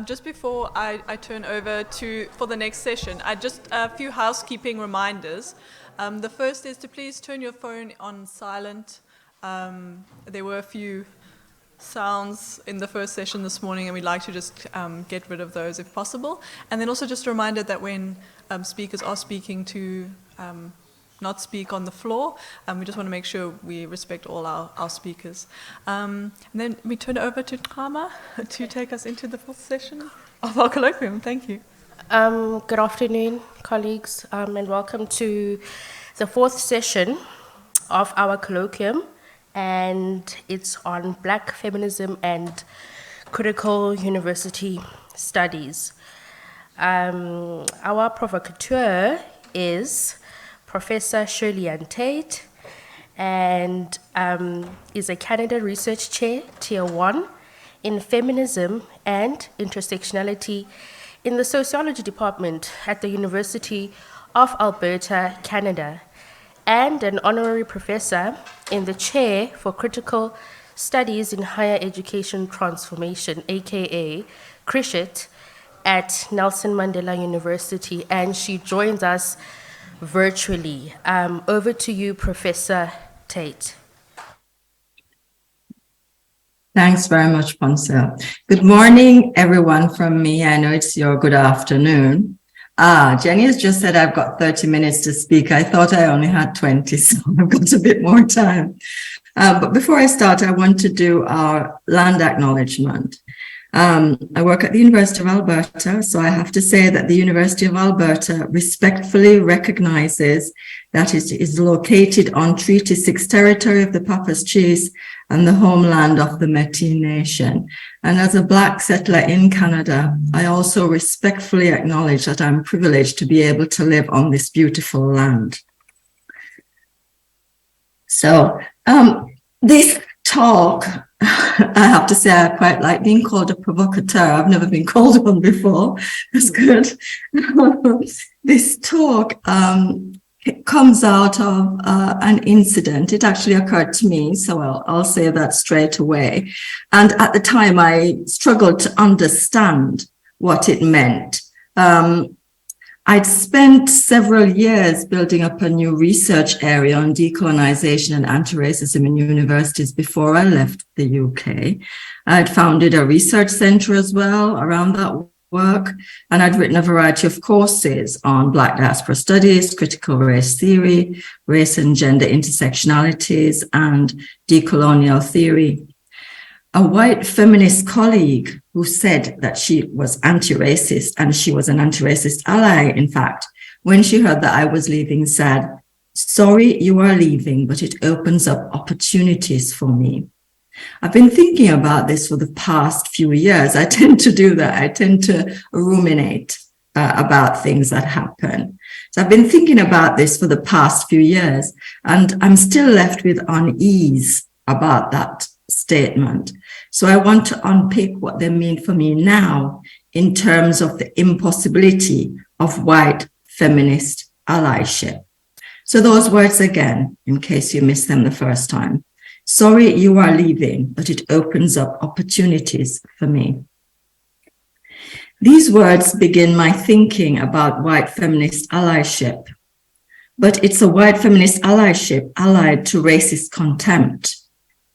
just before I turn over for the next session, just a few housekeeping reminders. The first is to please turn your phone on silent. There were a few sounds in the first session this morning, and we'd like to just get rid of those if possible. And then also just a reminder that when speakers are speaking to not speak on the floor. We just want to make sure we respect all our speakers. And then we turn it over to Kama to take us into the fourth session of our colloquium. Thank you. Good afternoon, colleagues, and welcome to the fourth session of our colloquium. And it's on Black feminism and critical university studies. Our provocateur is Professor Shirley and Tate, and is a Canada Research Chair, Tier 1, in Feminism and Intersectionality in the Sociology Department at the University of Alberta, Canada, and an Honorary Professor in the Chair for Critical Studies in Higher Education Transformation, aka CRISHIT, at Nelson Mandela University, and she joins us virtually. Over to you, Professor Tate. Thanks very much, Poncel. Good morning, everyone from me. I know it's your good afternoon. Jenny has just said I've got 30 minutes to speak. I thought I only had 20, so I've got a bit more time. But before I start, I want to do our land acknowledgement. I work at the University of Alberta, so I have to say that the University of Alberta respectfully recognizes that it is located on Treaty 6 territory of the Papas Chiefs and the homeland of the Métis Nation. And as a Black settler in Canada, I also respectfully acknowledge that I'm privileged to be able to live on this beautiful land. So this talk, I have to say I quite like being called a provocateur. I've never been called one before. That's good. This talk comes out of an incident. It actually occurred to me, so I'll say that straight away. And at the time, I struggled to understand what it meant. I'd spent several years building up a new research area on decolonization and anti-racism in universities before I left the UK. I'd founded a research center as well around that work, and I'd written a variety of courses on Black diaspora studies, critical race theory, race and gender intersectionalities, and decolonial theory. A white feminist colleague who said that she was anti-racist, and she was an anti-racist ally, in fact, when she heard that I was leaving, said, "Sorry, you are leaving, but it opens up opportunities for me." I've been thinking about this for the past few years. I tend to do that. I tend to ruminate about things that happen. So I've been thinking about this for the past few years, and I'm still left with unease about that statement. So I want to unpick what they mean for me now in terms of the impossibility of white feminist allyship. So those words again, in case you missed them the first time. Sorry, you are leaving, but it opens up opportunities for me. These words begin my thinking about white feminist allyship, but it's a white feminist allyship allied to racist contempt,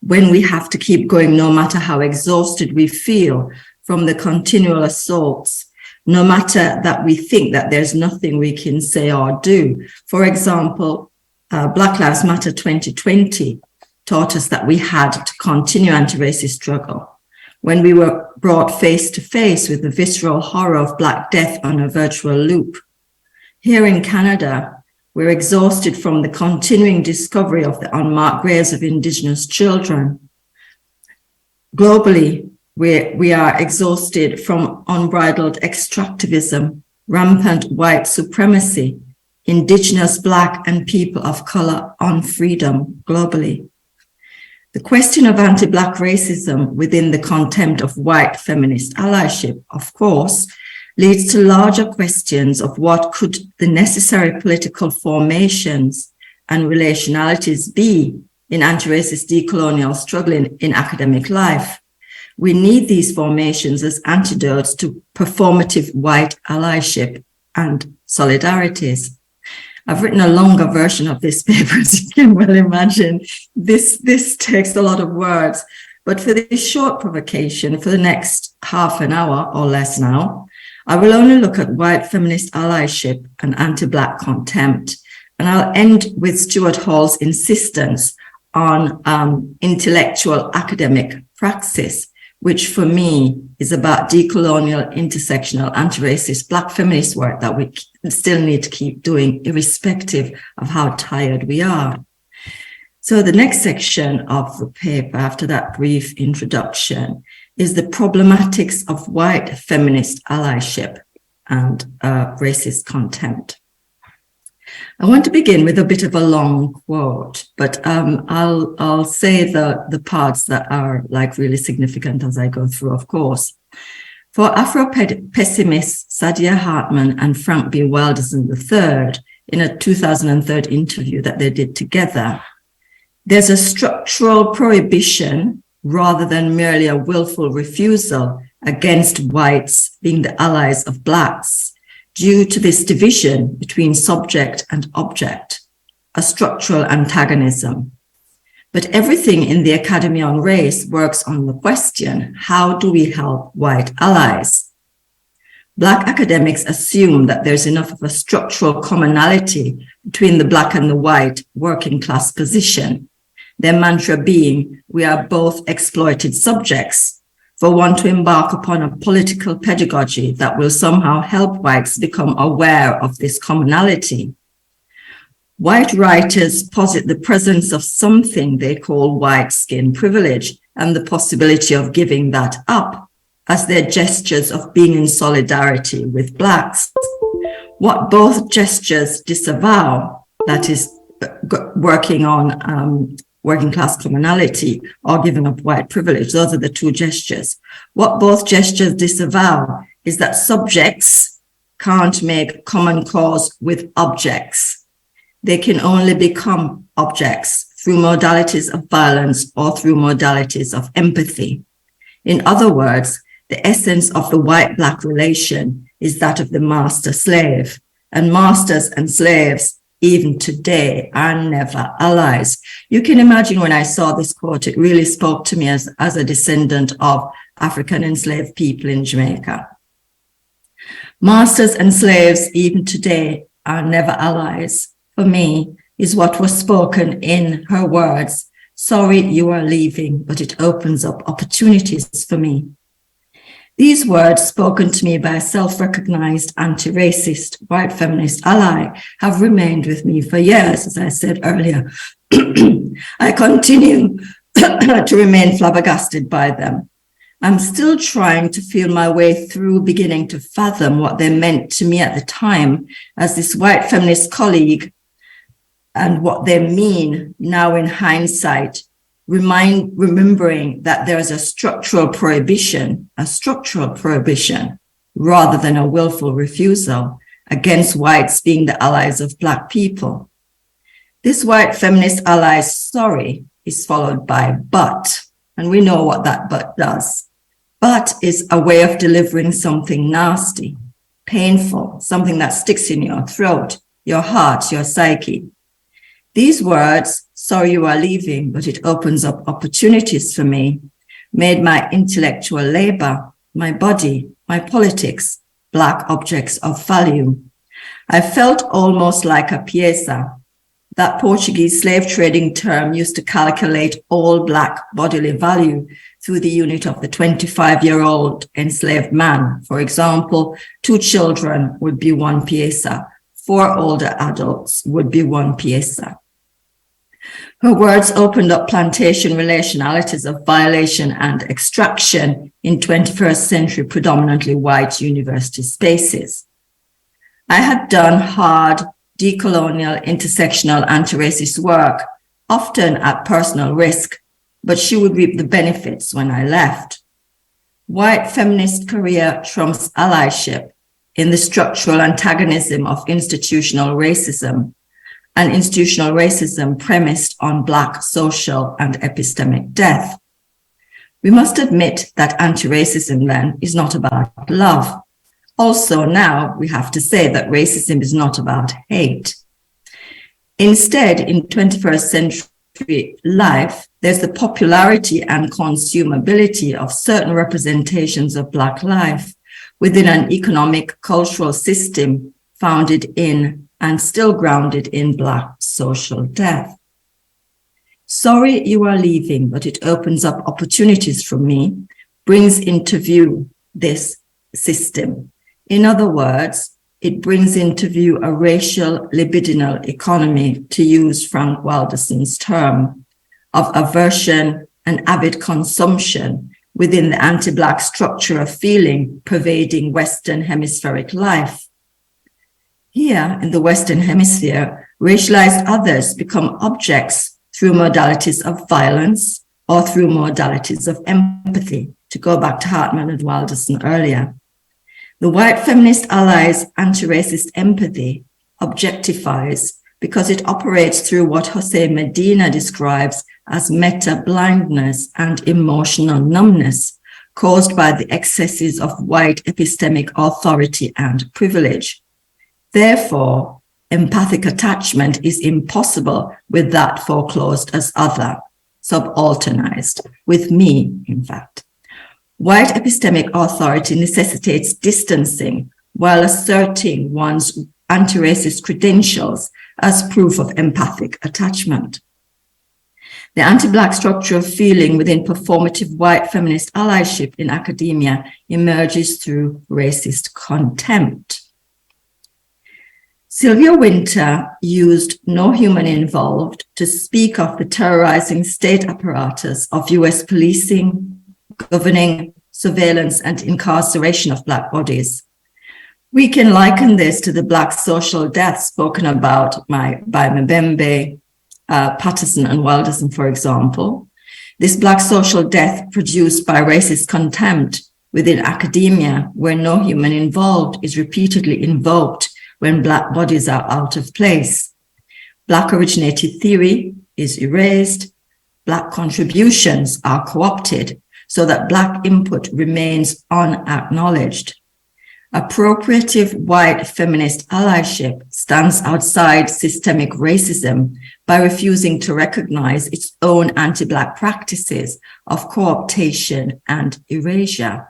when we have to keep going no matter how exhausted we feel from the continual assaults, no matter that we think that there's nothing we can say or do. For example, Black Lives Matter 2020 taught us that we had to continue anti-racist struggle when we were brought face to face with the visceral horror of Black death on a virtual loop. Here in Canada, we're exhausted from the continuing discovery of the unmarked graves of Indigenous children. Globally, we are exhausted from unbridled extractivism, rampant white supremacy, Indigenous, Black, and people of color on freedom globally. The question of anti-Black racism within the contempt of white feminist allyship, of course, leads to larger questions of what could the necessary political formations and relationalities be in anti-racist decolonial struggle in academic life. We need these formations as antidotes to performative white allyship and solidarities. I've written a longer version of this paper, as you can well imagine. This takes a lot of words, but for this short provocation, for the next half an hour or less now, I will only look at white feminist allyship and anti-Black contempt, and I'll end with Stuart Hall's insistence on intellectual academic praxis, which for me is about decolonial, intersectional, anti-racist Black feminist work that we still need to keep doing, irrespective of how tired we are. So the next section of the paper, after that brief introduction, is the problematics of white feminist allyship and racist contempt. I want to begin with a bit of a long quote, but I'll say the parts that are like really significant as I go through, of course. For Afro-pessimists Saidiya Hartman and Frank B. Wilderson III, in a 2003 interview that they did together, there's a structural prohibition rather than merely a willful refusal against whites being the allies of Blacks, due to this division between subject and object, a structural antagonism. But everything in the Academy on Race works on the question, how do we help white allies? Black academics assume that there's enough of a structural commonality between the Black and the white working class position, their mantra being, we are both exploited subjects, for one to embark upon a political pedagogy that will somehow help whites become aware of this commonality. White writers posit the presence of something they call white skin privilege and the possibility of giving that up as their gestures of being in solidarity with Blacks. What both gestures disavow, that is working on working class commonality or giving up white privilege. Those are the two gestures. What both gestures disavow is that subjects can't make common cause with objects. They can only become objects through modalities of violence or through modalities of empathy. In other words, the essence of the white-Black relation is that of the master-slave, and masters and slaves even today are never allies. You can imagine when I saw this quote, it really spoke to me as a descendant of African enslaved people in Jamaica. Masters and slaves even today are never allies, for me, is what was spoken in her words. Sorry you are leaving, but it opens up opportunities for me. These words, spoken to me by a self-recognized anti-racist white feminist ally, have remained with me for years, as I said earlier. I continue to remain flabbergasted by them. I'm still trying to feel my way through beginning to fathom what they meant to me at the time as this white feminist colleague and what they mean now in hindsight, remembering that there is a structural prohibition rather than a willful refusal against whites being the allies of Black people. This white feminist ally's sorry is followed by but, and we know what that but does. But is a way of delivering something nasty, painful, something that sticks in your throat, your heart, your psyche. These words, sorry you are leaving, but it opens up opportunities for me, made my intellectual labor, my body, my politics, Black objects of value. I felt almost like a pieza. That Portuguese slave trading term used to calculate all Black bodily value through the unit of the 25-year-old enslaved man. For example, 2 children would be 1 pieza, 4 older adults would be 1 pieza. Her words opened up plantation relationalities of violation and extraction in 21st century predominantly white university spaces. I had done hard, decolonial, intersectional, anti-racist work, often at personal risk, but she would reap the benefits when I left. White feminist career trumps allyship in the structural antagonism of institutional racism, and institutional racism premised on Black social and epistemic death. We must admit that anti-racism then is not about love. Also now we have to say that racism is not about hate. Instead, in 21st century life, there's the popularity and consumability of certain representations of Black life within an economic, cultural system founded in and still grounded in Black social death. Sorry you are leaving, but it opens up opportunities for me, brings into view this system. In other words, it brings into view a racial libidinal economy, to use Frank Wilderson's term, of aversion and avid consumption within the anti-Black structure of feeling pervading Western hemispheric life. Here in the Western Hemisphere, racialized others become objects through modalities of violence or through modalities of empathy, to go back to Hartman and Wilderson earlier. The white feminist allies' anti-racist empathy objectifies because it operates through what Jose Medina describes as meta-blindness and emotional numbness caused by the excesses of white epistemic authority and privilege. Therefore, empathic attachment is impossible with that foreclosed as other, subalternized, with me, in fact. White epistemic authority necessitates distancing while asserting one's anti-racist credentials as proof of empathic attachment. The anti-Black structure of feeling within performative white feminist allyship in academia emerges through racist contempt. Sylvia Wynter used No Human Involved to speak of the terrorizing state apparatus of US policing, governing, surveillance, and incarceration of Black bodies. We can liken this to the Black social death spoken about by Mbembe, Patterson, and Wilderson, for example. This Black social death produced by racist contempt within academia, where no human involved is repeatedly invoked when Black bodies are out of place. Black originated theory is erased. Black contributions are co-opted so that Black input remains unacknowledged. Appropriative white feminist allyship stands outside systemic racism by refusing to recognize its own anti-Black practices of co-optation and erasure.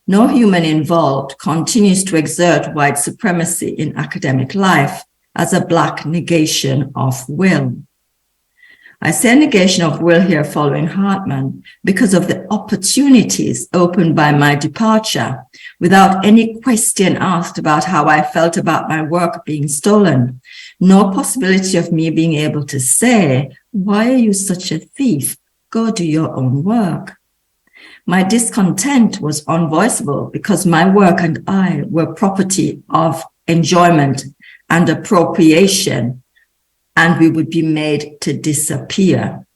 No human involved continues to exert white supremacy in academic life as a Black negation of will. I say negation of will here following Hartman because of the opportunities opened by my departure without any question asked about how I felt about my work being stolen. No possibility of me being able to say, why are you such a thief? Go do your own work. My discontent was unvoiceable because my work and I were property of enjoyment and appropriation, and we would be made to disappear.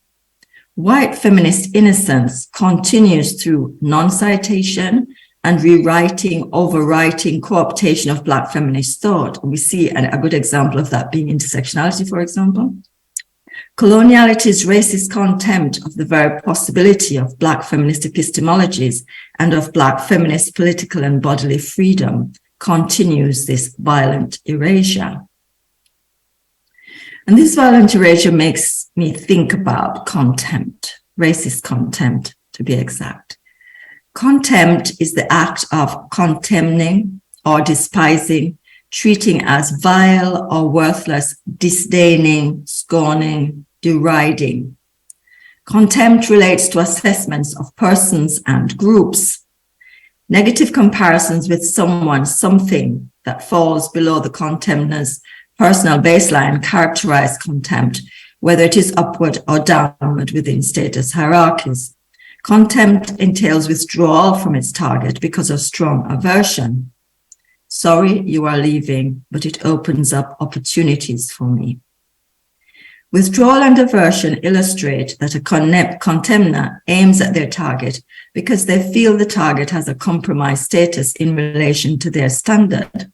White feminist innocence continues through non-citation and rewriting, overwriting, co-optation of Black feminist thought. We see a good example of that being intersectionality, for example. Coloniality's racist contempt of the very possibility of Black feminist epistemologies and of Black feminist political and bodily freedom continues this violent erasure. And this violent erasure makes me think about contempt, racist contempt to be exact. Contempt is the act of contemning or despising, treating as vile or worthless, disdaining, scorning, deriding. Contempt relates to assessments of persons and groups. Negative comparisons with someone, something that falls below the contemner's personal baseline characterize contempt, whether it is upward or downward within status hierarchies. Contempt entails withdrawal from its target because of strong aversion. Sorry you are leaving, but it opens up opportunities for me. Withdrawal and aversion illustrate that a contemner aims at their target because they feel the target has a compromised status in relation to their standard.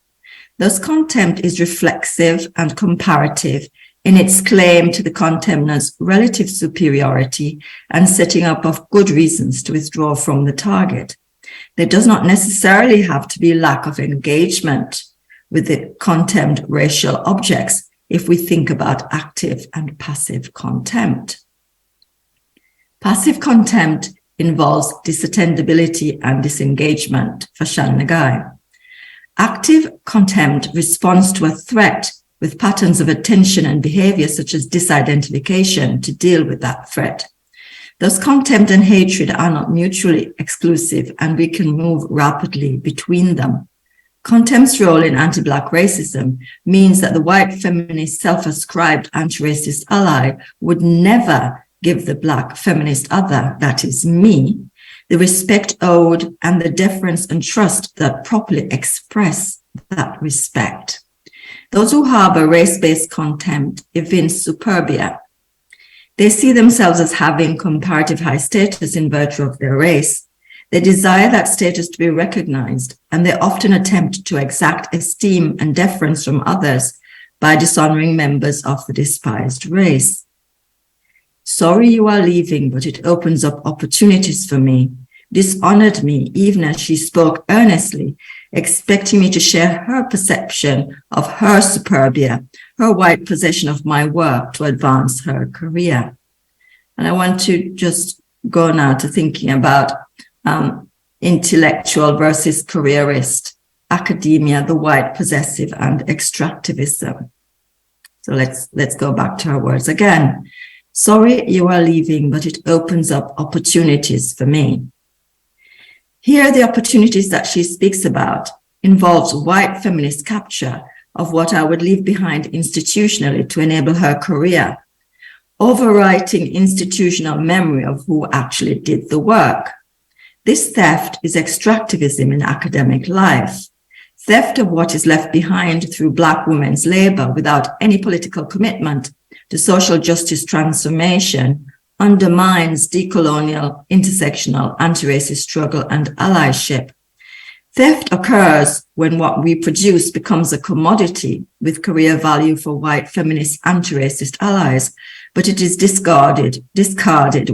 Thus, contempt is reflexive and comparative in its claim to the contemner's relative superiority and setting up of good reasons to withdraw from the target. There does not necessarily have to be lack of engagement with the contemned racial objects if we think about active and passive contempt. Passive contempt involves disattendability and disengagement for Shan Nagai. Active contempt responds to a threat with patterns of attention and behavior such as disidentification to deal with that threat. Thus, contempt and hatred are not mutually exclusive, and we can move rapidly between them. Contempt's role in anti-Black racism means that the white feminist self-ascribed anti-racist ally would never give the Black feminist other, that is me, the respect owed and the deference and trust that properly express that respect. Those who harbor race-based contempt evince superbia. They see themselves as having comparative high status in virtue of their race. They desire that status to be recognized, and they often attempt to exact esteem and deference from others by dishonoring members of the despised race. Sorry you are leaving, but it opens up opportunities for me. Dishonored me, even as she spoke earnestly, expecting me to share her perception of her superbia, her white possession of my work to advance her career. And I want to just go now to thinking about intellectual versus careerist, academia, the white possessive, and extractivism. So let's go back to her words again. Sorry you are leaving, but it opens up opportunities for me. Here, the opportunities that she speaks about involves white feminist capture of what I would leave behind institutionally to enable her career, overwriting institutional memory of who actually did the work. This theft is extractivism in academic life, theft of what is left behind through Black women's labor without any political commitment to social justice transformation undermines decolonial, intersectional, anti-racist struggle and allyship. Theft occurs when what we produce becomes a commodity with career value for white feminist anti-racist allies, but it is discarded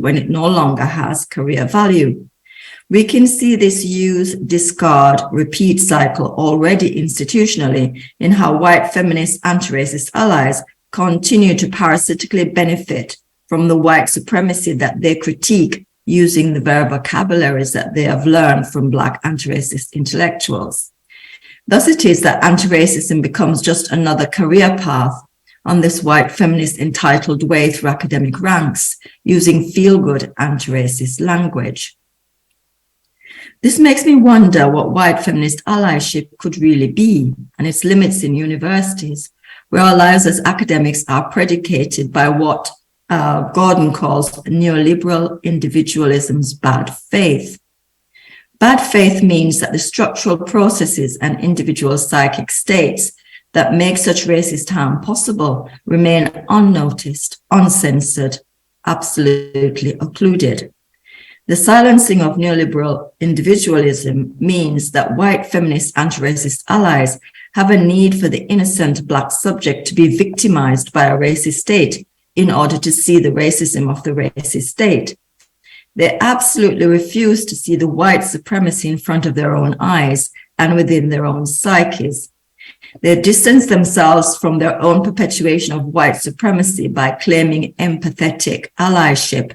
when it no longer has career value. We can see this use, discard, repeat cycle already institutionally in how white feminist anti-racist allies continue to parasitically benefit from the white supremacy that they critique using the very vocabularies that they have learned from Black anti-racist intellectuals. Thus it is that anti-racism becomes just another career path on this white feminist entitled way through academic ranks using feel-good anti-racist language. This makes me wonder what white feminist allyship could really be and its limits in universities, where our lives as academics are predicated by what Gordon calls neoliberal individualism's bad faith. Bad faith means that the structural processes and individual psychic states that make such racist harm possible remain unnoticed, uncensored, absolutely occluded. The silencing of neoliberal individualism means that white feminist anti-racist allies have a need for the innocent Black subject to be victimized by a racist state in order to see the racism of the racist state. They absolutely refuse to see the white supremacy in front of their own eyes and within their own psyches. They distance themselves from their own perpetuation of white supremacy by claiming empathetic allyship.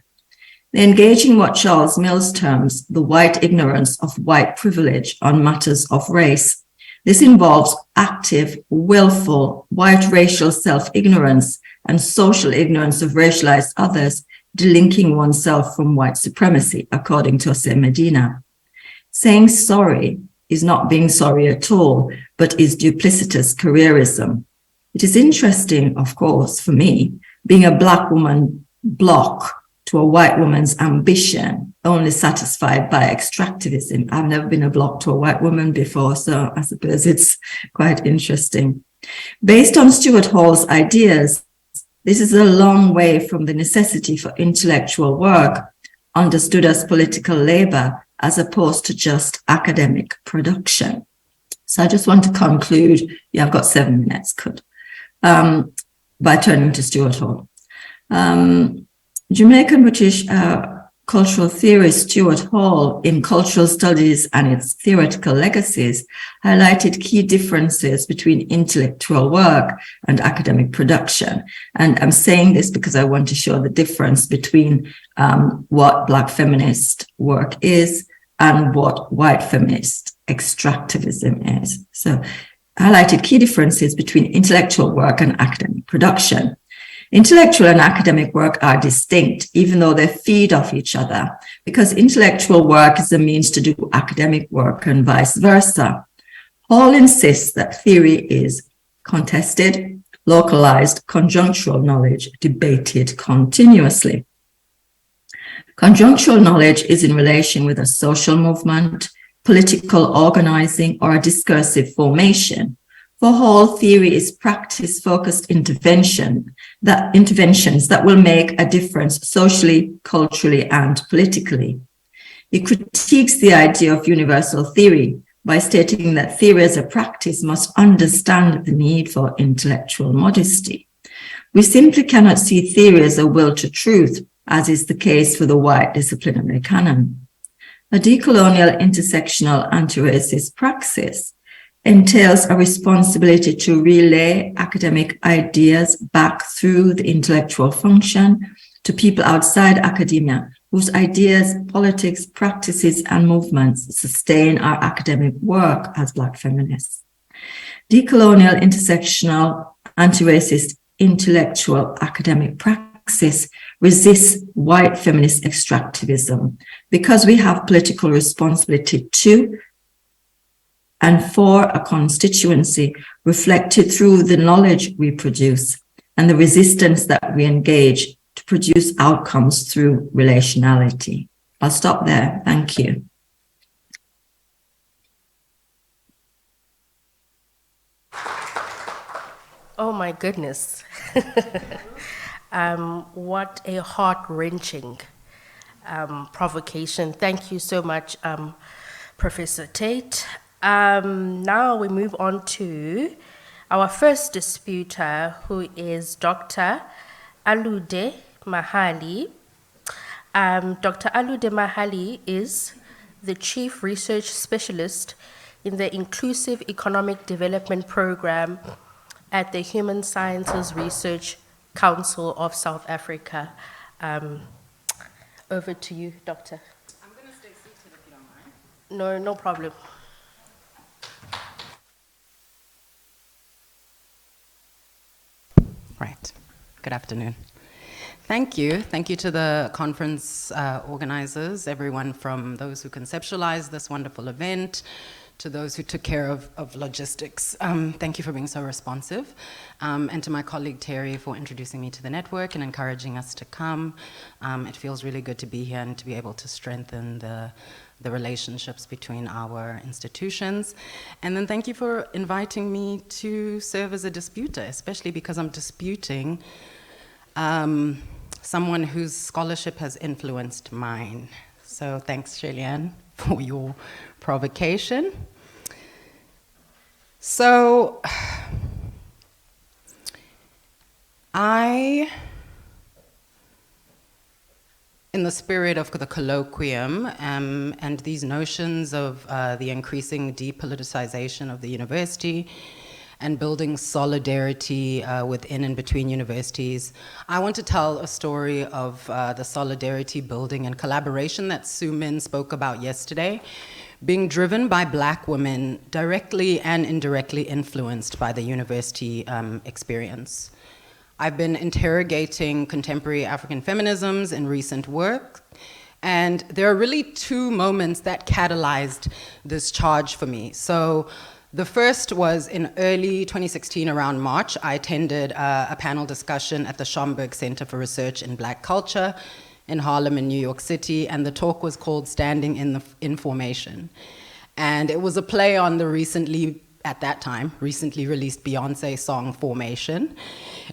They engage in what Charles Mills terms the white ignorance of white privilege on matters of race. This involves active, willful, white racial self-ignorance and social ignorance of racialized others, delinking oneself from white supremacy, according to Jose Medina. Saying sorry is not being sorry at all, but is duplicitous careerism. It is interesting, of course, for me, being a Black woman block to a white woman's ambition, only satisfied by extractivism. I've never been a block to a white woman before, so I suppose it's quite interesting. Based on Stuart Hall's ideas, this is a long way from the necessity for intellectual work, understood as political labor, as opposed to just academic production. So I just want to conclude. Yeah, I've got 7 minutes, good. by turning to Stuart Hall. Jamaican British cultural theorist Stuart Hall, in Cultural Studies and its Theoretical Legacies, highlighted key differences between intellectual work and academic production. And I'm saying this because I want to show the difference between what Black feminist work is and what white feminist extractivism is. So highlighted key differences between intellectual work and academic production. Intellectual and academic work are distinct, even though they feed off each other, because intellectual work is a means to do academic work and vice versa. Hall insists that theory is contested, localized, conjunctural knowledge, debated continuously. Conjunctural knowledge is in relation with a social movement, political organizing, or a discursive formation. For Hall, theory is practice-focused interventions that will make a difference socially, culturally, and politically. He critiques the idea of universal theory by stating that theory as a practice must understand the need for intellectual modesty. We simply cannot see theory as a will to truth, as is the case for the white disciplinary canon. A decolonial intersectional anti-racist praxis entails a responsibility to relay academic ideas back through the intellectual function to people outside academia whose ideas, politics, practices, and movements sustain our academic work as Black feminists. Decolonial, intersectional, anti-racist, intellectual academic praxis resists white feminist extractivism because we have political responsibility to and for a constituency reflected through the knowledge we produce and the resistance that we engage to produce outcomes through relationality. I'll stop there. Thank you. Oh my goodness. What a heart-wrenching provocation. Thank you so much, Professor Tate. Now we move on to our first disputer, who is Dr. Alude Mahali. Dr. Alude Mahali is the Chief Research Specialist in the Inclusive Economic Development Program at the Human Sciences Research Council of South Africa. Over to you, Doctor. I'm going to stay seated if you don't mind. No problem. Right. Good afternoon. Thank you. Thank you to the conference organizers, everyone from those who conceptualized this wonderful event, to those who took care of logistics. Thank you for being so responsive. And to my colleague Terry for introducing me to the network and encouraging us to come. It feels really good to be here and to be able to strengthen the relationships between our institutions. And then thank you for inviting me to serve as a disputer, especially because I'm disputing someone whose scholarship has influenced mine. So thanks, Shirley, for your provocation. So in the spirit of the colloquium and these notions of the increasing depoliticization of the university and building solidarity within and between universities, I want to tell a story of the solidarity building and collaboration that Sue Min spoke about yesterday, being driven by Black women, directly and indirectly influenced by the university experience. I've been interrogating contemporary African feminisms in recent work, and there are really two moments that catalyzed this charge for me. So the first was in early 2016, around March. I attended a panel discussion at the Schomburg Center for Research in Black Culture in Harlem in New York City, and the talk was called Standing in the Information. And it was a play on the recently released Beyonce song Formation,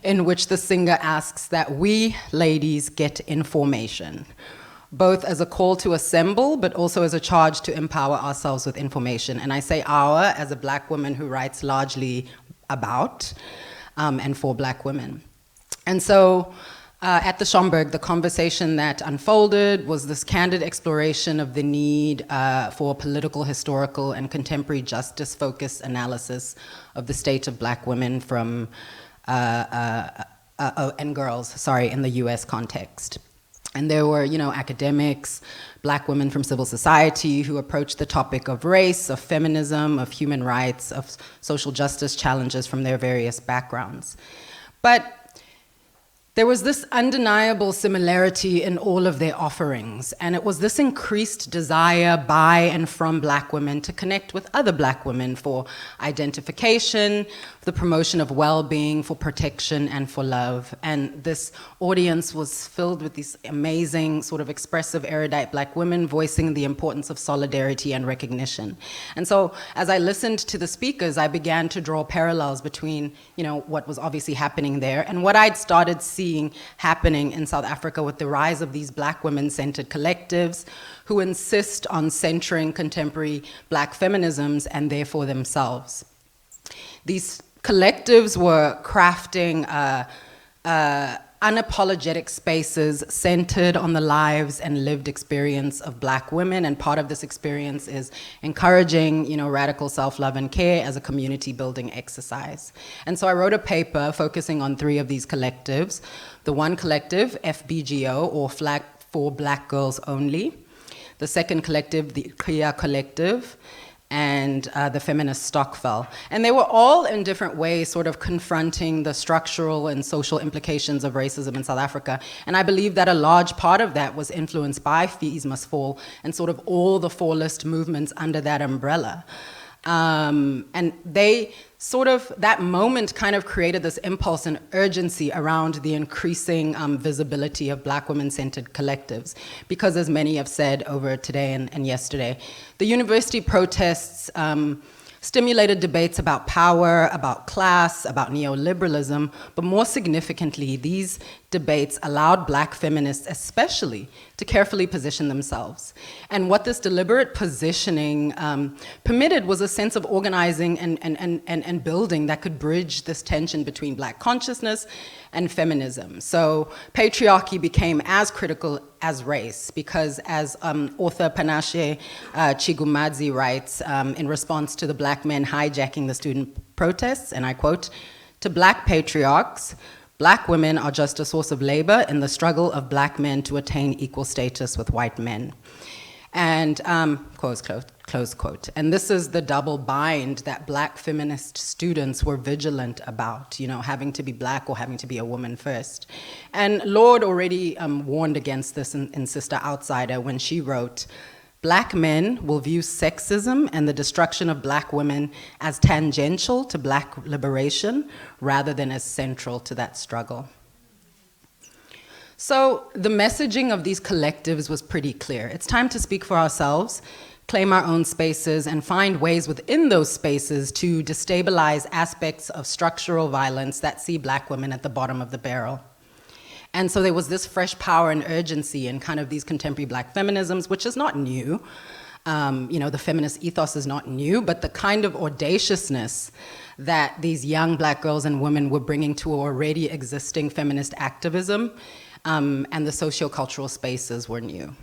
in which the singer asks that we ladies get information, both as a call to assemble, but also as a charge to empower ourselves with information. And I say our as a Black woman who writes largely about and for Black women. And so at the Schomburg, the conversation that unfolded was this candid exploration of the need for political, historical, and contemporary justice-focused analysis of the state of Black women from, and girls, sorry, in the US context. And there were, academics, Black women from civil society who approached the topic of race, of feminism, of human rights, of social justice challenges from their various backgrounds. But there was this undeniable similarity in all of their offerings, and it was this increased desire by and from Black women to connect with other Black women for identification, the promotion of well-being, for protection, and for love. And this audience was filled with these amazing, sort of expressive, erudite Black women voicing the importance of solidarity and recognition. And so as I listened to the speakers, I began to draw parallels between, what was obviously happening there and what I'd started seeing happening in South Africa with the rise of these Black women-centered collectives who insist on centering contemporary Black feminisms and therefore themselves. These collectives were crafting unapologetic spaces centered on the lives and lived experience of Black women, and part of this experience is encouraging, radical self-love and care as a community-building exercise. And so I wrote a paper focusing on 3 of these collectives. The one collective, FBGO, or Flag for Black Girls Only. The second collective, the Kriya Collective, and the feminist Stokvel. And they were all in different ways sort of confronting the structural and social implications of racism in South Africa. And I believe that a large part of that was influenced by Fees Must Fall and sort of all the fallist movements under that umbrella. And they sort of, that moment kind of created this impulse and urgency around the increasing visibility of Black women-centered collectives. Because as many have said over today and yesterday, the university protests stimulated debates about power, about class, about neoliberalism, but more significantly, these debates allowed Black feminists especially to carefully position themselves. And what this deliberate positioning permitted was a sense of organizing and building that could bridge this tension between Black consciousness and feminism. So patriarchy became as critical as race, because as author Panashe Chigumadzi writes in response to the Black men hijacking the student protests, and I quote, "To Black patriarchs, Black women are just a source of labor in the struggle of Black men to attain equal status with white men." And close quote. And this is the double bind that Black feminist students were vigilant about, having to be Black or having to be a woman first. And Lord already warned against this in Sister Outsider when she wrote, "Black men will view sexism and the destruction of Black women as tangential to Black liberation rather than as central to that struggle." So the messaging of these collectives was pretty clear. It's time to speak for ourselves, claim our own spaces, and find ways within those spaces to destabilize aspects of structural violence that see Black women at the bottom of the barrel. And so there was this fresh power and urgency in kind of these contemporary Black feminisms, which is not new. The feminist ethos is not new, but the kind of audaciousness that these young Black girls and women were bringing to already existing feminist activism and the sociocultural spaces were new.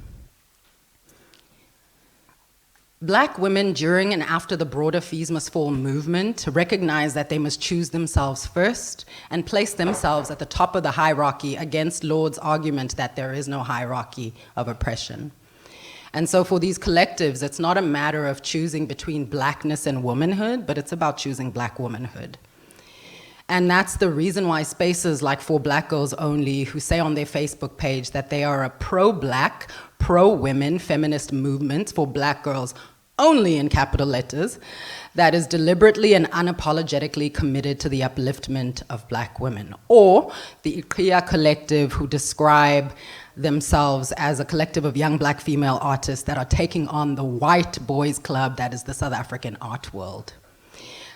Black women during and after the broader Fees Must Fall movement recognized that they must choose themselves first and place themselves at the top of the hierarchy against Lord's argument that there is no hierarchy of oppression. And so for these collectives, it's not a matter of choosing between Blackness and womanhood, but it's about choosing Black womanhood. And that's the reason why spaces like For Black Girls Only, who say on their Facebook page that they are a pro-Black, pro-women feminist movement for Black girls only in capital letters, that is deliberately and unapologetically committed to the upliftment of Black women. Or the Kriya Collective, who describe themselves as a collective of young Black female artists that are taking on the white boys club that is the South African art world.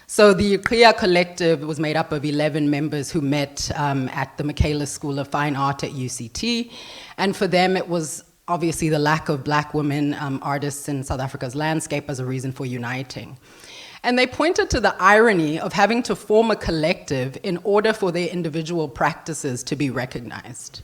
So the Kriya Collective was made up of 11 members who met at the Michaelis School of Fine Art at UCT. And for them, it was obviously the lack of Black women artists in South Africa's landscape as a reason for uniting. And they pointed to the irony of having to form a collective in order for their individual practices to be recognized.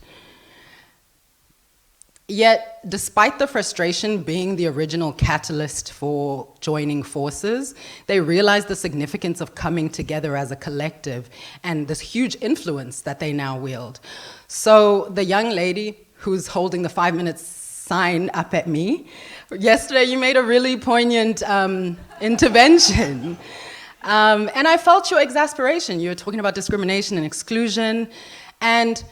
Yet, despite the frustration being the original catalyst for joining forces, they realized the significance of coming together as a collective and this huge influence that they now wield. So the young lady who's holding the 5 minutes sign up at me, yesterday you made a really poignant intervention. And I felt your exasperation. You were talking about discrimination and exclusion, and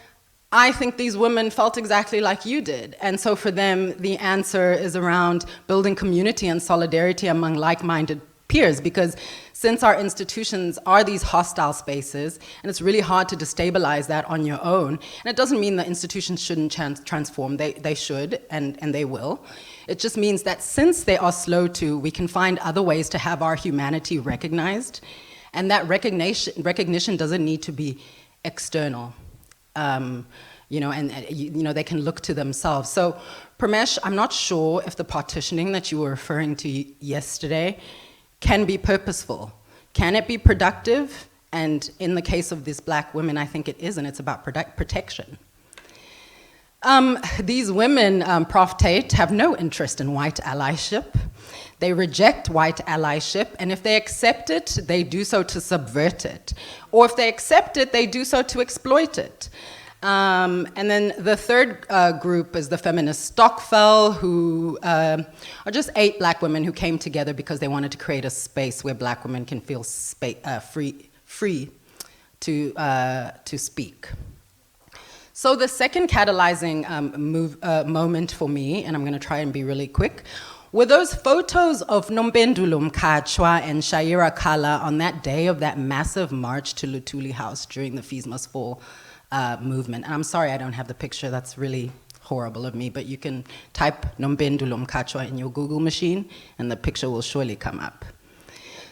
I think these women felt exactly like you did. And so for them, the answer is around building community and solidarity among like-minded peers, because since our institutions are these hostile spaces, and it's really hard to destabilize that on your own, and it doesn't mean that institutions shouldn't transform, they should, and they will. It just means that since they are slow to, we can find other ways to have our humanity recognized, and that recognition doesn't need to be external. You know, and you know, they can look to themselves. So, Pramesh, I'm not sure if the partitioning that you were referring to yesterday can be purposeful. Can it be productive? And in the case of these black women, I think it is, and it's about protection. These women, Prof. Tate, have no interest in white allyship. They reject white allyship, and if they accept it, they do so to subvert it. Or if they accept it, they do so to exploit it. And then the third group is the feminist Stockfell, who are just 8 black women who came together because they wanted to create a space where black women can feel free to speak. So the second catalyzing moment for me, and I'm going to try and be really quick, were those photos of Nombendulo Mkhatshwa and Shaira Kala on that day of that massive march to Luthuli House during the Fees Must Fall movement. And I'm sorry I don't have the picture, that's really horrible of me, but you can type Nombendulo Mkhatshwa in your Google machine and the picture will surely come up.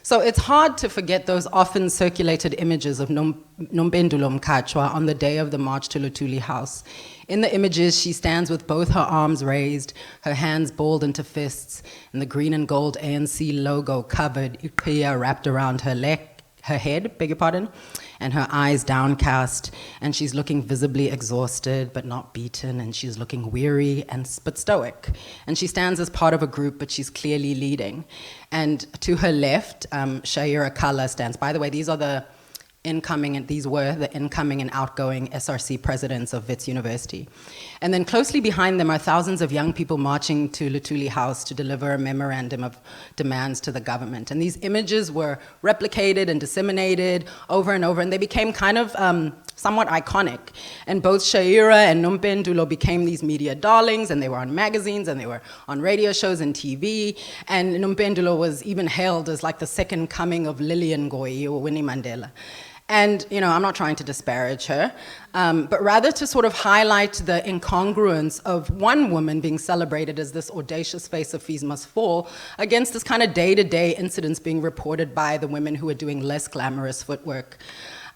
So it's hard to forget those often circulated images of Nombendulo Mkhatshwa on the day of the march to Luthuli House. In the images, she stands with both her arms raised, her hands balled into fists, and the green and gold ANC logo covered, Iqhiya wrapped around her head, and her eyes downcast, and she's looking visibly exhausted but not beaten, and she's looking weary but stoic. And she stands as part of a group, but she's clearly leading. And to her left, Shaira Kala stands. By the way, these were the incoming and outgoing SRC presidents of Wits University. And then closely behind them are thousands of young people marching to Luthuli House to deliver a memorandum of demands to the government. And these images were replicated and disseminated over and over, and they became kind of somewhat iconic. And both Shaira and Nombendulo became these media darlings, and they were on magazines, and they were on radio shows and TV. And Nombendulo was even hailed as like the second coming of Lillian Ngoyi or Winnie Mandela. And, you know, I'm not trying to disparage her, but rather to sort of highlight the incongruence of one woman being celebrated as this audacious face of Fees Must Fall against this kind of day-to-day incidents being reported by the women who are doing less glamorous footwork.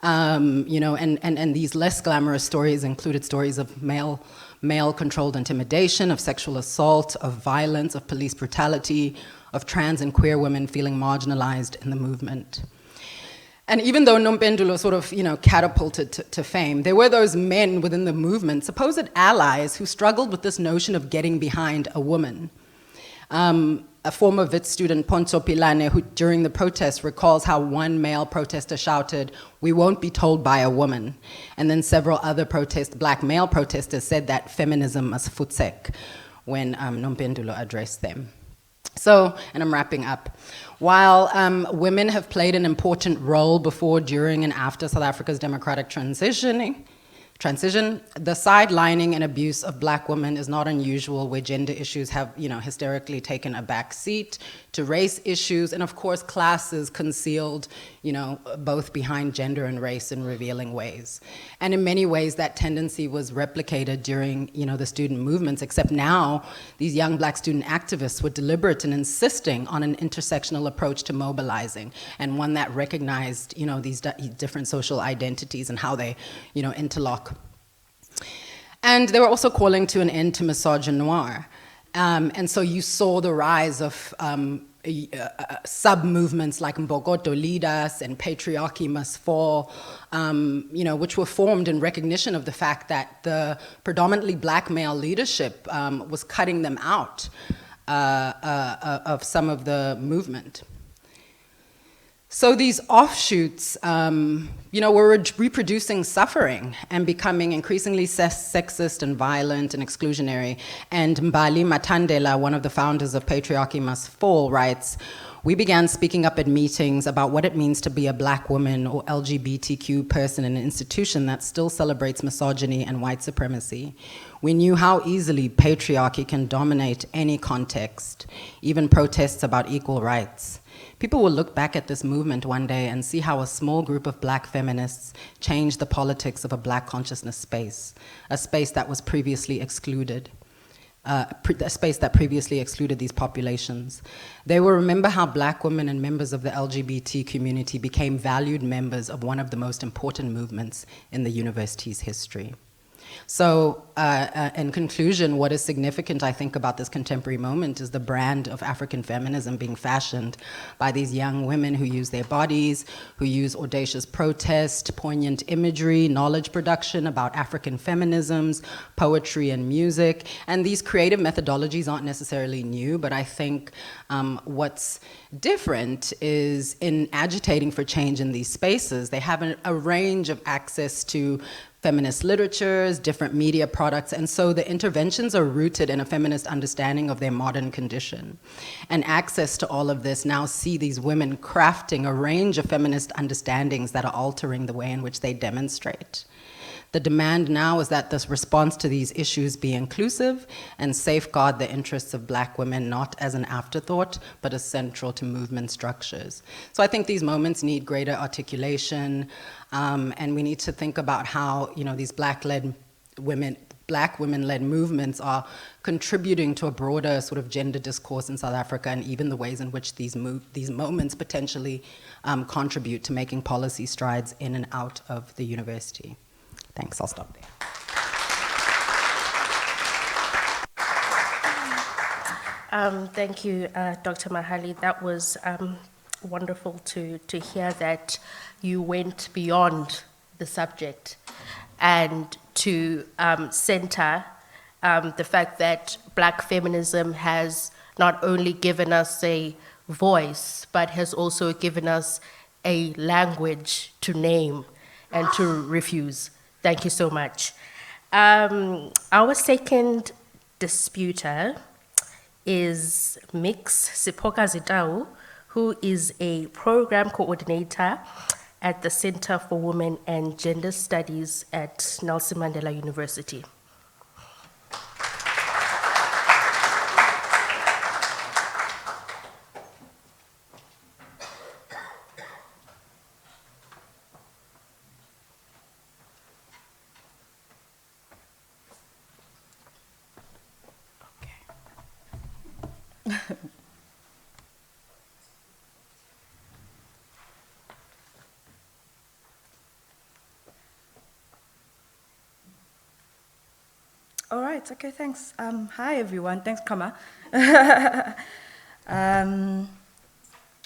You know, and these less glamorous stories included stories of male-controlled intimidation, of sexual assault, of violence, of police brutality, of trans and queer women feeling marginalized in the movement. And even though Nombendulo sort of, you know, catapulted to fame, there were those men within the movement, supposed allies, who struggled with this notion of getting behind a woman. A former Wits student, Ponzo Pilane, who during the protest recalls how one male protester shouted, "We won't be told by a woman." And then several other black male protesters said that feminism must futsek when Nombendulo addressed them. So, and I'm wrapping up. While women have played an important role before, during, and after South Africa's democratic transition, the sidelining and abuse of black women is not unusual, where gender issues have, you know, historically taken a back seat to race issues, and of course class is concealed, you know, both behind gender and race in revealing ways. And in many ways that tendency was replicated during, you know, the student movements, except now these young black student activists were deliberate in insisting on an intersectional approach to mobilizing, and one that recognized, you know, these different social identities and how they, you know, interlock. And they were also calling to an end to misogynoir. And so you saw the rise of sub-movements like Mbokodo Leaders and Patriarchy Must Fall, which were formed in recognition of the fact that the predominantly black male leadership was cutting them out of some of the movement. So these offshoots, were reproducing suffering and becoming increasingly sexist and violent and exclusionary. And Mbali Matandela, one of the founders of Patriarchy Must Fall, writes, "We began speaking up at meetings about what it means to be a black woman or LGBTQ person in an institution that still celebrates misogyny and white supremacy. We knew how easily patriarchy can dominate any context, even protests about equal rights. People will look back at this movement one day and see how a small group of black feminists changed the politics of a black consciousness space, a space that was previously excluded, a space that previously excluded these populations. They will remember how black women and members of the LGBT community became valued members of one of the most important movements in the university's history." So, in conclusion, what is significant, I think, about this contemporary moment is the brand of African feminism being fashioned by these young women who use their bodies, who use audacious protest, poignant imagery, knowledge production about African feminisms, poetry and music. And these creative methodologies aren't necessarily new, but I think what's different is in agitating for change in these spaces, they have a range of access to feminist literatures, different media products, and so the interventions are rooted in a feminist understanding of their modern condition. And access to all of this now see these women crafting a range of feminist understandings that are altering the way in which they demonstrate. The demand now is that this response to these issues be inclusive and safeguard the interests of black women, not as an afterthought, but as central to movement structures. So I think these moments need greater articulation, and we need to think about how, these black women-led movements are contributing to a broader sort of gender discourse in South Africa, and even the ways in which these moments potentially contribute to making policy strides in and out of the university. Thanks, I'll stop there. Thank you, Dr. Mahali. That was wonderful to hear that you went beyond the subject and to center the fact that black feminism has not only given us a voice, but has also given us a language to name and to refuse. Thank you so much. Our second disputer is Mix Sipoka Zitau, who is a program coordinator at the Center for Women and Gender Studies at Nelson Mandela University. All right, okay, thanks. Hi, everyone. Thanks, Kama. And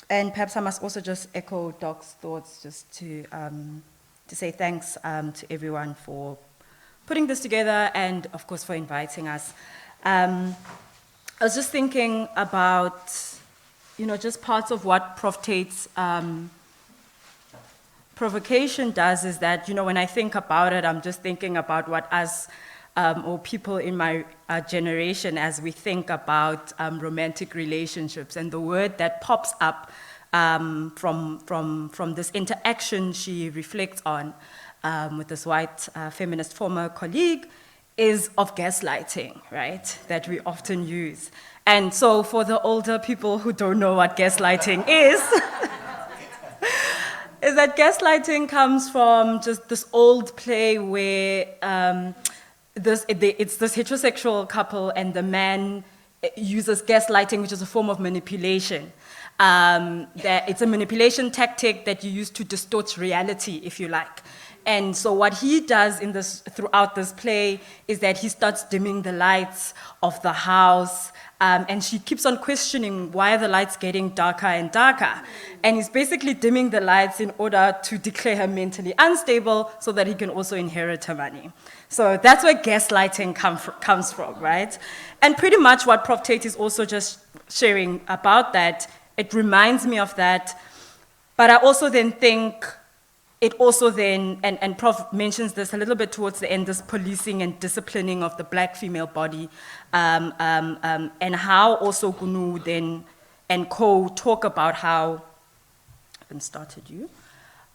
perhaps I must also just echo Doc's thoughts just to say thanks to everyone for putting this together and, of course, for inviting us. I was just thinking about, just parts of what Prof. Tate's provocation does is that, when I think about it, I'm just thinking about what us or people in my generation as we think about romantic relationships, and the word that pops up from this interaction she reflects on with this white feminist former colleague is of gaslighting, right, that we often use. And so for the older people who don't know what gaslighting is that gaslighting comes from just this old play where it's this heterosexual couple and the man uses gaslighting, which is a form of manipulation. That it's a manipulation tactic that you use to distort reality, if you like. And so what he does throughout this play is that he starts dimming the lights of the house, and she keeps on questioning why are the lights getting darker and darker. And he's basically dimming the lights in order to declare her mentally unstable so that he can also inherit her money. So that's where gaslighting comes from, right? And pretty much what Prof. Tate is also just sharing about that, it reminds me of that. But I also then think it also then, and Prof mentions this a little bit towards the end, this policing and disciplining of the Black female body, and how also Gunu then and co talk about how, I haven't started you,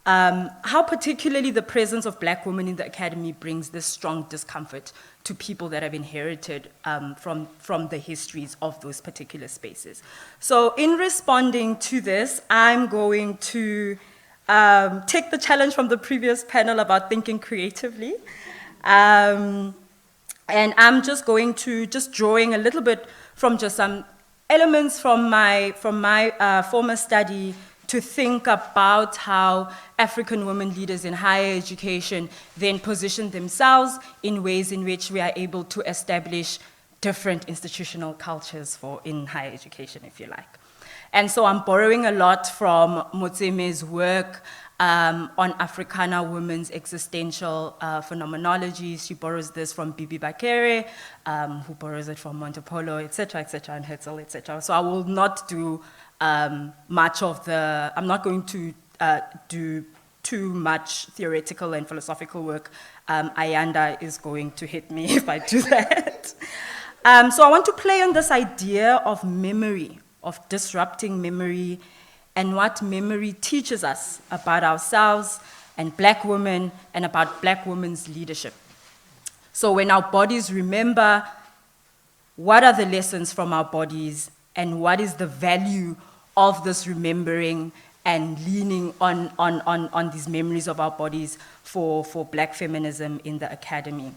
how particularly the presence of Black women in the academy brings this strong discomfort to people that have inherited from the histories of those particular spaces. So in responding to this, I'm going to take the challenge from the previous panel about thinking creatively. And I'm just going to, drawing a little bit from just some elements from my former study to think about how African women leaders in higher education then position themselves in ways in which we are able to establish different institutional cultures in higher education, if you like. And so I'm borrowing a lot from Motseme's work on Africana women's existential phenomenologies. She borrows this from Bibi Bakere, who borrows it from Montepolo, et cetera, and Herzl, et cetera. So I will not do much of I'm not going to do too much theoretical and philosophical work. Ayanda is going to hit me if I do that. So I want to play on this idea of memory, of disrupting memory, and what memory teaches us about ourselves and Black women and about Black women's leadership. So when our bodies remember, what are the lessons from our bodies and what is the value of this remembering and leaning on these memories of our bodies for Black feminism in the academy?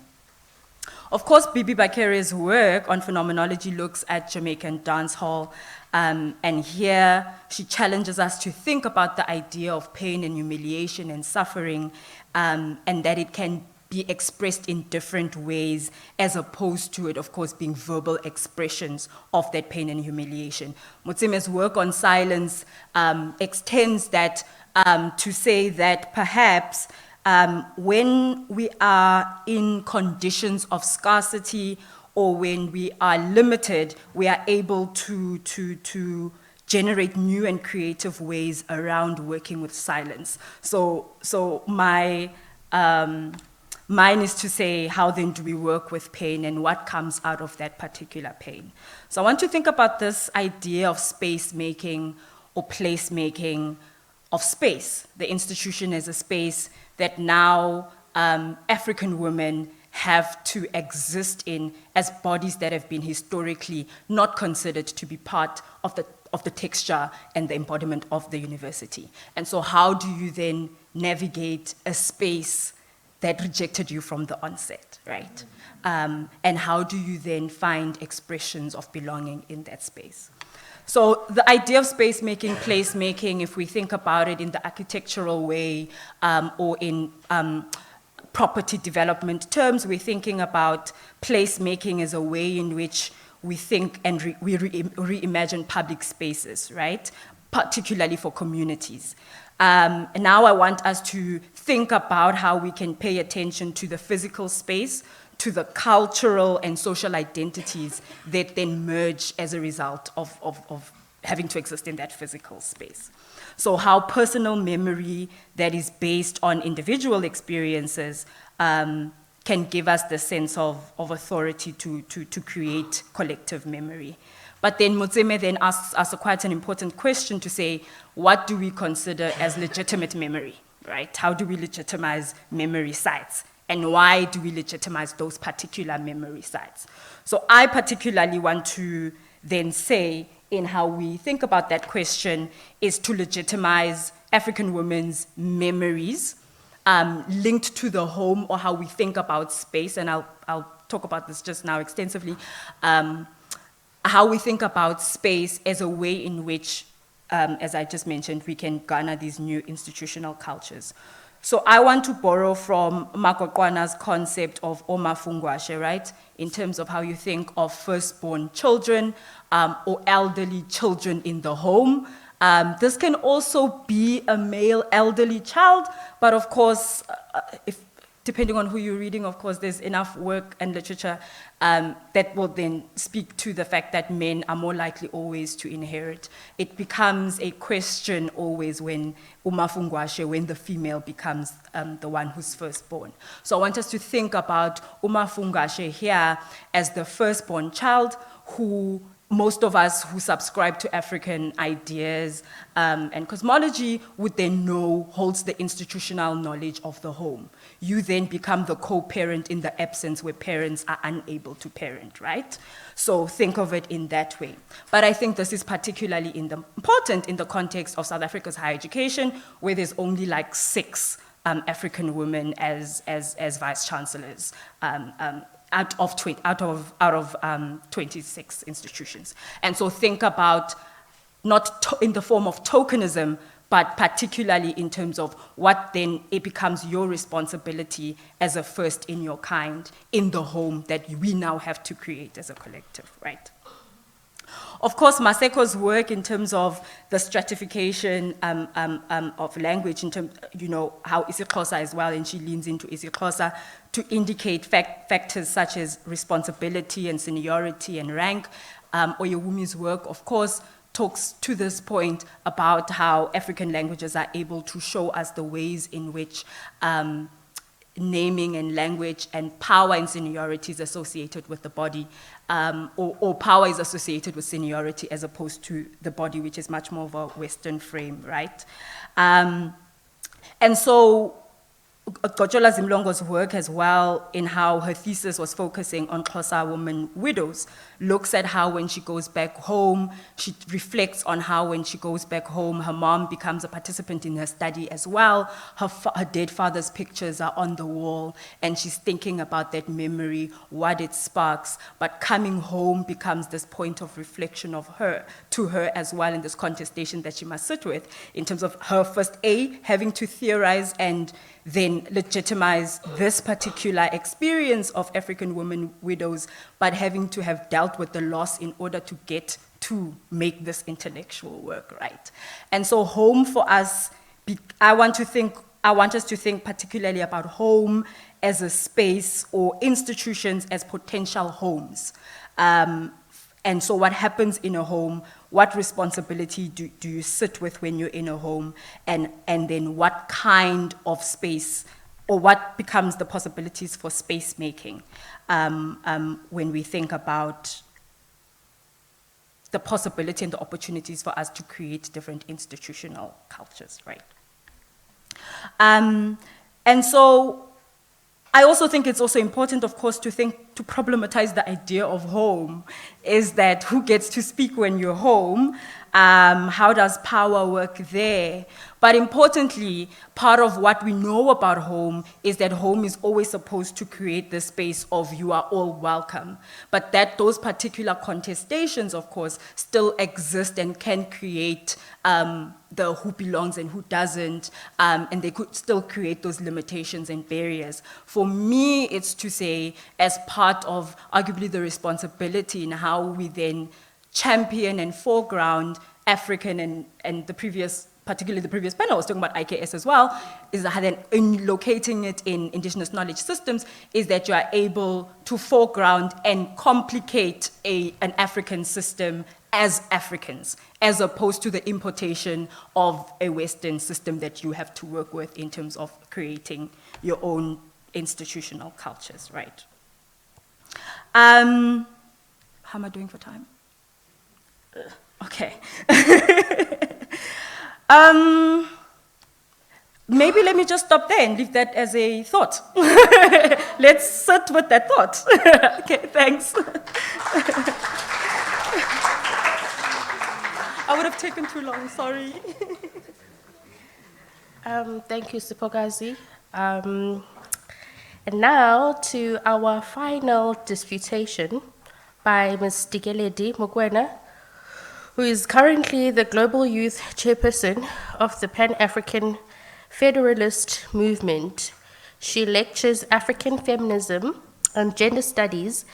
Of course, Bibi Bakere's work on phenomenology looks at Jamaican dancehall, and here she challenges us to think about the idea of pain and humiliation and suffering, and that it can be expressed in different ways, as opposed to it, of course, being verbal expressions of that pain and humiliation. Motseme's work on silence extends that to say that perhaps when we are in conditions of scarcity or when we are limited, we are able to generate new and creative ways around working with silence. So mine is to say, how then do we work with pain and what comes out of that particular pain? So I want to think about this idea of space making or place making of space, the institution as a space that now African women have to exist in as bodies that have been historically not considered to be part of the texture and the embodiment of the university. And so how do you then navigate a space that rejected you from the onset, right? And how do you then find expressions of belonging in that space? So the idea of space making, place making, if we think about it in the architectural way or in property development terms, we're thinking about place making as a way in which we think and we reimagine public spaces, right? Particularly for communities. And now I want us to think about how we can pay attention to the physical space, to the cultural and social identities that then merge as a result of having to exist in that physical space. So how personal memory that is based on individual experiences can give us the sense of authority to create collective memory. But then Motseme then asks us quite an important question to say, what do we consider as legitimate memory, right? How do we legitimize memory sites? And why do we legitimize those particular memory sites? So I particularly want to then say, in how we think about that question, is to legitimize African women's memories linked to the home or how we think about space, and I'll talk about this just now extensively, how we think about space as a way in which, as I just mentioned, we can garner these new institutional cultures. So I want to borrow from Makokwana's concept of omafungwashe, right? In terms of how you think of firstborn children or elderly children in the home. This can also be a male elderly child, but of course, depending on who you're reading, of course, there's enough work and literature that will then speak to the fact that men are more likely always to inherit. It becomes a question always when umafungwashe, when the female becomes the one who's firstborn. So I want us to think about umafungwashe here as the firstborn child who most of us who subscribe to African ideas and cosmology would then know holds the institutional knowledge of the home. You then become the co-parent in the absence where parents are unable to parent, right? So think of it in that way. But I think this is particularly important in the context of South Africa's higher education, where there's only like 6 African women as vice chancellors. Out of 26 institutions. And so think about not in the form of tokenism, but particularly in terms of what then it becomes your responsibility as a first in your kind in the home that we now have to create as a collective, right? Of course, Maseko's work in terms of the stratification of language, in terms, how isiXhosa as well, and she leans into isiXhosa to indicate factors such as responsibility and seniority and rank. Oyewumi's work, of course, talks to this point about how African languages are able to show us the ways in which naming and language and power and seniority is associated with the body, or power is associated with seniority as opposed to the body, which is much more of a Western frame, right? And so Gojola Zimlongo's work as well, in how her thesis was focusing on Xhosa women widows, looks at how when she goes back home, she reflects on how when she goes back home, her mom becomes a participant in her study as well. Her dead father's pictures are on the wall, and she's thinking about that memory, what it sparks, but coming home becomes this point of reflection of her, to her as well, in this contestation that she must sit with, in terms of her first having to theorize and then legitimize this particular experience of African women widows, but having to have dealt with the loss in order to get to make this intellectual work, right? And so home for us, I want us to think particularly about home as a space or institutions as potential homes. And so what happens in a home, what responsibility do you sit with when you're in a home, and then what kind of space, or what becomes the possibilities for space making when we think about the possibility and the opportunities for us to create different institutional cultures, right? And so I also think it's also important, of course, to problematize the idea of home. Is that who gets to speak when you're home? How does power work there? But importantly, part of what we know about home is that home is always supposed to create the space of you are all welcome. But that those particular contestations, of course, still exist and can create the who belongs and who doesn't, and they could still create those limitations and barriers. For me, it's to say, as part of arguably the responsibility in how we then champion and foreground African and the previous, particularly the previous panel was talking about IKS as well, is that then in locating it in indigenous knowledge systems, is that you are able to foreground and complicate an African system as Africans, as opposed to the importation of a Western system that you have to work with in terms of creating your own institutional cultures, right? How am I doing for time? Okay. Maybe let me just stop there and leave that as a thought. Let's sit with that thought. Okay, thanks. I would have taken too long, sorry. Thank you, Sipokazi. And now to our final disputation by Ms. Dikeledi Mokoena, who is currently the Global Youth Chairperson of the Pan-African Federalist movement. She lectures African feminism and gender studies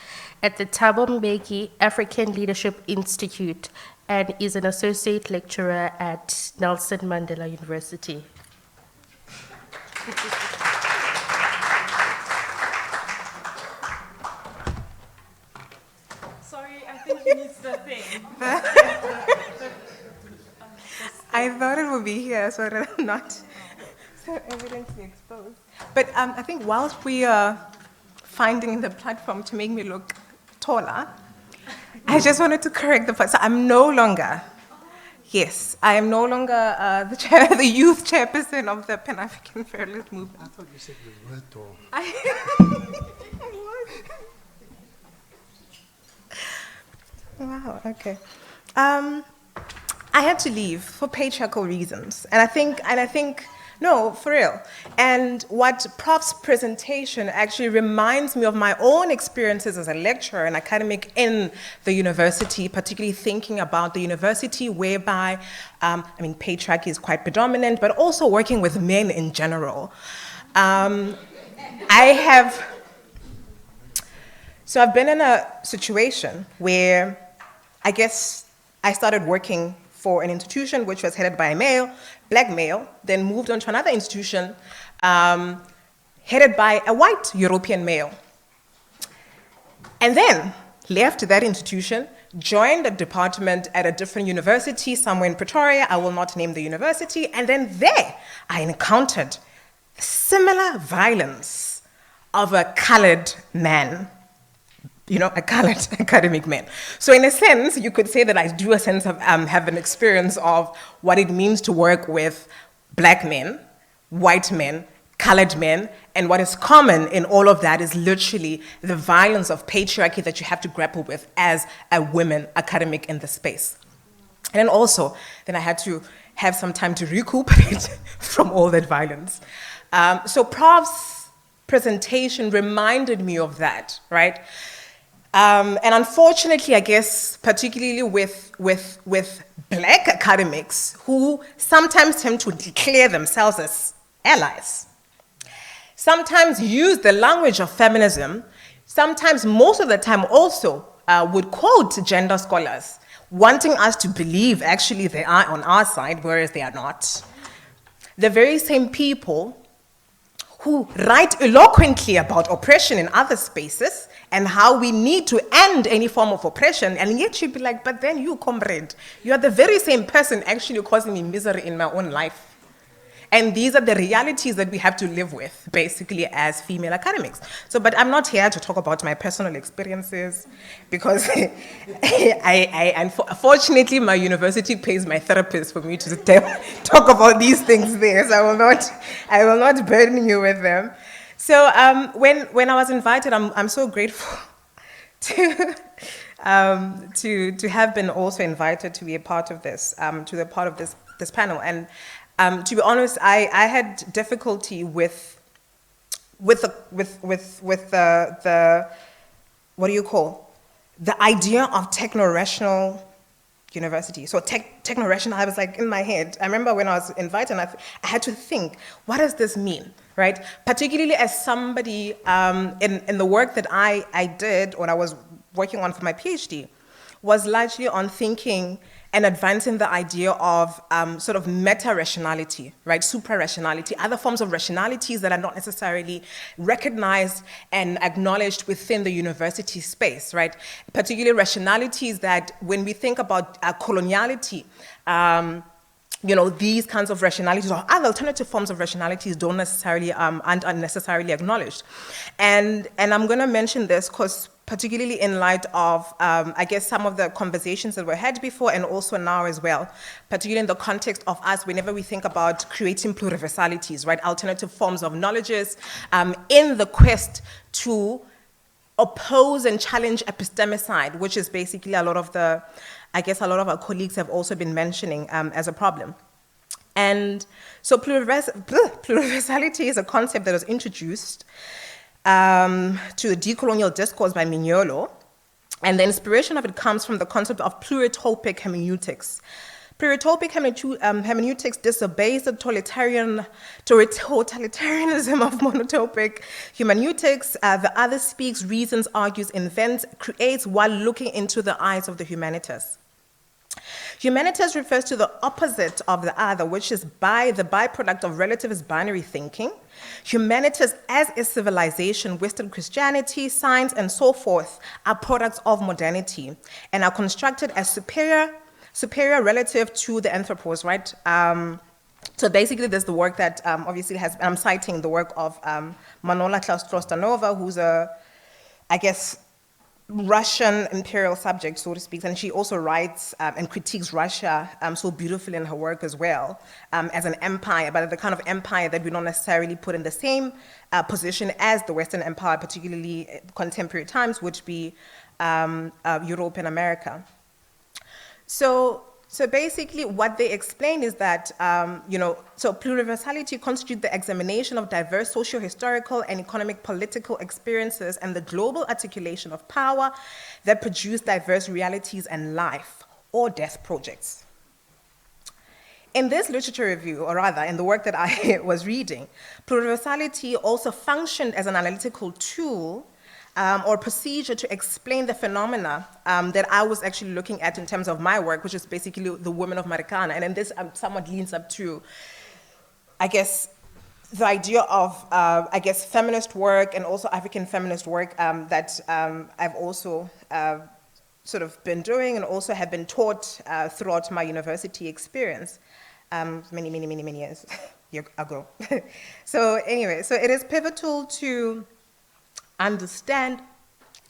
at the Thabo Mbeki African Leadership Institute and is an associate lecturer at Nelson Mandela University. Sorry, I think he needs the thing. I thought it would be here so that I'm not so evidently exposed. But I think whilst we are finding the platform to make me look taller, I just wanted to correct the point. So I'm no longer, yes, I am no longer the youth chairperson of the Pan-African Federalist Movement. I thought you said you were tall. Wow, okay. I had to leave for patriarchal reasons, and I think, no, for real. And what Prof's presentation actually reminds me of my own experiences as a lecturer and academic in the university, particularly thinking about the university whereby, patriarchy is quite predominant, but also working with men in general. I've been in a situation where I guess I started working for an institution which was headed by a male, black male, then moved on to another institution headed by a white European male. And then left that institution, joined a department at a different university somewhere in Pretoria, I will not name the university, and then there I encountered similar violence of a colored man. A colored academic man. So in a sense, you could say that I do have an experience of what it means to work with black men, white men, colored men, and what is common in all of that is literally the violence of patriarchy that you have to grapple with as a woman academic in the space. And then also, I had to have some time to recuperate from all that violence. So Prof's presentation reminded me of that, right? And unfortunately, I guess, particularly with black academics who sometimes tend to declare themselves as allies, sometimes use the language of feminism, sometimes most of the time also would quote gender scholars, wanting us to believe actually they are on our side, whereas they are not. The very same people who write eloquently about oppression in other spaces and how we need to end any form of oppression, and yet you'd be like, but then you, comrade, you are the very same person actually causing me misery in my own life. And these are the realities that we have to live with, basically, as female academics. So, but I'm not here to talk about my personal experiences, because unfortunately, my university pays my therapist for me to talk about these things there, so I will not burden you with them. So, when I was invited, I'm so grateful to have been also invited to be a part of this, this panel. And to be honest, I had difficulty with the what do you call, the idea of Techno-Rational University. So Techno-Rational, I was like in my head. I remember when I was invited, I had to think, what does this mean, right? Particularly as somebody in the work that I did when I was working on for my PhD, was largely on thinking and advancing the idea of sort of meta-rationality, right? Supra-rationality, other forms of rationalities that are not necessarily recognized and acknowledged within the university space, right? Particularly rationalities that when we think about coloniality, these kinds of rationalities or other alternative forms of rationalities don't necessarily, aren't unnecessarily acknowledged. And I'm gonna mention this because particularly in light of, I guess, some of the conversations that were had before and also now as well, particularly in the context of us, whenever we think about creating pluriversalities, right, alternative forms of knowledges, in the quest to oppose and challenge epistemicide, which is basically a lot of our colleagues have also been mentioning as a problem. And so pluriversality is a concept that was introduced to the decolonial discourse by Mignolo, and the inspiration of it comes from the concept of pluritopic hermeneutics, Pluritopic hermeneutics disobeys the totalitarianism of monotopic hermeneutics. The other speaks, reasons, argues, invents, creates while looking into the eyes of the humanitas. Humanitas refers to the opposite of the other, which is the byproduct of relativist binary thinking. Humanitas as a civilization, Western Christianity, science, and so forth are products of modernity and are constructed as superior relative to the anthropos, right? So basically, there's the work that obviously I'm citing the work of Manola Trostanova, who's I guess, Russian imperial subject, so to speak, and she also writes and critiques Russia so beautifully in her work as well, as an empire, but the kind of empire that we don't necessarily put in the same position as the Western Empire, particularly contemporary times, which be Europe and America. So basically what they explain is that, so pluriversality constitutes the examination of diverse socio-historical and economic political experiences and the global articulation of power that produce diverse realities and life or death projects. In this literature review, or rather in the work that I was reading, pluriversality also functioned as an analytical tool or procedure to explain the phenomena that I was actually looking at in terms of my work, which is basically the women of Marikana. And then this somewhat leans up to, I guess, the idea of, feminist work and also African feminist work that I've also sort of been doing and also have been taught throughout my university experience many years ago. So anyway, so it is pivotal to understand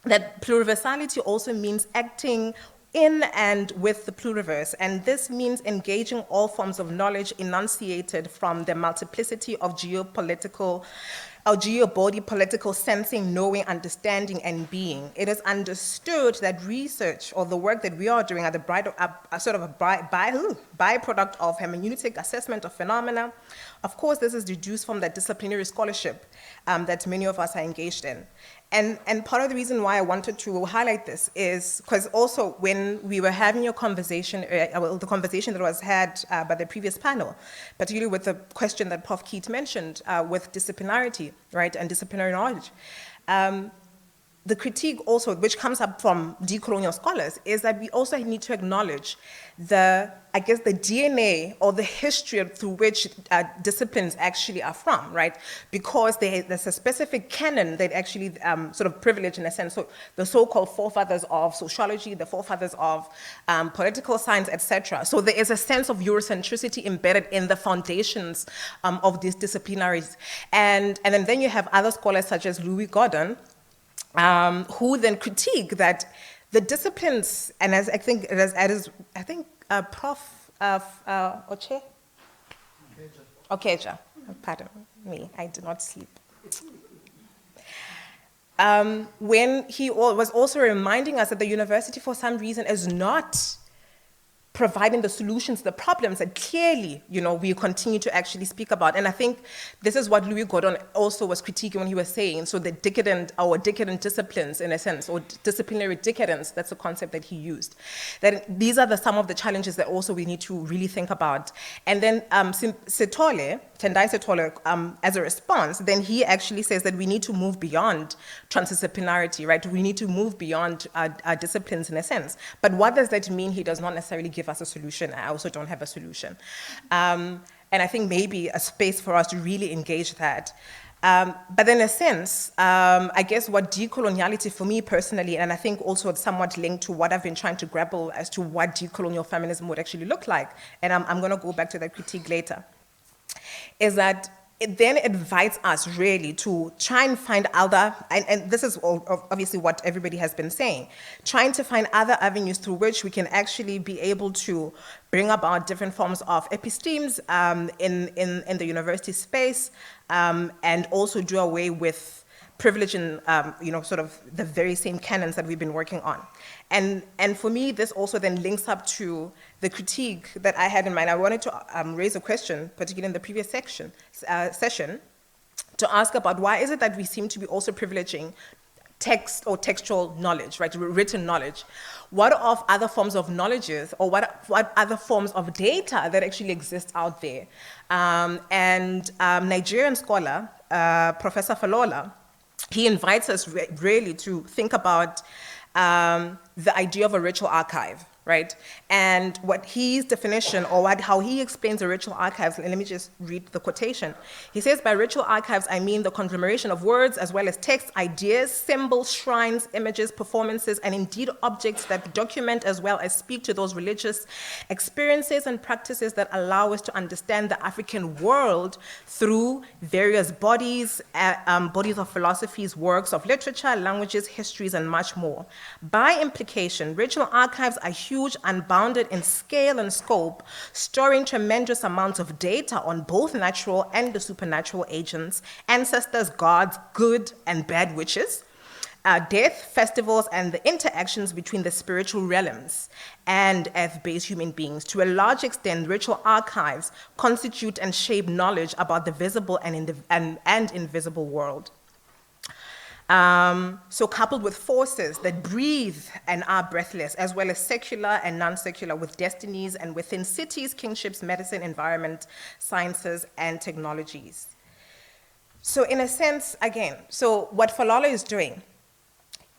that pluriversality also means acting in and with the pluriverse, and this means engaging all forms of knowledge enunciated from the multiplicity of geo-body political sensing, knowing, understanding, and being. It is understood that research or the work that we are doing are sort of a byproduct of hermeneutic assessment of phenomena. Of course, this is deduced from that disciplinary scholarship that many of us are engaged in. And part of the reason why I wanted to highlight this is because also when we were having your conversation, the conversation that was had by the previous panel, particularly with the question that Prof. Keat mentioned with disciplinarity, right, and disciplinary knowledge, the critique also, which comes up from decolonial scholars, is that we also need to acknowledge the DNA or the history through which disciplines actually are from, right? Because there's a specific canon that actually sort of privilege in a sense. So the so-called forefathers of sociology, the forefathers of political science, etc. So there is a sense of Eurocentricity embedded in the foundations of these disciplinaries. And then you have other scholars such as Louis Gordon, who then critique that the disciplines, and as I think Prof. Okeja, pardon me, I did not sleep. When he was also reminding us that the university, for some reason, is not providing the solutions to the problems that clearly, we continue to actually speak about. And I think this is what Louis Gordon also was critiquing when he was saying, so the decadent disciplines, in a sense, or disciplinary decadence, that's the concept that he used. That these are some of the challenges that also we need to really think about. And then Tendai Setole, as a response, then he actually says that we need to move beyond transdisciplinarity, right? We need to move beyond our disciplines in a sense. But what does that mean? He does not necessarily give us a solution. I also don't have a solution. And I think maybe a space for us to really engage that. But in a sense, I guess what decoloniality for me personally, and I think also it's somewhat linked to what I've been trying to grapple as to what decolonial feminism would actually look like, and I'm going to go back to that critique later, is that it then invites us really to try and find other, and this is obviously what everybody has been saying, trying to find other avenues through which we can actually be able to bring about different forms of epistemes in the university space, and also do away with privilege and sort of the very same canons that we've been working on. And for me, this also then links up to the critique that I had in mind. I wanted to raise a question, particularly in the previous session, to ask about why is it that we seem to be also privileging text or textual knowledge, right, written knowledge. What of other forms of knowledges, or what other forms of data that actually exist out there? Nigerian scholar, Professor Falola, he invites us really to think about the idea of a ritual archive, right? And what his definition, or how he explains the ritual archives, and let me just read the quotation. He says, by ritual archives, I mean the conglomeration of words as well as text, ideas, symbols, shrines, images, performances, and indeed objects that document as well as speak to those religious experiences and practices that allow us to understand the African world through various bodies, bodies of philosophies, works of literature, languages, histories, and much more. By implication, ritual archives are huge, unbounded in scale and scope, storing tremendous amounts of data on both natural and the supernatural agents, ancestors, gods, good and bad witches, death, festivals, and the interactions between the spiritual realms and earth-based human beings. To a large extent, ritual archives constitute and shape knowledge about the visible and invisible world. So coupled with forces that breathe and are breathless, as well as secular and non-secular, with destinies and within cities, kingships, medicine, environment, sciences, and technologies. So in a sense, again, so what Falola is doing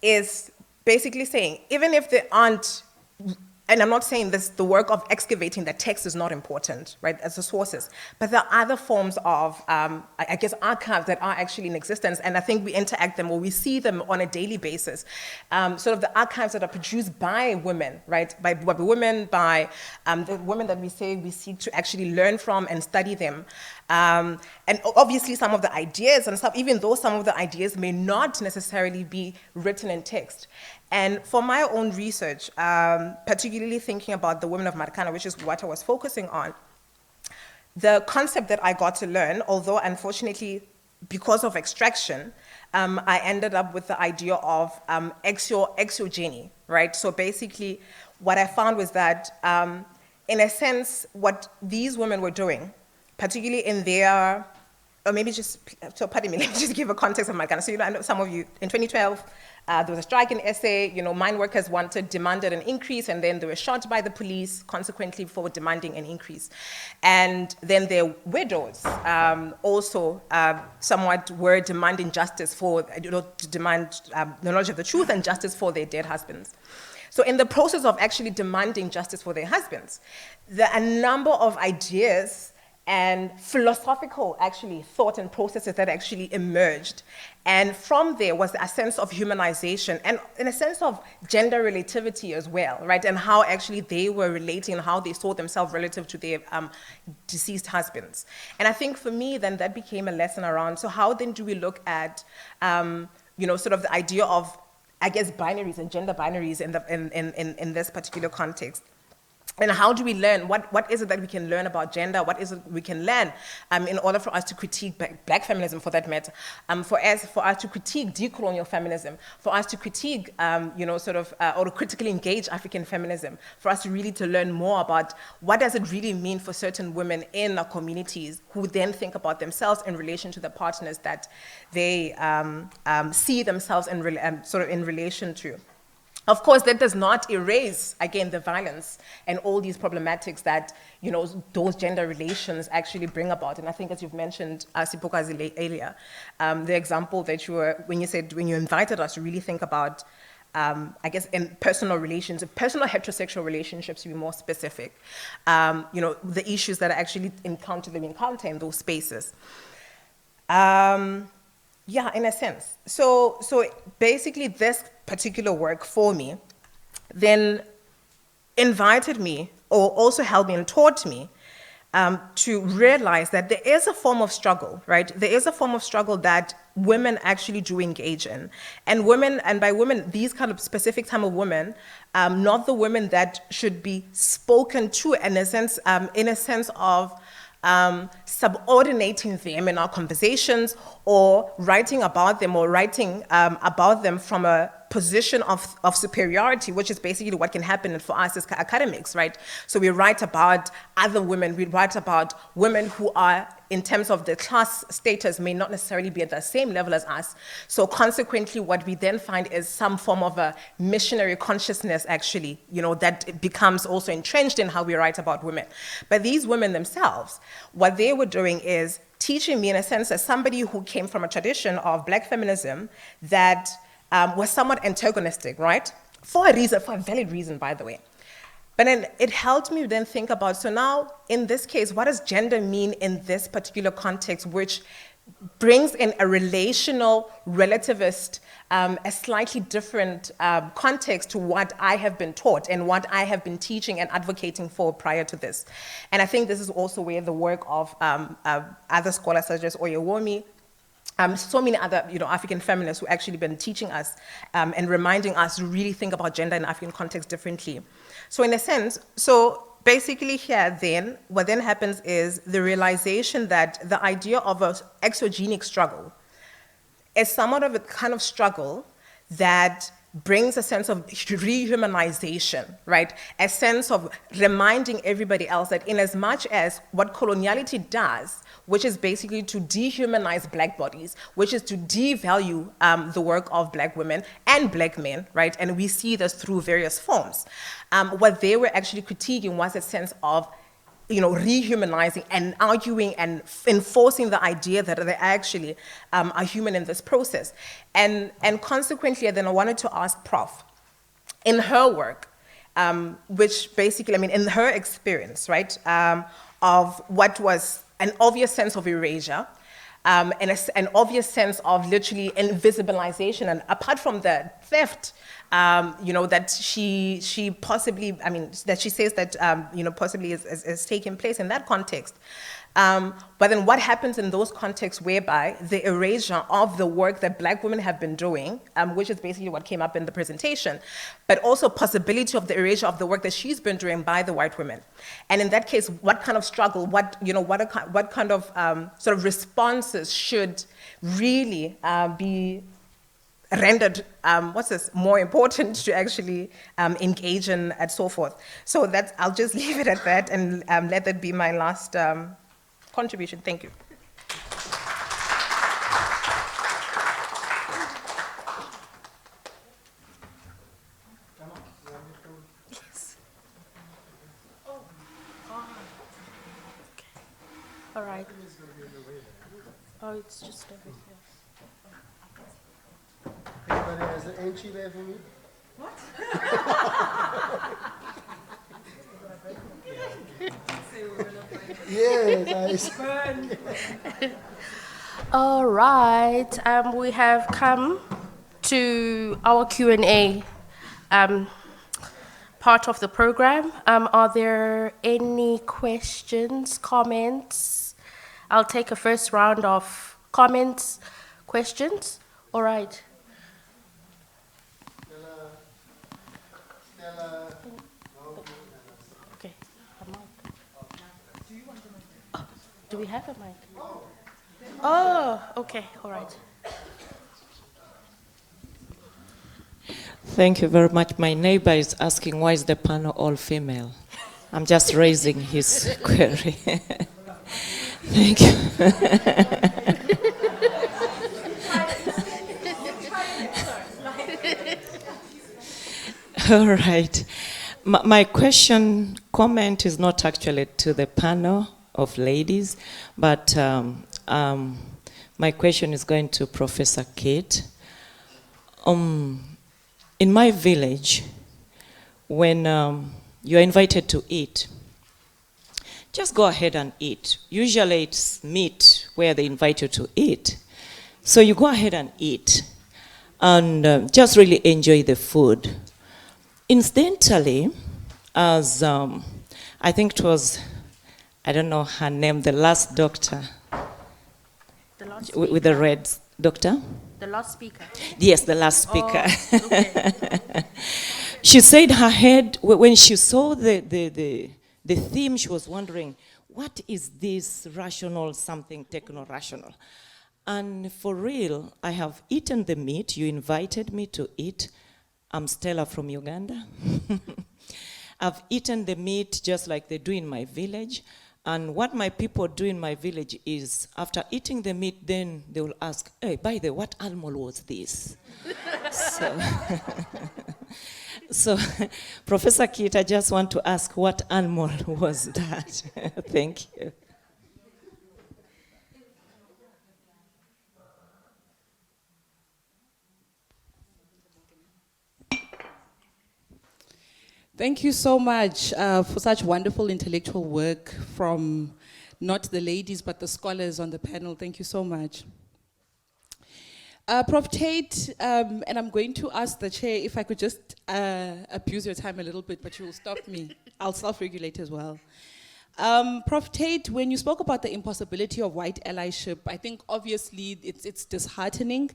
is basically saying, even if there aren't, and I'm not saying this, the work of excavating the text is not important, right, as the sources, but there are other forms of, I guess, archives that are actually in existence, and I think we interact them, or we see them on a daily basis. Sort of the archives that are produced by women, right, by women, by the women that we say we seek to actually learn from and study them. And obviously some of the ideas and stuff, even though some of the ideas may not necessarily be written in text. And for my own research, particularly thinking about the women of Marikana, which is what I was focusing on, the concept that I got to learn, although unfortunately because of extraction, I ended up with the idea of exogeny, right? So basically what I found was that in a sense, what these women were doing, particularly in their, or maybe just, so pardon me, let me just give a context of Marikana. So, you know, I know some of you, in 2012, there was a strike in SA, you know, mine workers demanded an increase, and then they were shot by the police, consequently, for demanding an increase. And then their widows also somewhat were demanding justice for, you know, to demand the knowledge of the truth and justice for their dead husbands. So in the process of actually demanding justice for their husbands, a number of ideas and philosophical, actually, thought and processes that actually emerged. And from there was a sense of humanization and in a sense of gender relativity as well, right? And how actually they were relating and how they saw themselves relative to their deceased husbands. And I think for me, then that became a lesson around, so how then do we look at, you know, sort of the idea of, I guess, binaries and gender binaries in this particular context? And how do we learn? What is it that we can learn about gender? What is it we can learn in order for us to critique black feminism, for that matter? For us to critique decolonial feminism, for us to critique, you know, sort of, or to critically engage African feminism, for us to really to learn more about what does it really mean for certain women in our communities who then think about themselves in relation to the partners that they see themselves in sort of in relation to. Of course, that does not erase, again, the violence and all these problematics that, you know, those gender relations actually bring about. And I think, as you've mentioned, Sipokazi earlier, the example that you were, when you invited us to really think about, I guess, in personal relations, personal heterosexual relationships, to be more specific, you know, the issues that are actually encounter in those spaces. Yeah, in a sense. So basically this particular work for me then invited me, or also helped me and taught me to realize that there is a form of struggle, right? There is a form of struggle that women actually do engage in. And women, and by women, these kind of specific type of women, not the women that should be spoken to in a sense of subordinating them in our conversations, or writing about them, or writing about them from a position of superiority, which is basically what can happen for us as academics, right? So we write about other women, we write about women who are, in terms of the class status, may not necessarily be at the same level as us. So consequently, what we then find is some form of a missionary consciousness, actually, that becomes also entrenched in how we write about women. But these women themselves, what they were doing is teaching me, in a sense, as somebody who came from a tradition of Black feminism that was somewhat antagonistic, right? For a reason, for a valid reason, by the way. But then it helped me then think about, so now, in this case, what does gender mean in this particular context, which brings in a relational, relativist, a slightly different context to what I have been taught and what I have been teaching and advocating for prior to this. And I think this is also where the work of other scholars such as Oyewomi, so many other African feminists who actually been teaching us and reminding us to really think about gender in African context differently. So in a sense, basically here then, what then happens is the realization that the idea of an exogenic struggle is somewhat of a kind of struggle that brings a sense of rehumanization, right? A sense of reminding everybody else that in as much as what coloniality does, which is basically to dehumanize Black bodies, which is to devalue the work of Black women and Black men, right? And we see this through various forms. What they were actually critiquing was a sense of rehumanizing and arguing and enforcing the idea that they actually are human in this process. And consequently, then I wanted to ask Prof, in her work, which basically, in her experience, right, of what was an obvious sense of erasure, and an obvious sense of literally invisibilization, and apart from the theft, that she possibly, that she says that, possibly is taking place in that context. But then what happens in those contexts whereby the erasure of the work that Black women have been doing, which is basically what came up in the presentation, but also possibility of the erasure of the work that she's been doing by the white women. And in that case, what kind of struggle, what kind of sort of responses should really be rendered, more important to actually engage in and so forth. So I'll just leave it at that and let that be my last contribution. Thank you. All right. Oh, it's just over here. Anybody has an entry there for me? What? Yes, All right. We have come to our Q&A part of the program. Are there any questions, comments? I'll take a first round of comments, questions. All right. Okay. A mic. Do we have a mic? Oh, okay. All right. Thank you very much. My neighbor is asking, why is the panel all female? I'm just raising his query. Thank you. All right. My comment is not actually to the panel of ladies, but my question is going to Professor Tate. In my village, when you're invited to eat, just go ahead and eat. Usually it's meat where they invite you to eat. So you go ahead and eat and just really enjoy the food. Incidentally, as I think it was, I don't know her name, the last doctor, with the red doctor? The last speaker. Yes, the last speaker. Oh, okay. She said her head, when she saw the theme, she was wondering, what is this rational something techno-rational? And for real, I have eaten the meat. You invited me to eat. I'm Stella from Uganda. I've eaten the meat just like they do in my village. And what my people do in my village is, after eating the meat, then they will ask, hey, by the way, what animal was this? So, Professor Kit, I just want to ask, what animal was that? Thank you. Thank you so much for such wonderful intellectual work from not the ladies, but the scholars on the panel. Thank you so much. Prof. Tate, and I'm going to ask the chair if I could just abuse your time a little bit, but you will stop me. I'll self-regulate as well. Prof. Tate, when you spoke about the impossibility of white allyship, I think obviously it's disheartening,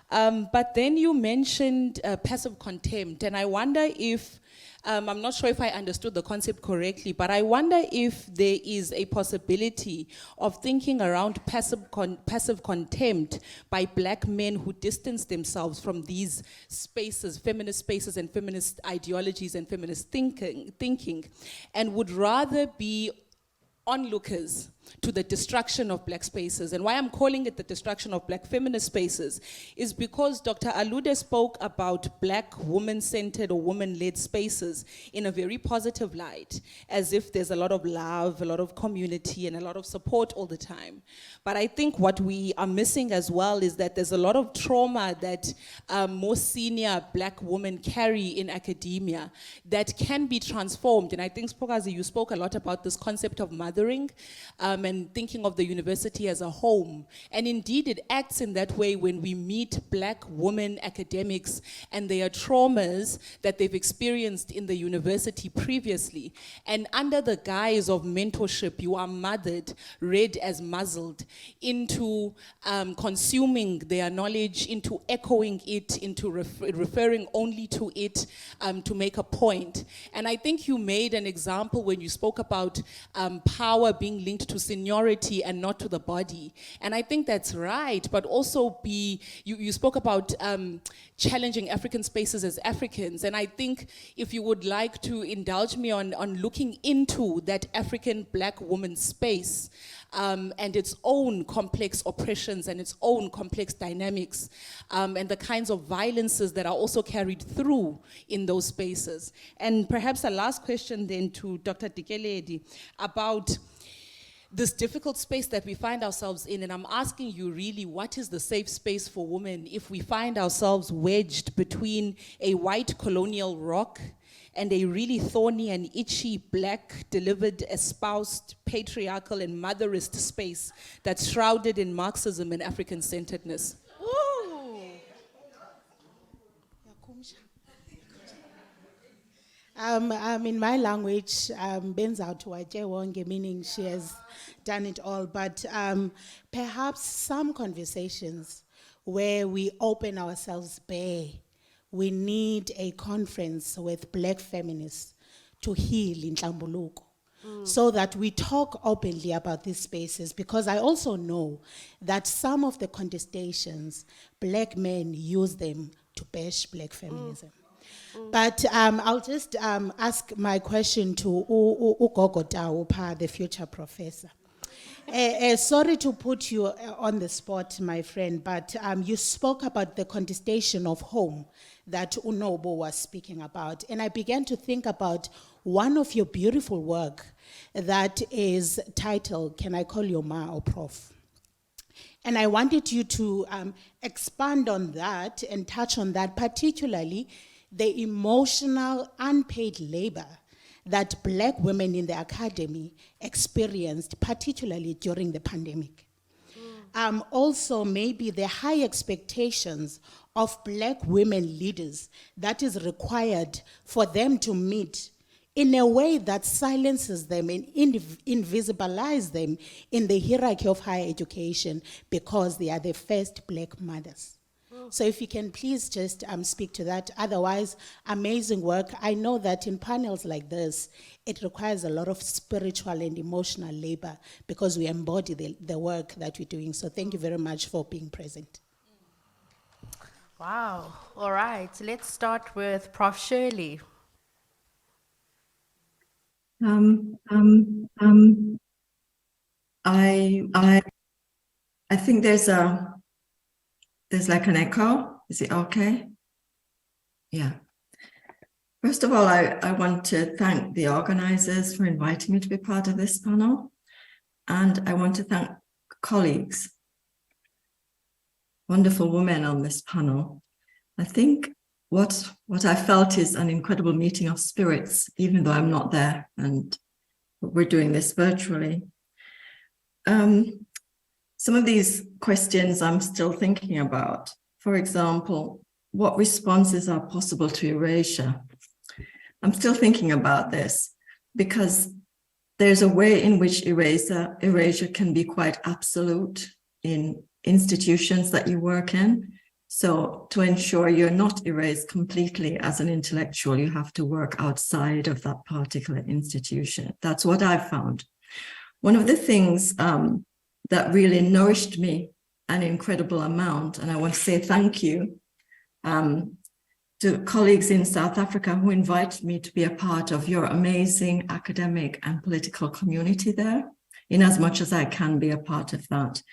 but then you mentioned passive contempt, and I wonder if, I'm not sure if I understood the concept correctly, but I wonder if there is a possibility of thinking around passive contempt by black men who distance themselves from these spaces and feminist ideologies and feminist thinking, and would rather be onlookers to the destruction of black spaces. And why I'm calling it the destruction of black feminist spaces is because Dr. Alude spoke about black woman-centered or woman-led spaces in a very positive light, as if there's a lot of love, a lot of community, and a lot of support all the time. But I think what we are missing as well is that there's a lot of trauma that more senior black women carry in academia that can be transformed. And I think, Spokazi, you spoke a lot about this concept of mothering, and thinking of the university as a home. And indeed, it acts in that way when we meet black women academics and their traumas that they've experienced in the university previously. And under the guise of mentorship, you are mothered, read as muzzled, into consuming their knowledge, into echoing it, into referring only to it to make a point. And I think you made an example when you spoke about power being linked to seniority and not to the body. And I think that's right, but also you spoke about challenging African spaces as Africans. And I think if you would like to indulge me on looking into that African black woman space and its own complex oppressions and its own complex dynamics and the kinds of violences that are also carried through in those spaces. And perhaps a last question then to Dr. Dikeledi about this difficult space that we find ourselves in, and I'm asking you really, what is the safe space for women if we find ourselves wedged between a white colonial rock and a really thorny and itchy black, delivered, espoused, patriarchal and motherist space that's shrouded in Marxism and African-centeredness? In my language, benza tuwaje, meaning she has done it all, but perhaps some conversations where we open ourselves bare. We need a conference with black feminists to heal in Tlambuluko, so that we talk openly about these spaces, because I also know that some of the contestations, black men use them to bash black feminism. But I'll just ask my question to Ugogo Taupa, the future professor. Sorry to put you on the spot, my friend, but you spoke about the contestation of home that Unobo was speaking about. And I began to think about one of your beautiful work that is titled, Can I Call You Ma or Prof? And I wanted you to expand on that and touch on that, particularly the emotional unpaid labor that black women in the academy experienced, particularly during the pandemic. Also, maybe the high expectations of black women leaders that is required for them to meet in a way that silences them and invisibilize them in the hierarchy of higher education because they are the first black mothers. So if you can please just speak to that. Otherwise, amazing work. I know that in panels like this, it requires a lot of spiritual and emotional labor because we embody the work that we're doing. So thank you very much for being present. Wow. All right. Let's start with Prof. Shirley. I think there's like an echo. Is it okay? Yeah. First of all, I want to thank the organizers for inviting me to be part of this panel. And I want to thank colleagues, wonderful women on this panel. I think what I felt is an incredible meeting of spirits, even though I'm not there and we're doing this virtually. Some of these questions I'm still thinking about. For example, what responses are possible to erasure? I'm still thinking about this because there's a way in which erasure can be quite absolute in institutions that you work in. So to ensure you're not erased completely as an intellectual, you have to work outside of that particular institution. That's what I've found. One of the things that really nourished me an incredible amount, and I want to say thank you to colleagues in South Africa who invited me to be a part of your amazing academic and political community there, in as much as I can be a part of that.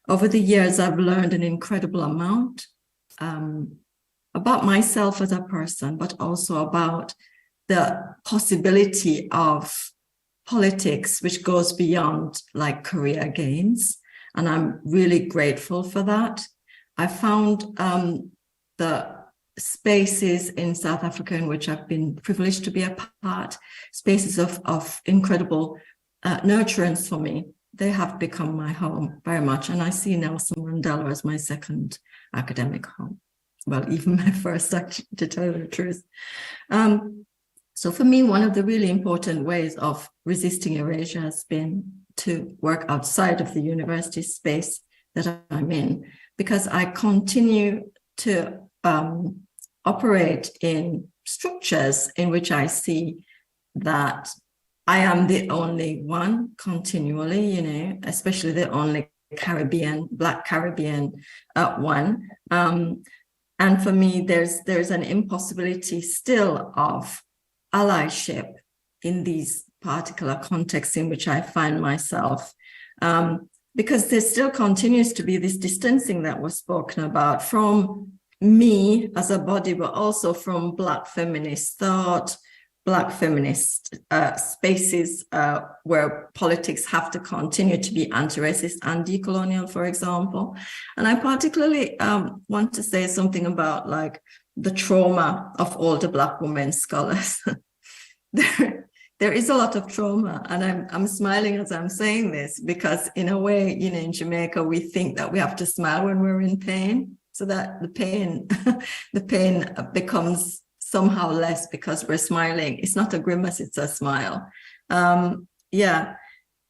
Over the years, I've learned an incredible amount about myself as a person, but also about the possibility of politics, which goes beyond like career gains. And I'm really grateful for that. I found the spaces in South Africa in which I've been privileged to be a part, spaces of incredible nurturance for me. They have become my home very much. And I see Nelson Mandela as my second academic home. Well, even my first, actually, to tell you the truth. So for me, one of the really important ways of resisting erasure has been to work outside of the university space that I'm in, because I continue to operate in structures in which I see that I am the only one continually, you know, especially the only Caribbean, Black Caribbean one. And for me, there's an impossibility still of allyship in these particular contexts in which I find myself, because there still continues to be this distancing that was spoken about from me as a body, but also from Black feminist thought, Black feminist spaces where politics have to continue to be anti-racist and decolonial, for example. And I particularly want to say something about like the trauma of older Black women scholars. There is a lot of trauma, and I'm smiling as I'm saying this because in a way, you know, in Jamaica, we think that we have to smile when we're in pain, so that the pain becomes somehow less because we're smiling. It's not a grimace, it's a smile. Yeah,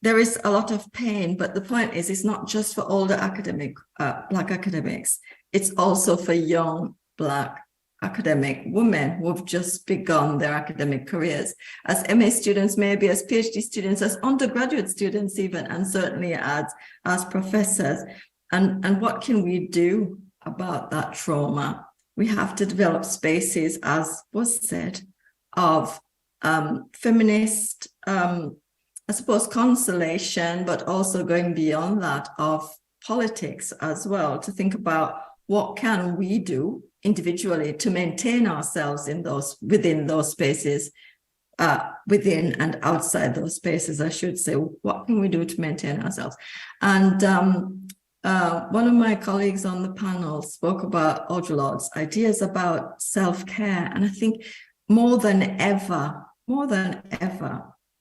there is a lot of pain, but the point is, it's not just for older Black academics, it's also for young Black academic women who have just begun their academic careers as MA students, maybe as PhD students, as undergraduate students even, and certainly as professors. And what can we do about that trauma? We have to develop spaces, as was said, of feminist, I suppose, consolation, but also going beyond that, of politics as well, to think about what can we do individually to maintain ourselves in within those spaces, within and outside those spaces, I should say. What can we do to maintain ourselves? And one of my colleagues on the panel spoke about Audre Lorde's ideas about self-care. And I think more than ever,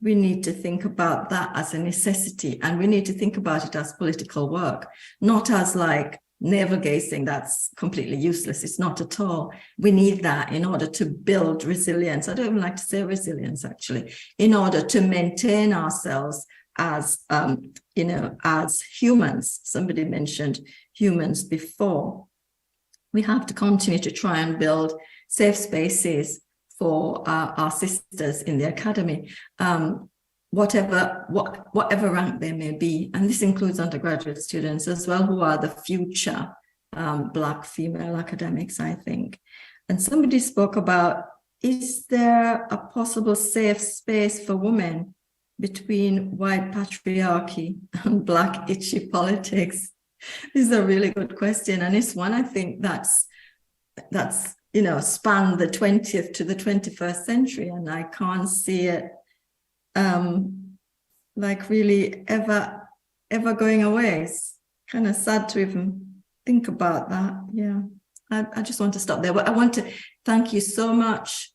we need to think about that as a necessity. And we need to think about it as political work, not as like navel-gazing that's completely useless. It's not at all. We need that in order to build resilience. I don't even like to say resilience, actually, in order to maintain ourselves as, you know, as humans. Somebody mentioned humans before. We have to continue to try and build safe spaces for our sisters in the academy, whatever rank they may be. And this includes undergraduate students as well, who are the future Black female academics, I think. And somebody spoke about, is there a possible safe space for women between white patriarchy and Black itchy politics? This is a really good question. And it's one I think that's spanned the 20th to the 21st century. And I can't see it like really ever going away. It's kind of sad to even think about that. Yeah. I just want to stop there. But I want to thank you so much,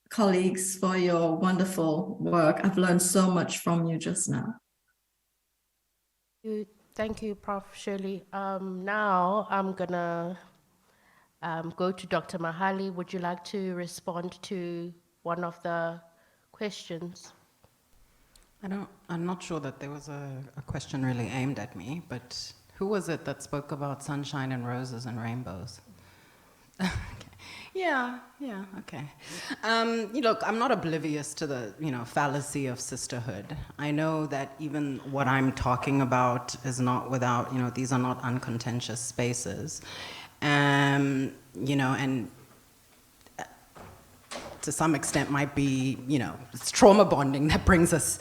colleagues, for your wonderful work. I've learned so much from you just now. Thank you, Prof. Shirley. Now I'm gonna go to Dr. Mahali. Would you like to respond to one of the questions? I'm not sure that there was a question really aimed at me, but who was it that spoke about sunshine and roses and rainbows? Okay. Yeah, okay. Look, I'm not oblivious to the, fallacy of sisterhood. I know that even what I'm talking about is not without, these are not uncontentious spaces. And to some extent might be, it's trauma bonding that brings us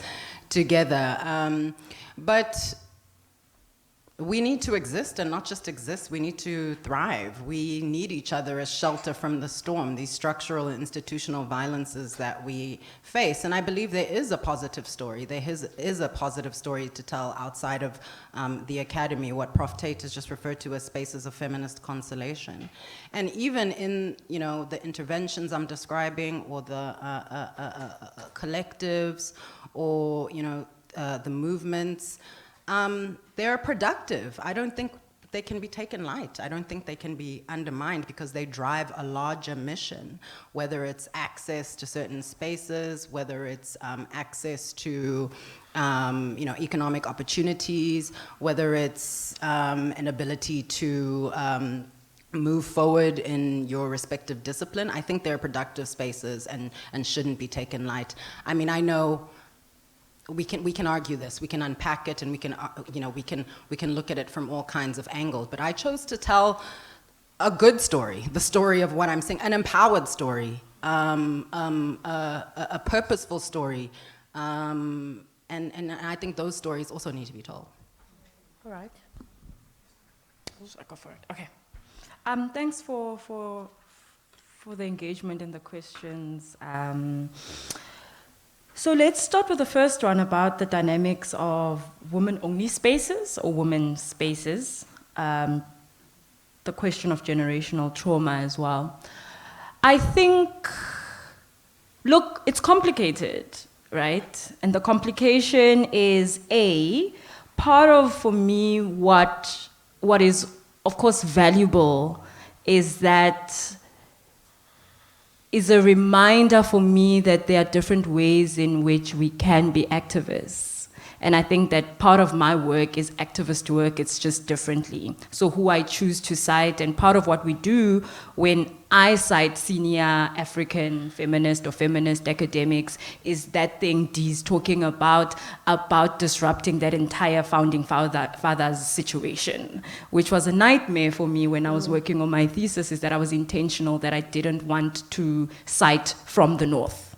together. But we need to exist, and not just exist, we need to thrive. We need each other as shelter from the storm, these structural and institutional violences that we face. And I believe there is a positive story. There is a positive story to tell outside of the academy, what Prof. Tate has just referred to as spaces of feminist consolation. And even in, the interventions I'm describing, or the collectives, or, the movements, they're productive. I don't think they can be taken light. I don't think they can be undermined, because they drive a larger mission, whether it's access to certain spaces, whether it's access to economic opportunities, whether it's an ability to move forward in your respective discipline. I think they're productive spaces and shouldn't be taken light. I mean, I know we can argue this, we can unpack it, and we can look at it from all kinds of angles. But I chose to tell a good story, the story of what I'm saying, an empowered story, a purposeful story, and I think those stories also need to be told. All right. I'll go for it. Okay. Thanks for the engagement and the questions. So let's start with the first one about the dynamics of women-only spaces or women's spaces, the question of generational trauma as well. I think, look, it's complicated, right? And the complication is, part of, for me, what is, of course, valuable is that is a reminder for me that there are different ways in which we can be activists. And I think that part of my work is activist work, it's just differently. So who I choose to cite, and part of what we do when I cite senior African feminist or feminist academics is that thing Dee's talking about disrupting that entire founding fathers situation, which was a nightmare for me when I was working on my thesis, is that I was intentional that I didn't want to cite from the North.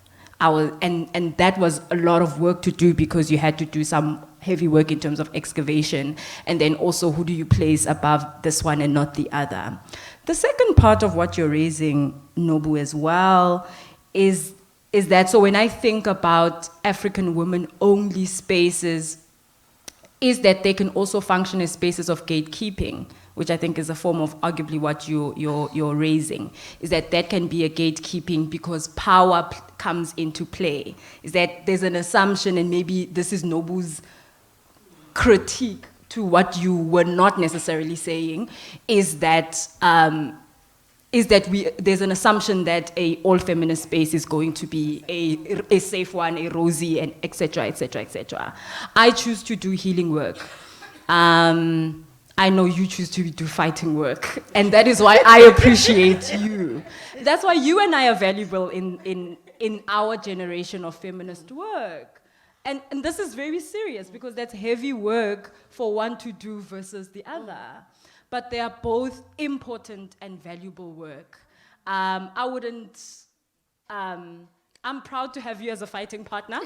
And that was a lot of work to do, because you had to do some heavy work in terms of excavation, and then also who do you place above this one and not the other. The second part of what you're raising, Nobu, as well, is that, so when I think about African women-only spaces, is that they can also function as spaces of gatekeeping, which I think is a form of arguably what you're raising, is that can be a gatekeeping because power comes into play. Is that there's an assumption, and maybe this is Nobu's critique to what you were not necessarily saying, is that there's an assumption that a all-feminist space is going to be a safe one, a rosy, and et cetera, et cetera, et cetera. I choose to do healing work. I know you choose to do fighting work, and that is why I appreciate you. That's why you and I are valuable in our generation of feminist work. And this is very serious, because that's heavy work for one to do versus the other. but they are both important and valuable work. I wouldn't, I'm proud to have you as a fighting partner.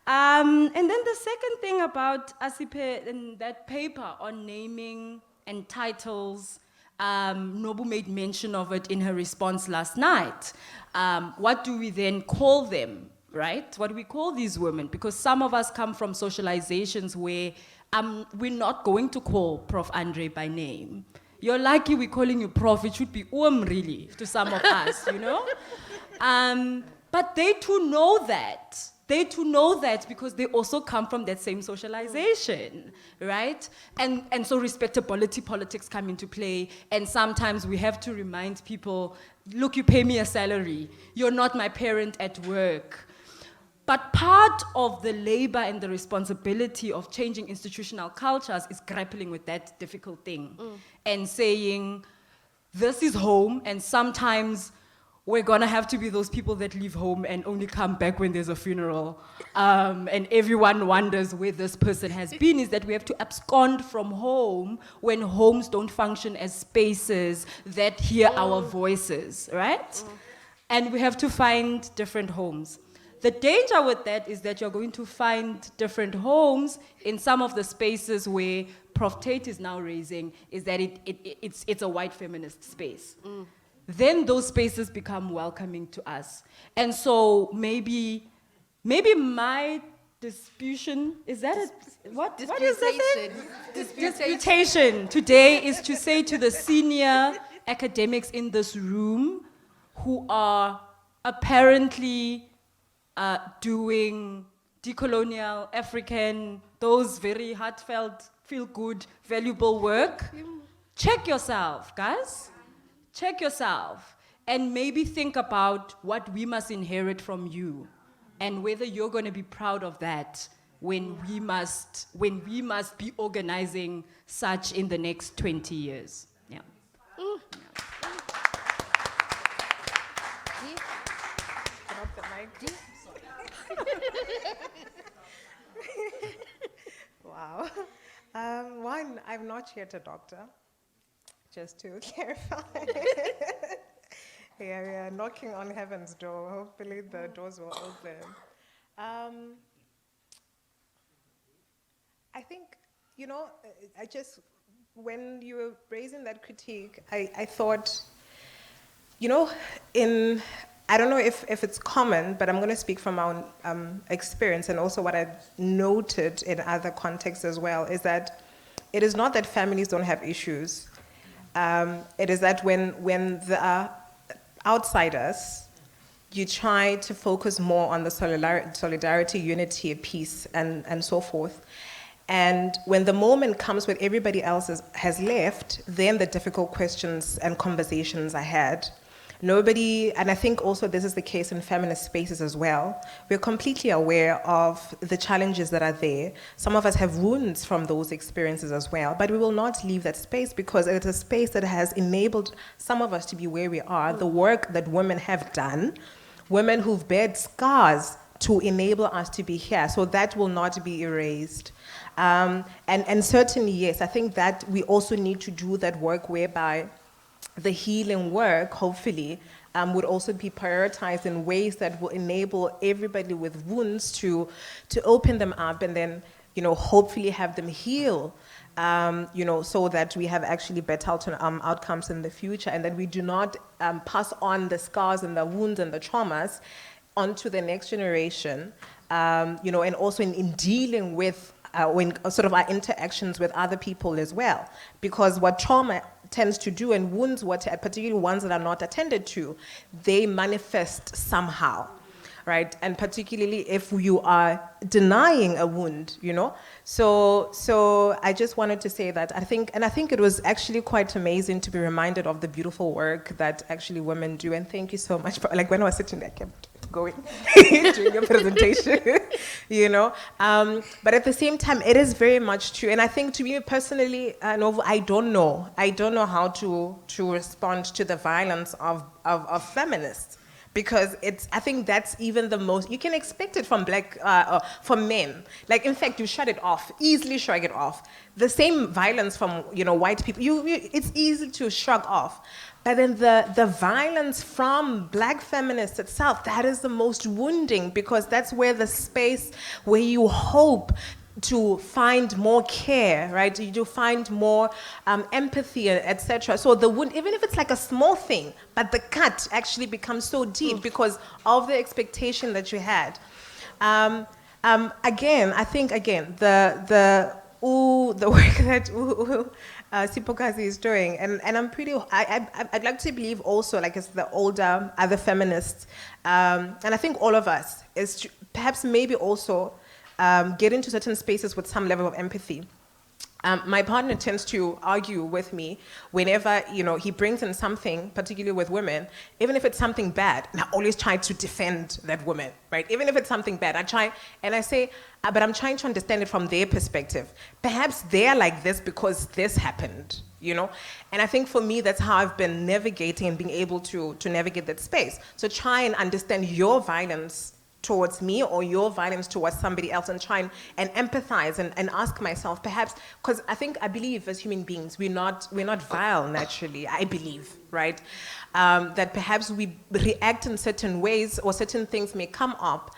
And then the second thing about Asipe and that paper on naming and titles, Nobu made mention of it in her response last night. What do we then call them, right? What do we call these women? Because some of us come from socializations where we're not going to call Prof. Andre by name. You're lucky we're calling you Prof. It should be really, to some of us, you know? But they too know that. They too know that because they also come from that same socialization, right? And so respectability politics come into play, and sometimes we have to remind people, look, you pay me a salary. You're not my parent at work. But part of the labor and the responsibility of changing institutional cultures is grappling with that difficult thing and saying, this is home, and sometimes we're gonna have to be those people that leave home and only come back when there's a funeral. And everyone wonders where this person has been, is that we have to abscond from home when homes don't function as spaces that hear our voices, right? And we have to find different homes. The danger with that is that you're going to find different homes in some of the spaces where Prof. Tate is now raising, is that it's a white feminist space. Then those spaces become welcoming to us. And so maybe my disputation, is that what is the thing? Disputation today is to say to the senior academics in this room who are apparently doing decolonial, African, those very heartfelt, feel-good, valuable work. Check yourself, guys. Check yourself and maybe think about what we must inherit from you and whether you're going to be proud of that when we must be organizing such in the next 20 years. Yeah. Wow. One, I'm not yet a doctor. Just to clarify. Yeah, we are knocking on heaven's door. Hopefully the doors will open. I think, when you were raising that critique, I thought, I don't know if it's common, but I'm going to speak from my own experience and also what I've noted in other contexts as well, is that it is not that families don't have issues. It is that when the outsiders, you try to focus more on the solidarity, unity, peace, and so forth. And when the moment comes when everybody else has left, then the difficult questions and conversations are had. Nobody, and I think also this is the case in feminist spaces as well, we're completely aware of the challenges that are there. Some of us have wounds from those experiences as well, but we will not leave that space because it's a space that has enabled some of us to be where we are, the work that women have done, women who've bared scars to enable us to be here, so that will not be erased. And certainly, yes, I think that we also need to do that work whereby the healing work, hopefully, would also be prioritized in ways that will enable everybody with wounds to open them up and then, hopefully have them heal, so that we have actually better outcomes in the future, and that we do not pass on the scars and the wounds and the traumas onto the next generation, and also in dealing with sort of our interactions with other people as well. Because what trauma tends to do, and wounds, particularly ones that are not attended to, they manifest somehow, right? And particularly if you are denying a wound, So I just wanted to say that I think it was actually quite amazing to be reminded of the beautiful work that actually women do. And thank you so much for, when I was sitting there, I kept going during your presentation, But at the same time, it is very much true. And I think to me personally, Novo, I don't know how to respond to the violence of feminists. because I think that's even the most, you can expect it from from men. Like, in fact, you shut it off, easily shrug it off. The same violence from, white people, it's easy to shrug off. But then the violence from black feminists itself, that is the most wounding, because that's where the space where you hope to find more care, right? You do find more empathy, etc. So the wound, even if it's like a small thing, but the cut actually becomes so deep because of the expectation that you had. Again, I think the work that Sipokazi is doing, and I'm I'd like to believe also, like, as the older other feminists, and I think all of us, is to perhaps maybe also get into certain spaces with some level of empathy. My partner tends to argue with me whenever, he brings in something, particularly with women, even if it's something bad, and I always try to defend that woman, right? Even if it's something bad, I try, and I say, but I'm trying to understand it from their perspective. Perhaps they're like this because this happened, And I think for me, that's how I've been navigating and being able to navigate that space. So try and understand your violence towards me or your violence towards somebody else, and try and empathize and ask myself, perhaps, because I believe as human beings, we're not vile naturally, I believe, right? That perhaps we react in certain ways, or certain things may come up,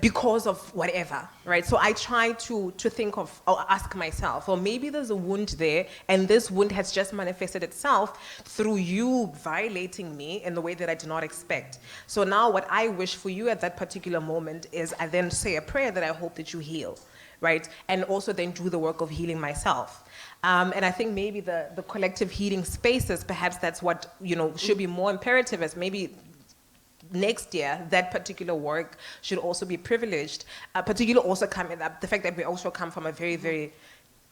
because of whatever, right? So I try to think of, or ask myself, or maybe there's a wound there, and this wound has just manifested itself through you violating me in the way that I did not expect. So now what I wish for you at that particular moment is, I then say a prayer that I hope that you heal, right? And also then do the work of healing myself. And I think maybe the collective healing spaces, perhaps that's what, should be more imperative, as maybe next year, that particular work should also be privileged, particularly also coming up, the fact that we also come from a very, very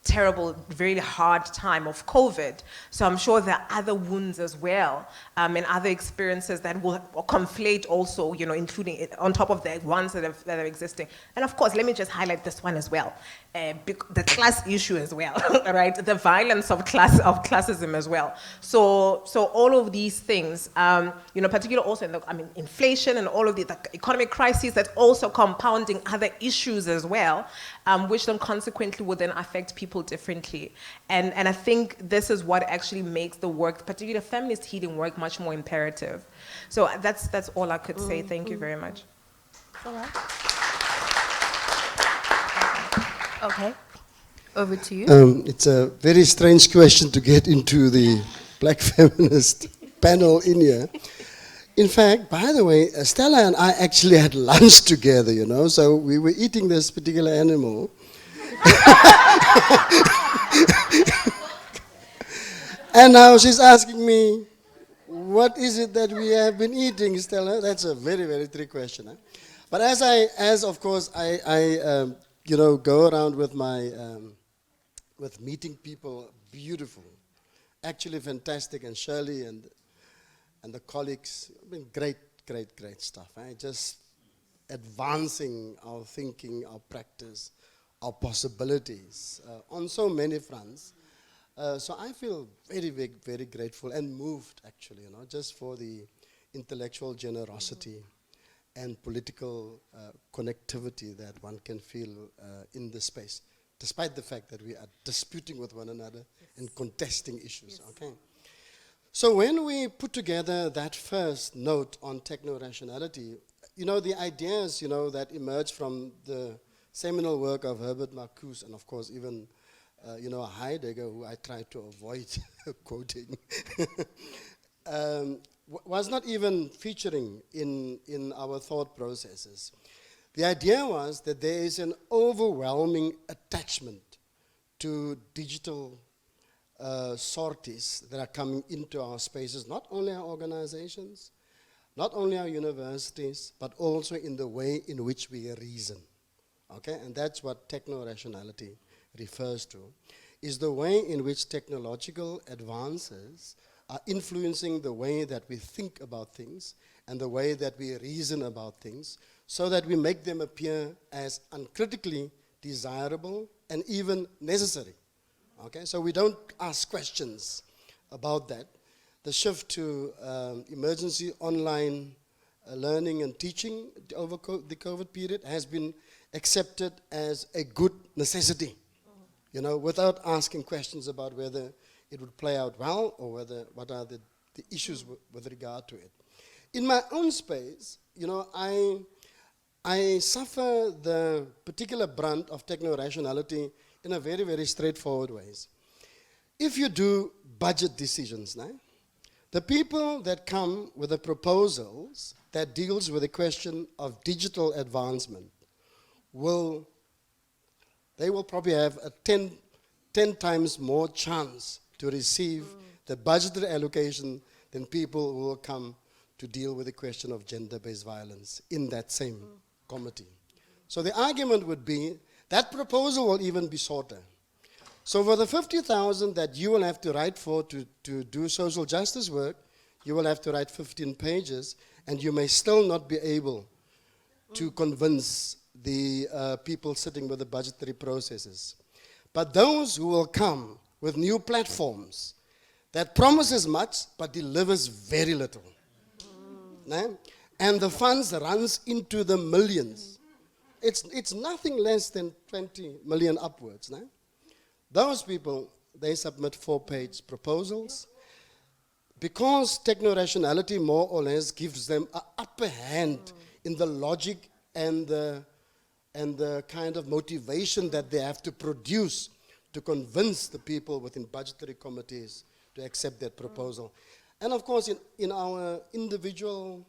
terrible, very hard time of COVID. So I'm sure there are other wounds as well, and other experiences that will conflate also, including it, on top of the ones that are existing. And of course, let me just highlight this one as well, the class issue as well, right? The violence of classism as well. So all of these things, particularly also in inflation and all of the economic crises, that's also compounding other issues as well, which then consequently will then affect people differently. And I think this is what actually makes the work, particularly feminist healing work, much more imperative. So that's all I could say. Thank you very much. All right. Okay, over to you. It's a very strange question to get into the black feminist panel in here. In fact, by the way, Stella and I actually had lunch together, so we were eating this particular animal. And now she's asking me, what is it that we have been eating, Stella? That's a very, very tricky question. Huh? But as of course I go around with my, with meeting people, beautiful, actually fantastic, and Shirley and the colleagues, great stuff. Just advancing our thinking, our practice, our possibilities on so many fronts. So I feel very, very, very grateful and moved, actually, just for the intellectual generosity and political connectivity that one can feel in this space, despite the fact that we are disputing with one another and contesting issues. Okay. So when we put together that first note on techno-rationality, the ideas, that emerged from the seminal work of Herbert Marcuse, and of course even, Heidegger, who I tried to avoid quoting, was not even featuring in our thought processes. The idea was that there is an overwhelming attachment to digital sorties that are coming into our spaces, not only our organizations, not only our universities, but also in the way in which we reason. Okay, and that's what techno-rationality refers to, is the way in which technological advances are influencing the way that we think about things and the way that we reason about things, so that we make them appear as uncritically desirable and even necessary. Okay, so we don't ask questions about that. the shift to emergency online learning and teaching over the COVID period has been accepted as a good necessity, you know, without asking questions about whether it would play out well or what are the issues with regard to it. In my own space, you know, I suffer the particular brunt of techno-rationality in a very, very straightforward ways. If you do budget decisions now, the people that come with the proposals that deals with the question of digital advancement they will probably have a 10 times more chance to receive the budgetary allocation than people who will come to deal with the question of gender-based violence in that same committee. So the argument would be that proposal will even be shorter. So for the 50,000 that you will have to write for to do social justice work, you will have to write 15 pages, and you may still not be able to convince the people sitting with the budgetary processes. But those who will come with new platforms that promises much but delivers very little, and the funds runs into the millions. It's nothing less than 20 million upwards. Those people, they submit 4-page proposals. Because techno-rationality more or less gives them an upper hand in the logic and the kind of motivation that they have to produce to convince the people within budgetary committees to accept that proposal. And of course, in our individual,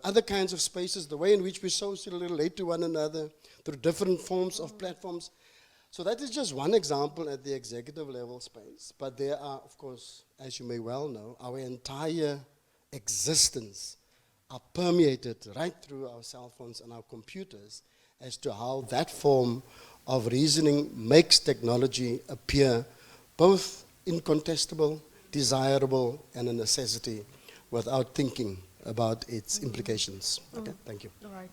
other kinds of spaces, the way in which we socially relate to one another through different forms of platforms. So that is just one example at the executive level space. But there are, of course, as you may well know, our entire existence are permeated right through our cell phones and our computers as to how that form of reasoning makes technology appear both incontestable, desirable, and a necessity without thinking about its implications. Okay, thank you. All right.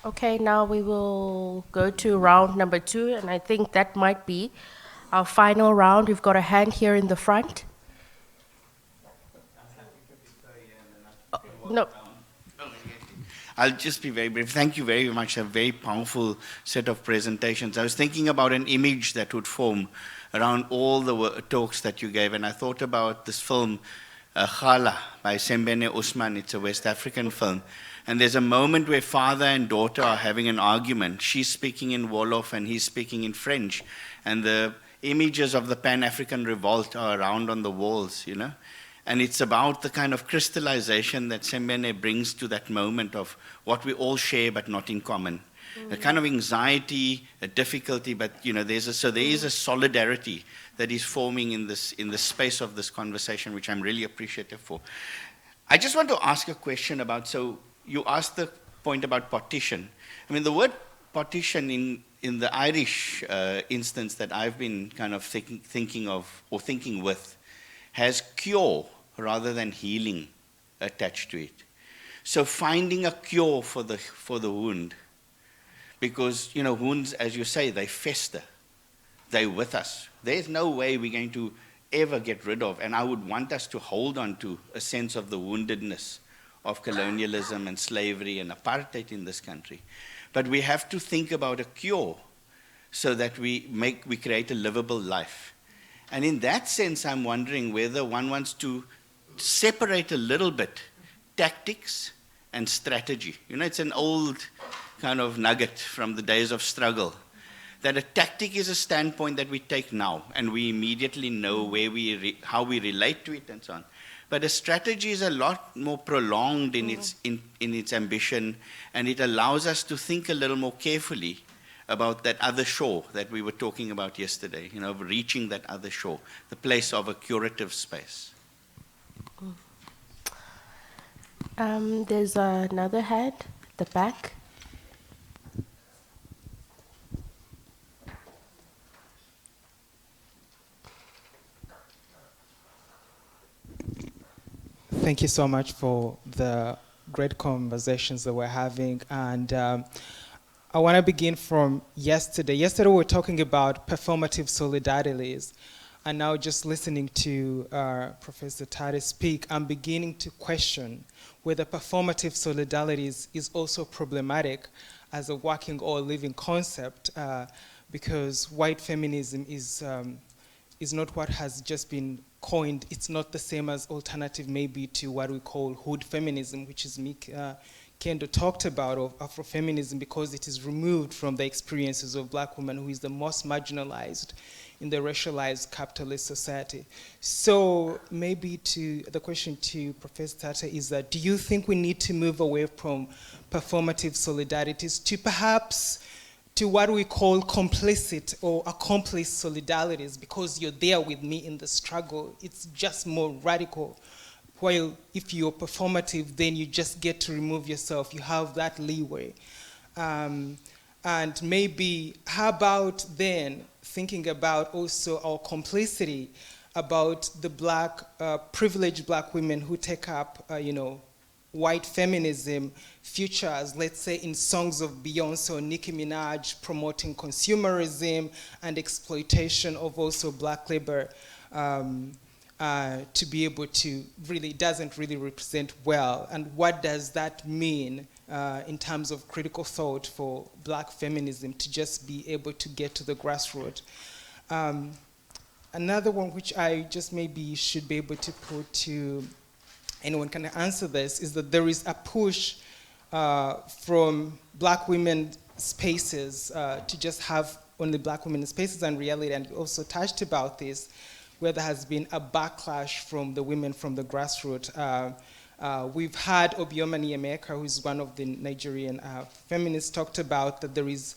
Okay, now we will go to round number 2, and I think that might be our final round. We've got a hand here in the front. No. I'll just be very brief. Thank you very much. A very powerful set of presentations. I was thinking about an image that would form around all the talks that you gave, and I thought about this film, Khala, by Sembene Usman. It's a West African film. And there's a moment where father and daughter are having an argument. She's speaking in Wolof and he's speaking in French. And the images of the Pan-African revolt are around on the walls, you know. And it's about the kind of crystallization that Sembene brings to that moment of what we all share but not in common. A kind of anxiety, a difficulty, but you know, there is a solidarity that is forming in the space of this conversation, which I'm really appreciative for. I just want to ask a question about, so you asked the point about partition. I mean, the word partition in the Irish instance that I've been kind of thinking of or thinking with has cure rather than healing attached to it. So finding a cure for the wound, because you know, wounds, as you say, they fester. They're with us. There's no way we're going to ever get rid of, and I would want us to hold on to a sense of the woundedness of colonialism and slavery and apartheid in this country. But we have to think about a cure so that we create a livable life. And in that sense, I'm wondering whether one wants to separate a little bit tactics and strategy. You know, it's an old kind of nugget from the days of struggle, that a tactic is a standpoint that we take now, and we immediately know where how we relate to it and so on. But a strategy is a lot more prolonged in its ambition, and it allows us to think a little more carefully about that other shore that we were talking about yesterday, you know, reaching that other shore, the place of a curative space. There's another hand at the back. Thank you so much for the great conversations that we're having. And I want to begin from yesterday. Yesterday we were talking about performative solidarities, and now just listening to Professor Tate speak, I'm beginning to question whether performative solidarities is also problematic as a working or living concept, because white feminism is not what has just been coined. It's not the same as alternative maybe to what we call hood feminism, which is Kendo talked about, of Afrofeminism, because it is removed from the experiences of black women, who is the most marginalized in the racialized capitalist society. So maybe the question to Professor Tate is that, do you think we need to move away from performative solidarities to perhaps to what we call complicit or accomplice solidarities, because you're there with me in the struggle? It's just more radical. While if you're performative, then you just get to remove yourself. You have that leeway. And maybe, how about then thinking about also our complicity about the black, privileged black women who take up, white feminism features, let's say in songs of Beyonce or Nicki Minaj, promoting consumerism and exploitation of also black labor, to be able to really, doesn't really represent well. And what does that mean in terms of critical thought for black feminism to just be able to get to the grassroots? Another one which I just maybe should be able to put to anyone can answer this is that there is a push from black women spaces to just have only black women spaces and reality, and also touched about this, where there has been a backlash from the women from the grassroots. We've had Obioma Nyemeka, who's one of the Nigerian feminists, talked about that there is,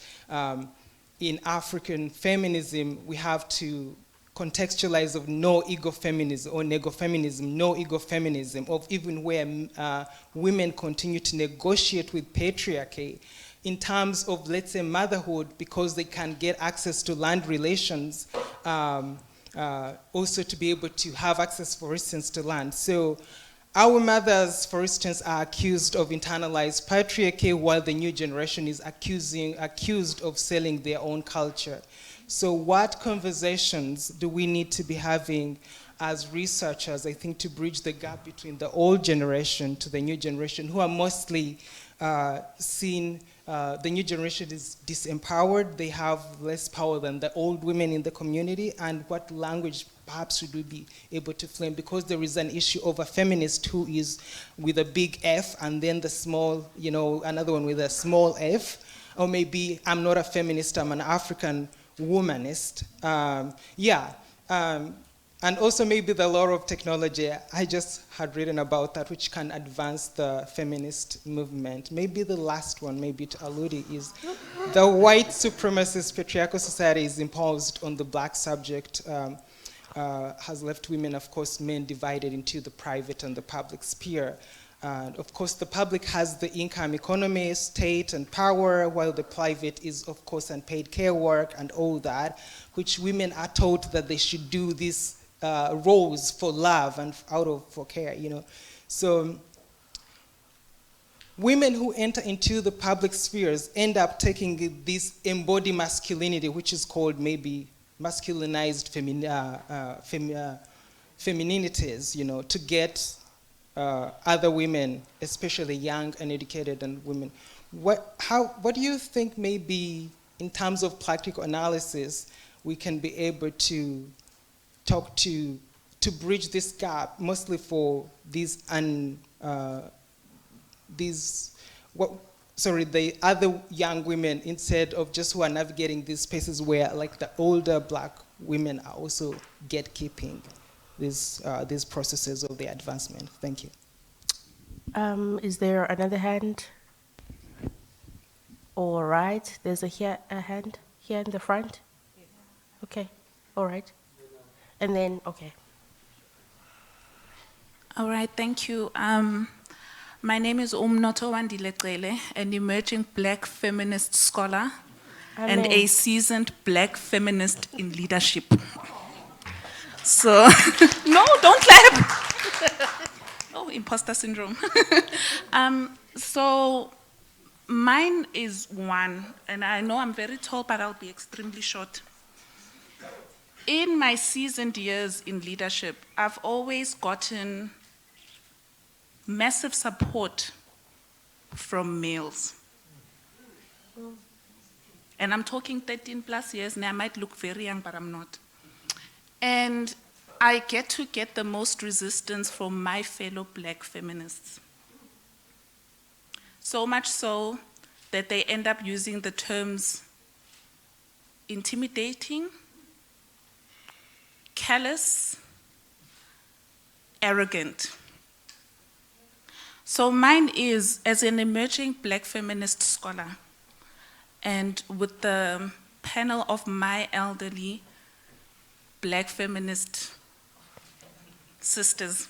in African feminism, we have to contextualize of no ego feminism or negofeminism, no ego feminism, of even where women continue to negotiate with patriarchy in terms of, let's say, motherhood, because they can get access to land relations, also to be able to have access, for instance, to land. So our mothers, for instance, are accused of internalized patriarchy, while the new generation is accused of selling their own culture. So what conversations do we need to be having as researchers, I think, to bridge the gap between the old generation to the new generation, who are mostly seen, the new generation is disempowered, they have less power than the old women in the community, and what language perhaps should we be able to frame? Because there is an issue of a feminist who is with a big F, and then the small, another one with a small f, or maybe I'm not a feminist, I'm an African womanist. And also maybe the law of technology. I just had written about that, which can advance the feminist movement. Maybe the last one, maybe to allude, is the white supremacist patriarchal society is imposed on the black subject, has left women, of course, men divided into the private and the public sphere. Of course, the public has the income economy, state, and power, while the private is, of course, unpaid care work and all that, which women are taught that they should do these roles for love and for care, So women who enter into the public spheres end up taking this embodied masculinity, which is called maybe masculinized femininities, to get other women, especially young and educated and women. What do you think maybe in terms of practical analysis we can be able to talk to bridge this gap, mostly for the other young women, instead of just who are navigating these spaces where like the older black women are also gatekeeping these processes of the advancement. Thank you. Is there another hand? All right, there's a hand here in the front. Okay, all right. And then, okay. All right, thank you. My name is Umnoto Wandilecele, an emerging black feminist scholar and a seasoned black feminist in leadership. So, no, don't clap. Oh, imposter syndrome. So, Mine is one, and I know I'm very tall, but I'll be extremely short. In my seasoned years in leadership, I've always gotten massive support from males. And I'm talking 13 plus years, and I might look very young, but I'm not. And I get to get the most resistance from my fellow black feminists. So much so that they end up using the terms intimidating, callous, arrogant. So mine is, as an emerging black feminist scholar, and with the panel of my elderly black feminist sisters,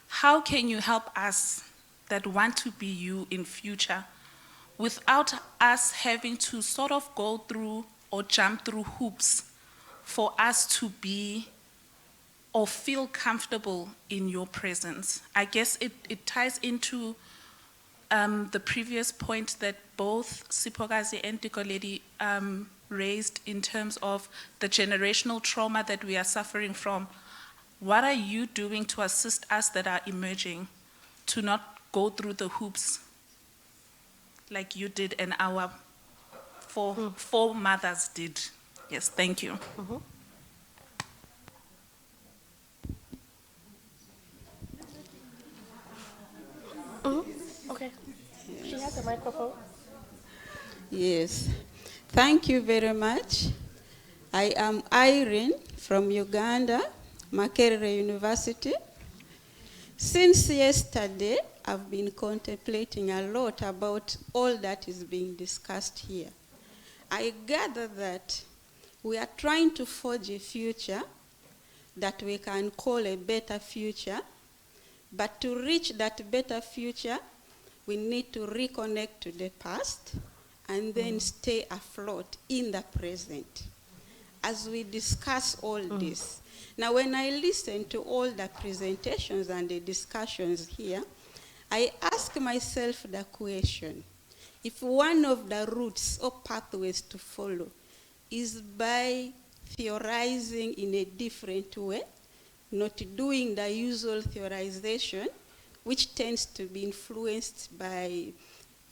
how can you help us that want to be you in future without us having to sort of go through or jump through hoops for us to be or feel comfortable in your presence? I guess it ties into the previous point that both Sipokazi and Dikoledi raised in terms of the generational trauma that we are suffering from. What are you doing to assist us that are emerging to not go through the hoops like you did and our four mothers did? Yes, thank you. Okay. She has a microphone. Yes. Thank you very much. I am Irene from Uganda, Makerere University. Since yesterday, I've been contemplating a lot about all that is being discussed here. I gather that we are trying to forge a future that we can call a better future, but to reach that better future, we need to reconnect to the past and then stay afloat in the present as we discuss all this. Now, when I listen to all the presentations and the discussions here, I ask myself the question, if one of the routes or pathways to follow is by theorizing in a different way, not doing the usual theorization, which tends to be influenced by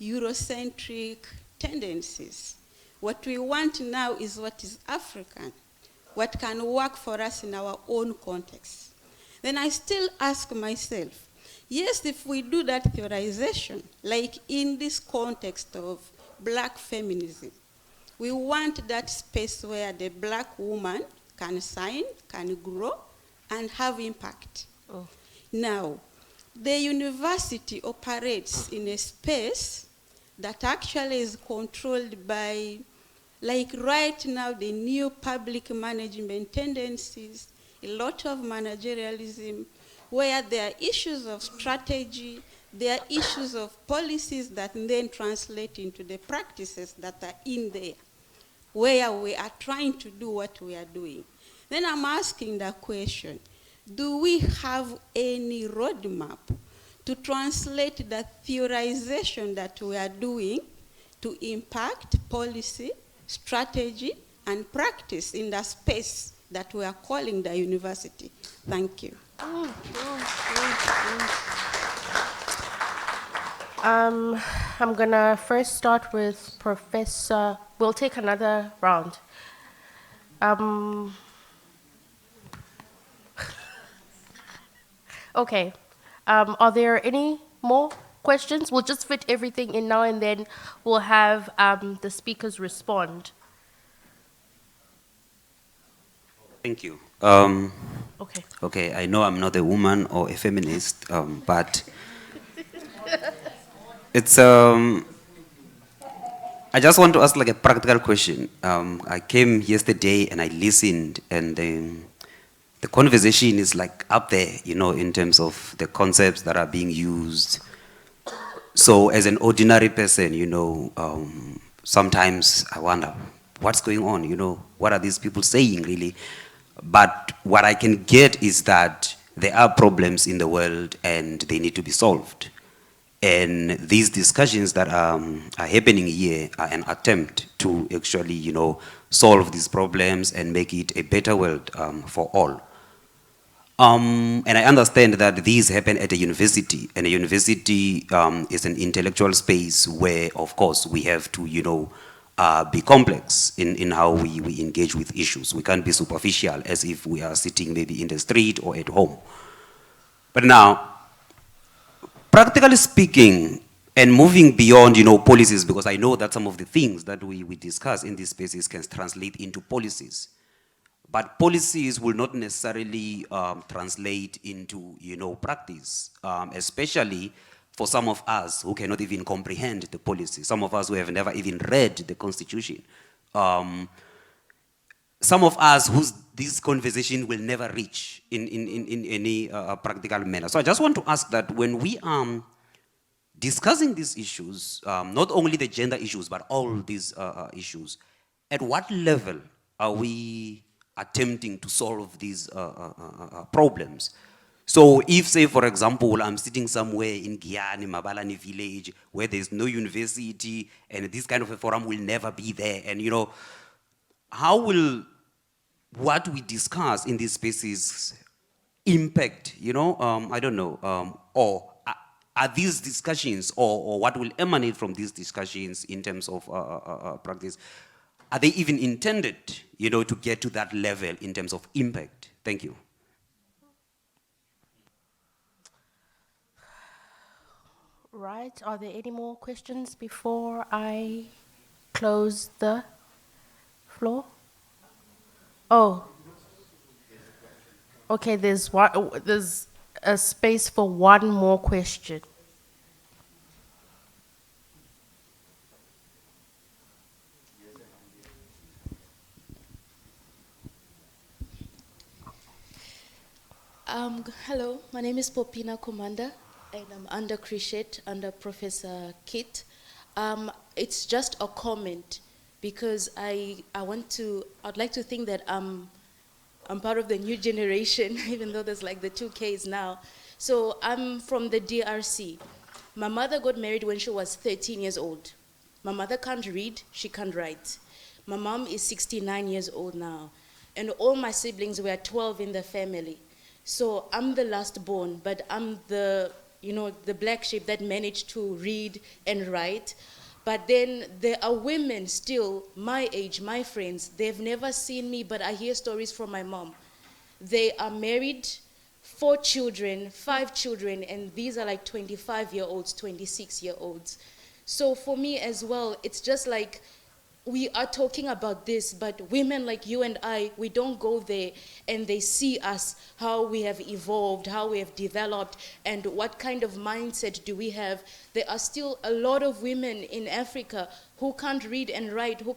Eurocentric tendencies. What we want now is what is African, what can work for us in our own context. Then I still ask myself, yes, if we do that theorization, like in this context of black feminism, we want that space where the black woman can shine, can grow, and have impact. Now, the university operates in a space that actually is controlled by, like right now, the new public management tendencies, a lot of managerialism, where there are issues of strategy, there are issues of policies that then translate into the practices that are in there, where we are trying to do what we are doing. Then I'm asking the question, do we have any roadmap to translate the theorization that we are doing to impact policy, strategy, and practice in the space that we are calling the university? Thank you. I'm gonna first start with Professor. We'll take another round. Okay. Are there any more questions? We'll just fit everything in now and then we'll have the speakers respond. Thank you. Okay. Okay, I know I'm not a woman or a feminist, but it's, I just want to ask like a practical question. I came yesterday and I listened, and the conversation is like up there, you know, in terms of the concepts that are being used. So as an ordinary person, you know, sometimes I wonder, what's going on, you know? What are these people saying, really? But what I can get is that there are problems in the world and they need to be solved. And these discussions that are happening here are an attempt to actually, you know, solve these problems and make it a better world for all. And I understand that these happen at a university, and a university is an intellectual space where, of course, we have to, you know, be complex in how we engage with issues. We can't be superficial as if we are sitting maybe in the street or at home. But now, practically speaking, and moving beyond, you know, policies, because I know that some of the things that we discuss in these spaces can translate into policies. But policies will not necessarily translate into, you know, practice, especially for some of us who cannot even comprehend the policy, some of us who have never even read the Constitution, some of us whose this conversation will never reach in any practical manner. So I just want to ask that when we are discussing these issues, not only the gender issues, but all these issues, at what level are we attempting to solve these problems? So if, say, for example, I'm sitting somewhere in Giyani, Mabalani village, where there's no university, and this kind of a forum will never be there, and, you know, how will what we discuss in these spaces impact, you know, I don't know, or are these discussions, or what will emanate from these discussions in terms of practice, are they even intended, you know, to get to that level in terms of impact? Thank you. Right, are there any more questions before I close the floor? Oh, okay, there's a space for one more question. Hello, my name is Popina Komanda, and I'm under Krishet, under Professor Kit. It's just a comment, because I'd like to think that I'm part of the new generation, even though there's like the 2Ks now. So I'm from the DRC. My mother got married when she was 13 years old. My mother can't read, she can't write. My mom is 69 years old now. And all my siblings were 12 in the family. So I'm the last born, but I'm the black sheep that managed to read and write. But then there are women still my age, my friends, they've never seen me, but I hear stories from my mom. They are married, 4 children, 5 children, and these are like 25-year-olds, 26-year-olds. So for me as well, it's just like, we are talking about this, but women like you and I, we don't go there and they see us, how we have evolved, how we have developed, and what kind of mindset do we have. There are still a lot of women in Africa who can't read and write, who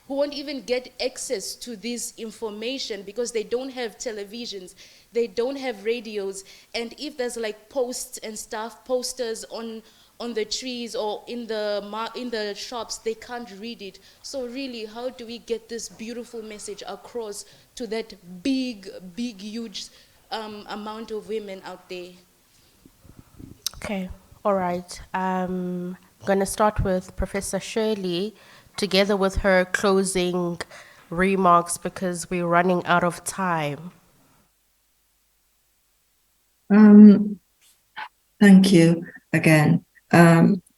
won't even get access to this information because they don't have televisions, they don't have radios, and if there's like posts and stuff, posters on the trees or in the shops, they can't read it. So really, how do we get this beautiful message across to that big, huge amount of women out there? Okay, all right. I'm going to start with Professor Shirley, together with her closing remarks, because we're running out of time. Thank you again.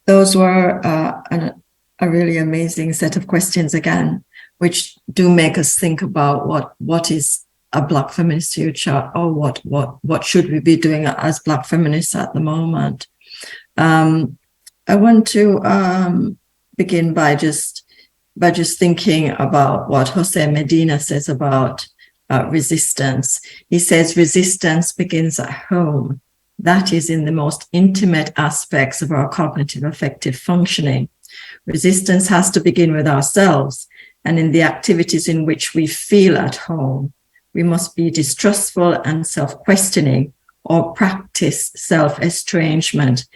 Those were a really amazing set of questions again, which do make us think about what is a Black feminist future, or what should we be doing as Black feminists at the moment. I want to begin by just thinking about what Jose Medina says about resistance. He says resistance begins at home. That is in the most intimate aspects of our cognitive affective functioning. Resistance has to begin with ourselves and in the activities in which we feel at home. We must be distrustful and self-questioning, or practice self-estrangement.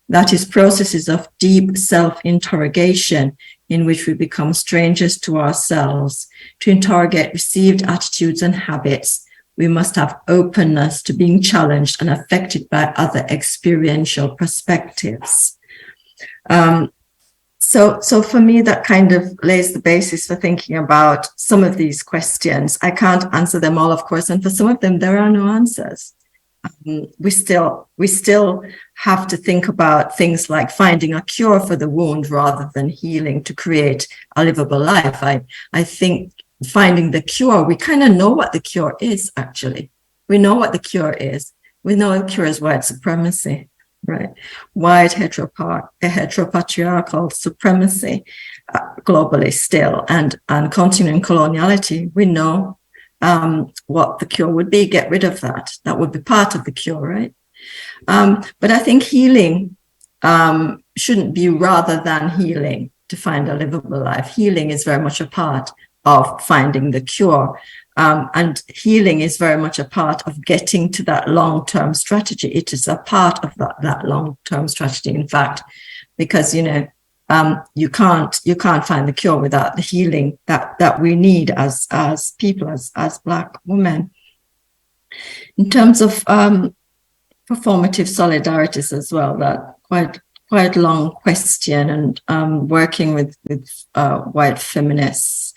That is processes of deep self-interrogation in which we become strangers to ourselves, to interrogate received attitudes and habits, we must have openness to being challenged and affected by other experiential perspectives. So for me, that kind of lays the basis for thinking about some of these questions. I can't answer them all, of course, and for some of them, there are no answers. We still have to think about things like finding a cure for the wound rather than healing to create a livable life. I think finding the cure, we kind of know what the cure is, actually. We know what the cure is. We know the cure is white supremacy, right? White heteropatriarchal supremacy globally still, and continuing coloniality. We know what the cure would be. Get rid of that. That would be part of the cure, right? But I think healing shouldn't be rather than healing to find a livable life. Healing is very much a part of finding the cure. And healing is very much a part of getting to that long-term strategy. It is a part of that long-term strategy, in fact, because, you know, you can't find the cure without the healing that we need as people, as Black women. In terms of performative solidarities as well, that quite long question, and working with white feminists.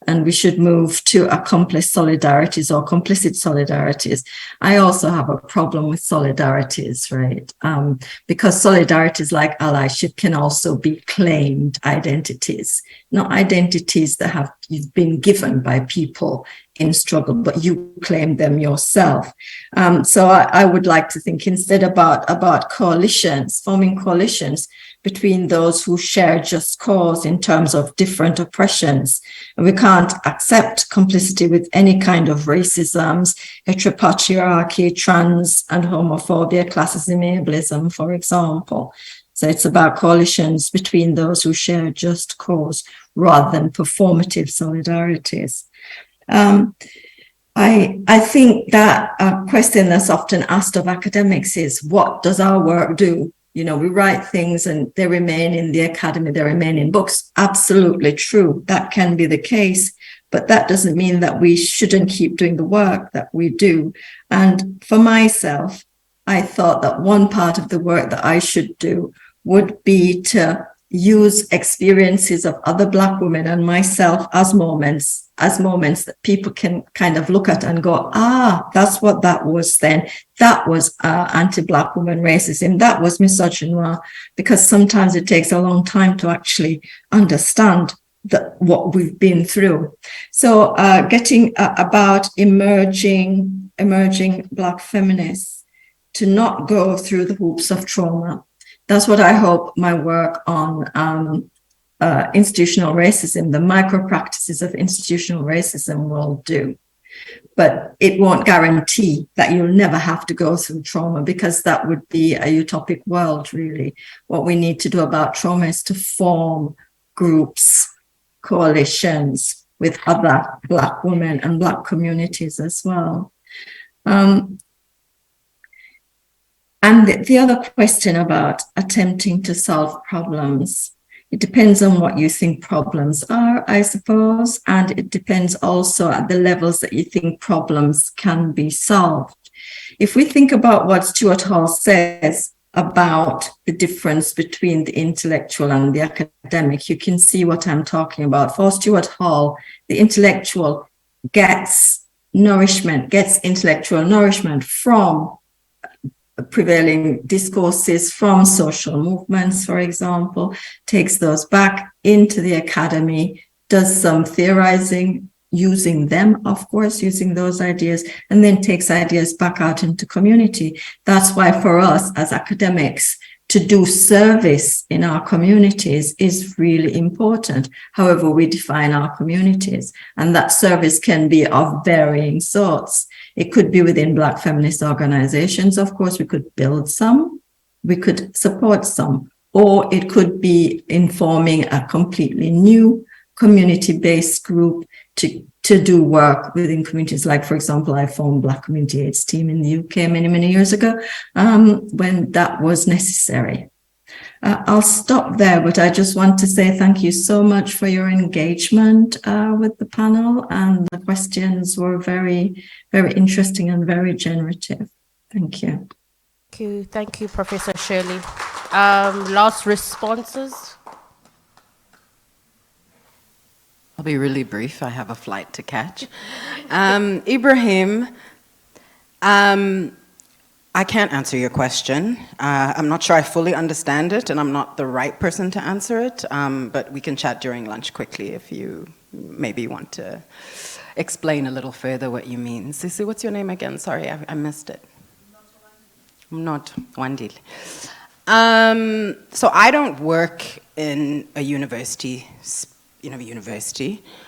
And we should move to accomplice solidarities or complicit solidarities. I also have a problem with solidarities, right? Because solidarities like allyship can also be claimed identities, not identities that have been given by people in struggle, but you claim them yourself. So I would like to think instead about coalitions, forming coalitions between those who share just cause in terms of different oppressions. And we can't accept complicity with any kind of racisms, heteropatriarchy, trans and homophobia, classism, ableism, for example. So it's about coalitions between those who share just cause rather than performative solidarities. I think that a question that's often asked of academics is, what does our work do? You know, we write things and they remain in the academy, they remain in books. Absolutely true. That can be the case, but that doesn't mean that we shouldn't keep doing the work that we do. And for myself, I thought that one part of the work that I should do would be to use experiences of other Black women and myself as moments that people can kind of look at and go, that's what that was then. That was anti-Black woman racism. That was misogyny, because sometimes it takes a long time to actually understand what we've been through. So getting about emerging Black feminists to not go through the hoops of trauma. That's what I hope my work on institutional racism, the micro practices of institutional racism will do. But it won't guarantee that you'll never have to go through trauma, because that would be a utopic world, really. What we need to do about trauma is to form groups, coalitions with other Black women and Black communities as well. And the other question about attempting to solve problems, it depends on what you think problems are, I suppose, and it depends also at the levels that you think problems can be solved. If we think about what Stuart Hall says about the difference between the intellectual and the academic, you can see what I'm talking about. For Stuart Hall, the intellectual gets intellectual nourishment from prevailing discourses, from social movements, for example, takes those back into the academy, does some theorizing, using them, of course, using those ideas, and then takes ideas back out into community. That's why for us as academics, to do service in our communities is really important, however we define our communities. And that service can be of varying sorts. It could be within Black feminist organizations, of course, we could build some, we could support some, or it could be informing a completely new community-based group to do work within communities. Like, for example, I formed Black Community AIDS team in the UK many, many years ago, when that was necessary. I'll stop there, but I just want to say thank you so much for your engagement with the panel, and the questions were very, very interesting and very generative. Thank you. Thank you, Professor Shirley. Last responses? I'll be really brief. I have a flight to catch. Ibrahim, I can't answer your question. I'm not sure I fully understand it, and I'm not the right person to answer it, but we can chat during lunch quickly if you maybe want to explain a little further what you mean. Sisi, what's your name again? Sorry, I missed it. Not Wandile. So I don't work in a university.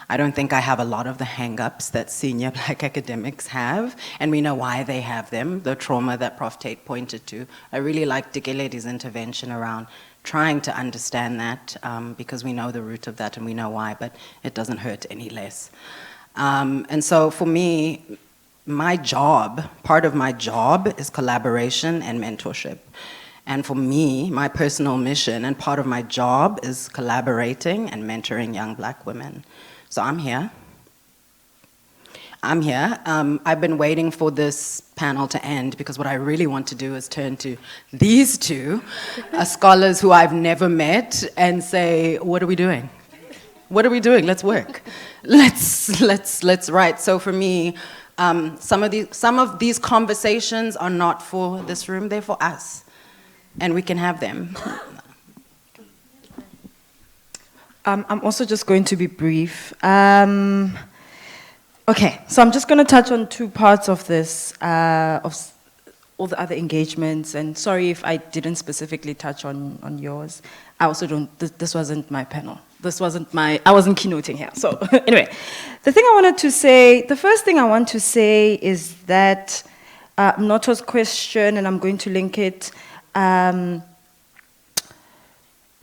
I don't think I have a lot of the hang-ups that senior Black academics have, and we know why they have them, the trauma that Prof. Tate pointed to. I really like Dikeledi's intervention around trying to understand that, because we know the root of that and we know why, but it doesn't hurt any less. And so for me, my job, part of my job is collaboration and mentorship. And for me, my personal mission and part of my job is collaborating and mentoring young Black women. So I'm here. I've been waiting for this panel to end because what I really want to do is turn to these two scholars who I've never met and say, what are we doing? What are we doing? Let's work. Let's write. So for me, some of these conversations are not for this room, they're for us. And we can have them. I'm also just going to be brief. Okay, so I'm just going to touch on two parts of this, of all the other engagements, and sorry if I didn't specifically touch on yours. I also don't, this wasn't my panel. I wasn't keynoting here. So anyway, the first thing I want to say is that Noto's question, and I'm going to link it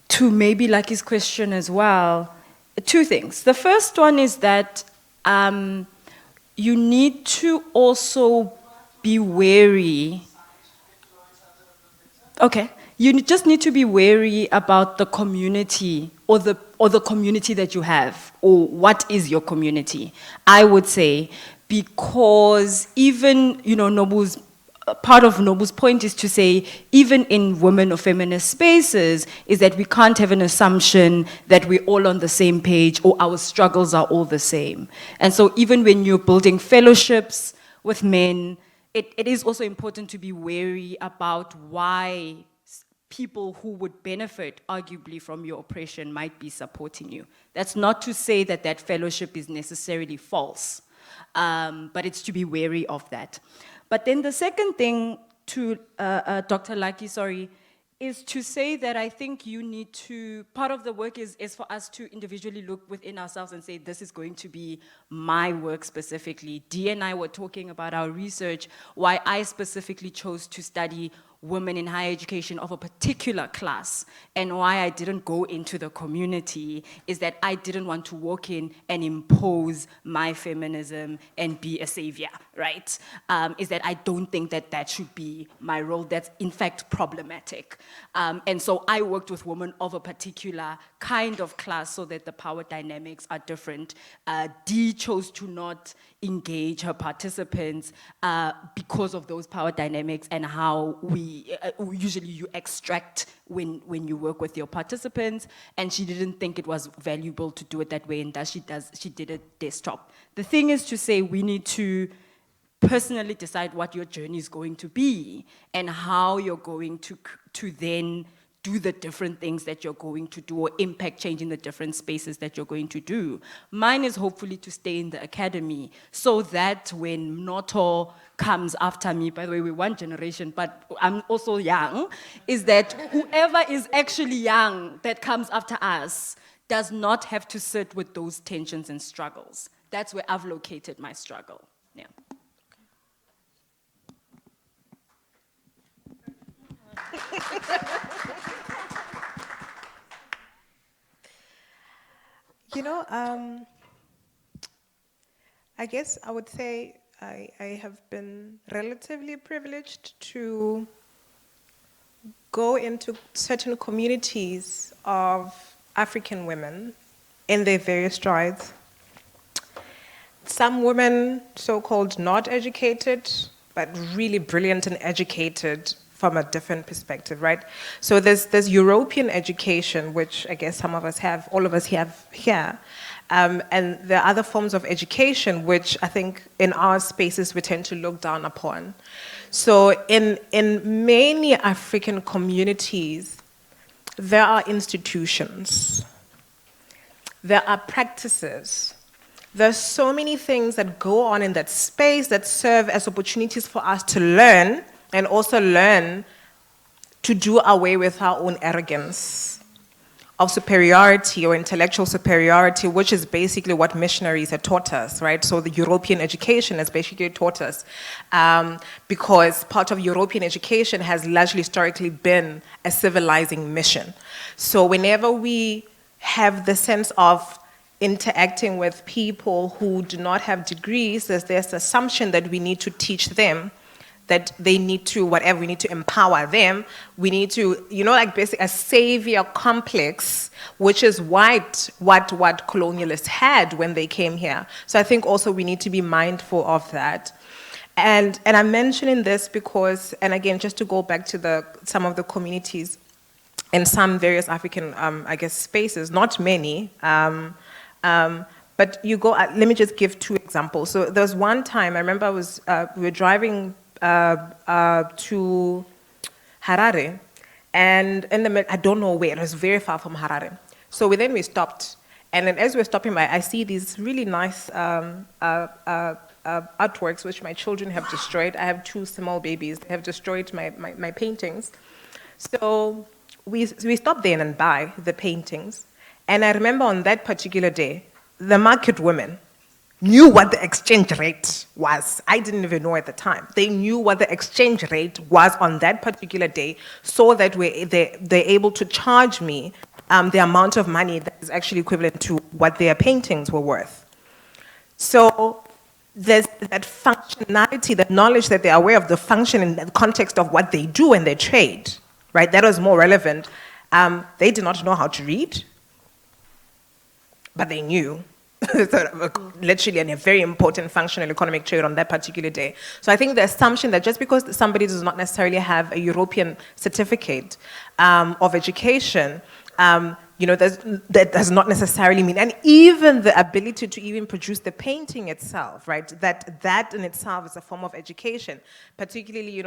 to maybe Lucky's question as well. Two things. The first one is that you need to also be wary. Okay, you just need to be wary about the community or the community that you have, or what is your community, I would say, because even, Nobu's part of Nobu's point is to say, even in women or feminist spaces, is that we can't have an assumption that we're all on the same page or our struggles are all the same. And so even when you're building fellowships with men, it is also important to be wary about why people who would benefit, arguably, from your oppression might be supporting you. That's not to say that that fellowship is necessarily false, but it's to be wary of that. But then the second thing to Dr. Lucky, is to say that I think you need to, part of the work is for us to individually look within ourselves and say, this is going to be my work specifically. Dee and I were talking about our research, why I specifically chose to study women in higher education of a particular class, and why I didn't go into the community is that I didn't want to walk in and impose my feminism and be a savior, right? Is that I don't think that that should be my role. That's in fact problematic. And so I worked with women of a particular kind of class so that the power dynamics are different. Dee chose to not engage her participants because of those power dynamics and how usually you extract when you work with your participants, and she didn't think it was valuable to do it that way, and thus she did it desktop. The thing is to say we need to personally decide what your journey is going to be and how you're going to then do the different things that you're going to do or impact change in the different spaces that you're going to do. Mine is hopefully to stay in the academy so that when Noto comes after me, by the way, we're one generation, but I'm also young, is that whoever is actually young that comes after us does not have to sit with those tensions and struggles. That's where I've located my struggle. Yeah. I guess I would say I have been relatively privileged to go into certain communities of African women in their various tribes. Some women, so-called not educated, but really brilliant and educated from a different perspective, right? So there's European education, which I guess some of us have, all of us have here. And there are other forms of education, which I think in our spaces we tend to look down upon. So in many African communities, there are institutions, there are practices, there's so many things that go on in that space that serve as opportunities for us to learn and also learn to do away with our own arrogance of superiority or intellectual superiority, which is basically what missionaries had taught us, right? So the European education has basically taught us, because part of European education has largely historically been a civilizing mission. So whenever we have the sense of interacting with people who do not have degrees, there's this assumption that we need to teach them, that they need to, whatever, we need to empower them, we need to, you know, like basically a savior complex, which is what colonialists had when they came here. So I think also we need to be mindful of that. And I'm mentioning this because, and again, just to go back to some of the communities in some various African, I guess, spaces, not many, but you go, let me just give two examples. So there was one time, I remember we were driving to Harare, and I don't know where, it was very far from Harare. So we stopped, and then as we're stopping by, I see these really nice artworks which my children have destroyed. I have two small babies, they have destroyed my paintings. So we stopped there and buy the paintings. And I remember on that particular day, the market women knew what the exchange rate was. I didn't even know at the time. They knew what the exchange rate was on that particular day, so that they're able to charge me the amount of money that is actually equivalent to what their paintings were worth. So there's that functionality, that knowledge that they're aware of the function in the context of what they do in their trade, right? That was more relevant. They did not know how to read, but they knew. Literally a very important functional economic trade on that particular day. So I think the assumption that just because somebody does not necessarily have a European certificate of education, that does not necessarily mean, and even the ability to even produce the painting itself, right? That in itself is a form of education. Particularly,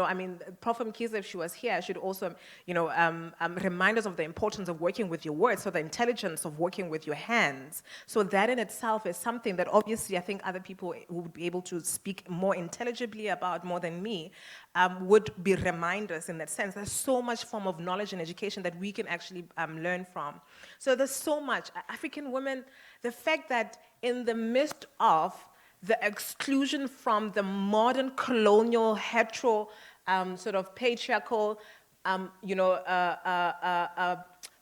Prof. Mkiza, if she was here, should also, remind us of the importance of working with your words, so the intelligence of working with your hands. So that in itself is something that obviously I think other people who would be able to speak more intelligibly about more than me would be reminders in that sense. There's so much form of knowledge and education that we can actually learn from. So there's so much. African women, the fact that in the midst of the exclusion from the modern colonial, hetero, sort of patriarchal,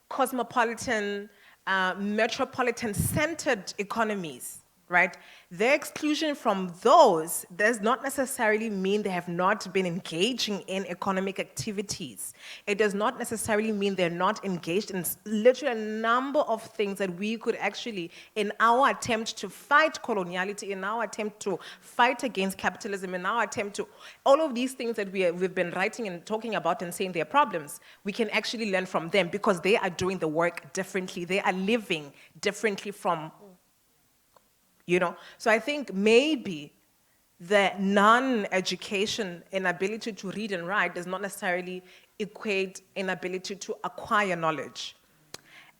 cosmopolitan, metropolitan-centered economies, right? Their exclusion from those does not necessarily mean they have not been engaging in economic activities. It does not necessarily mean they're not engaged in literally a number of things that we could actually, in our attempt to fight coloniality, in our attempt to fight against capitalism, in our attempt to, all of these things that we've been writing and talking about and saying they're problems, we can actually learn from them because they are doing the work differently. They are living differently from So I think maybe the non-education inability to read and write does not necessarily equate inability to acquire knowledge.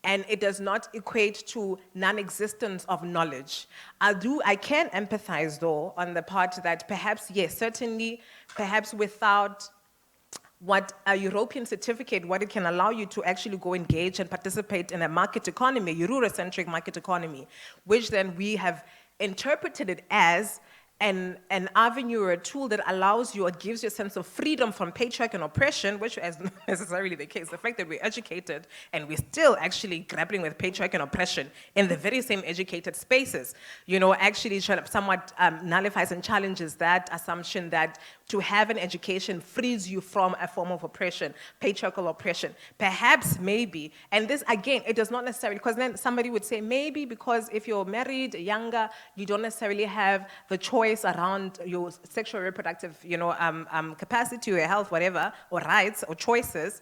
And it does not equate to non-existence of knowledge. I can empathize though on the part that perhaps, yes, certainly, perhaps without what a European certificate, what it can allow you to actually go engage and participate in a market economy, Euro-centric market economy, which then we have interpreted it as an avenue or a tool that allows you or gives you a sense of freedom from patriarchy and oppression, which is not necessarily the case. The fact that we're educated and we're still actually grappling with patriarchy and oppression in the very same educated spaces, actually somewhat nullifies and challenges that assumption that to have an education frees you from a form of oppression, patriarchal oppression. Perhaps, maybe, and this again, it does not necessarily, because then somebody would say maybe because if you're married, younger, you don't necessarily have the choice around your sexual reproductive, capacity or health, whatever, or rights or choices.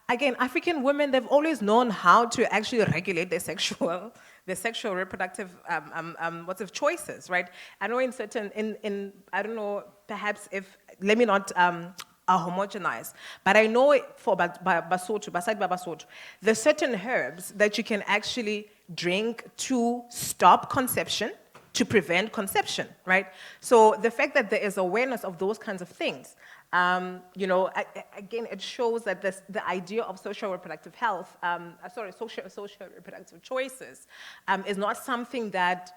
Again, African women, they've always known how to actually regulate their sexual reproductive choices, right? I know I don't know, perhaps let me not homogenize, but I know for Basotho, there's certain herbs that you can actually drink to stop conception, to prevent conception, right? So the fact that there is awareness of those kinds of things, again, it shows that the idea of social reproductive health, social reproductive choices, is not something that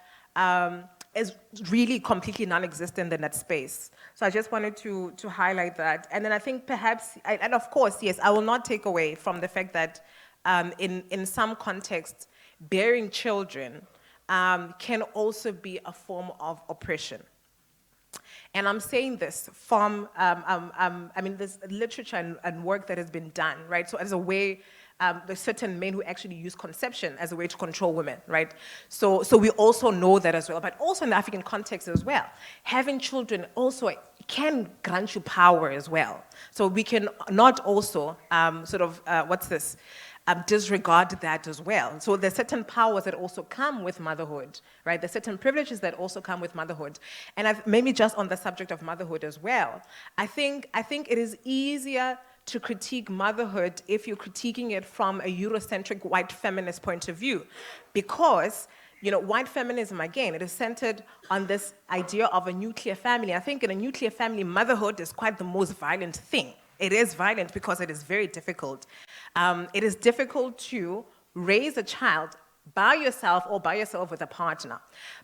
is really completely non-existent in that space. So I just wanted to highlight that. And then I think perhaps, and of course, yes, I will not take away from the fact that in some contexts, bearing children can also be a form of oppression. And I'm saying this from, there's literature and work that has been done, right? So as a way, there's certain men who actually use conception as a way to control women, right? So we also know that as well, but also in the African context as well. Having children also can grant you power as well. So we can not also disregard that as well. So there's certain powers that also come with motherhood, right? There's certain privileges that also come with motherhood. And maybe just on the subject of motherhood as well, I think it is easier to critique motherhood if you're critiquing it from a Eurocentric white feminist point of view. Because, white feminism, again, it is centered on this idea of a nuclear family. I think in a nuclear family, motherhood is quite the most violent thing. It is violent because it is very difficult. It is difficult to raise a child by yourself or by yourself with a partner.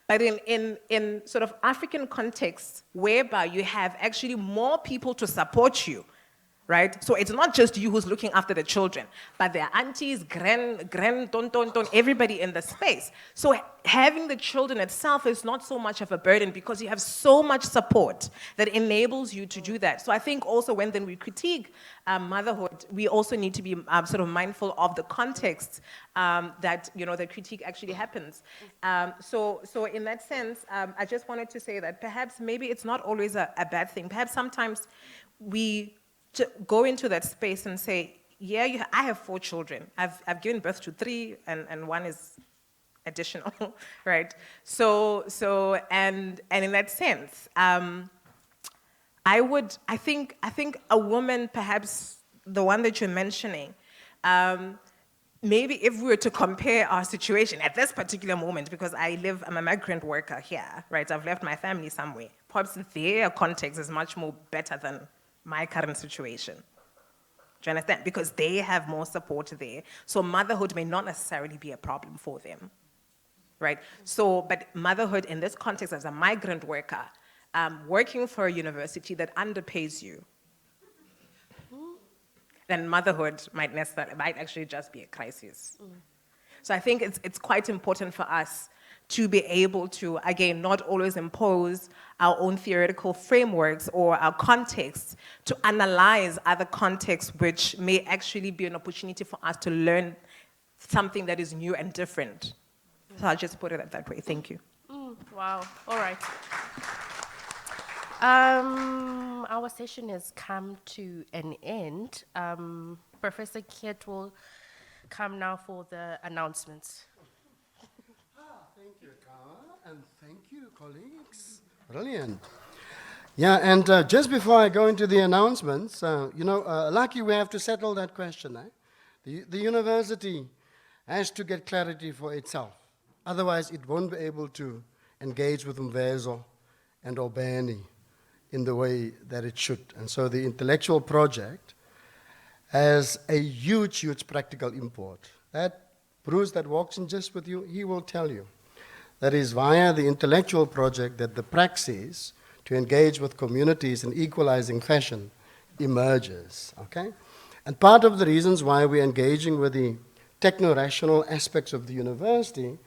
But in sort of African contexts, whereby you have actually more people to support you, right? So it's not just you who's looking after the children, but their aunties, ton, everybody in the space. So having the children itself is not so much of a burden because you have so much support that enables you to do that. So I think also when then we critique motherhood, we also need to be sort of mindful of the context that, the critique actually happens. So in that sense, I just wanted to say that perhaps maybe it's not always a bad thing. Perhaps sometimes we to go into that space and say, yeah, I have 4 children. I've given birth to 3, and 1 is additional, right? So in that sense, I think a woman, perhaps the one that you're mentioning, maybe if we were to compare our situation at this particular moment, because I'm a migrant worker here, right? I've left my family somewhere. Perhaps their context is much more better than my current situation. Do you understand? Because they have more support there. So motherhood may not necessarily be a problem for them, right? So, but motherhood in this context as a migrant worker, working for a university that underpays you, then motherhood might actually just be a crisis. So I think it's quite important for us to be able to, again, not always impose our own theoretical frameworks or our contexts, to analyze other contexts which may actually be an opportunity for us to learn something that is new and different. So I'll just put it that way. Thank you. Wow. All right. Our session has come to an end. Professor Tate will come now for the announcements. Thank you, Kawa, and thank you, colleagues. Brilliant. Yeah, and just before I go into the announcements, lucky we have to settle that question. The university has to get clarity for itself. Otherwise, it won't be able to engage with Mvezo and Obeni in the way that it should. And so the intellectual project has a huge, huge practical import. That Bruce that walks in just with you, he will tell you. that is via the intellectual project that the praxis to engage with communities in equalizing fashion emerges, okay? And part of the reasons why we're engaging with the techno-rational aspects of the university,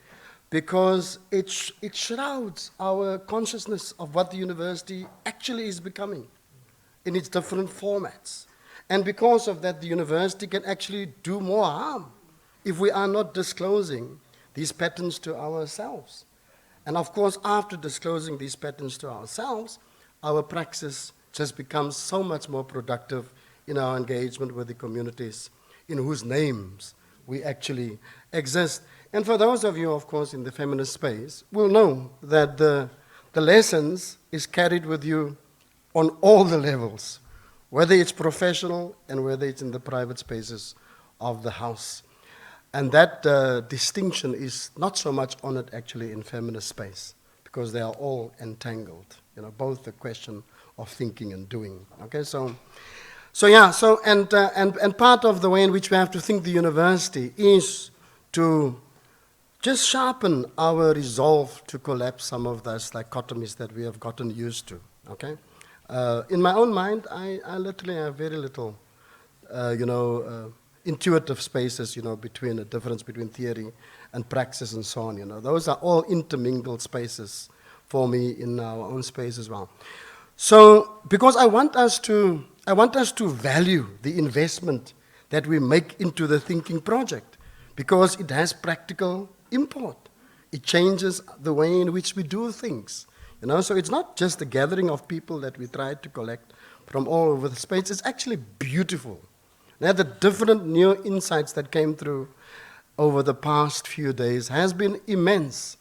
because it shrouds our consciousness of what the university actually is becoming in its different formats. And because of that, the university can actually do more harm if we are not disclosing these patterns to ourselves. And of course, after disclosing these patterns to ourselves, our praxis just becomes so much more productive in our engagement with the communities in whose names we actually exist. And for those of you, of course, in the feminist space, will know that the lessons is carried with you on all the levels, whether it's professional and whether it's in the private spaces of the house. And that distinction is not so much honored actually in feminist space, because they are all entangled, you know, both the question of thinking and doing. Okay, and part of the way in which we have to think the university is to just sharpen our resolve to collapse some of those dichotomies that we have gotten used to. Okay, in my own mind, I literally have very little, intuitive spaces, between the difference between theory and praxis and so on. Those are all intermingled spaces for me in our own space as well. So, because I want us to value the investment that we make into the thinking project, because it has practical import. It changes the way in which we do things. So it's not just a gathering of people that we try to collect from all over the space. It's actually beautiful. Now, the different new insights that came through over the past few days has been immense.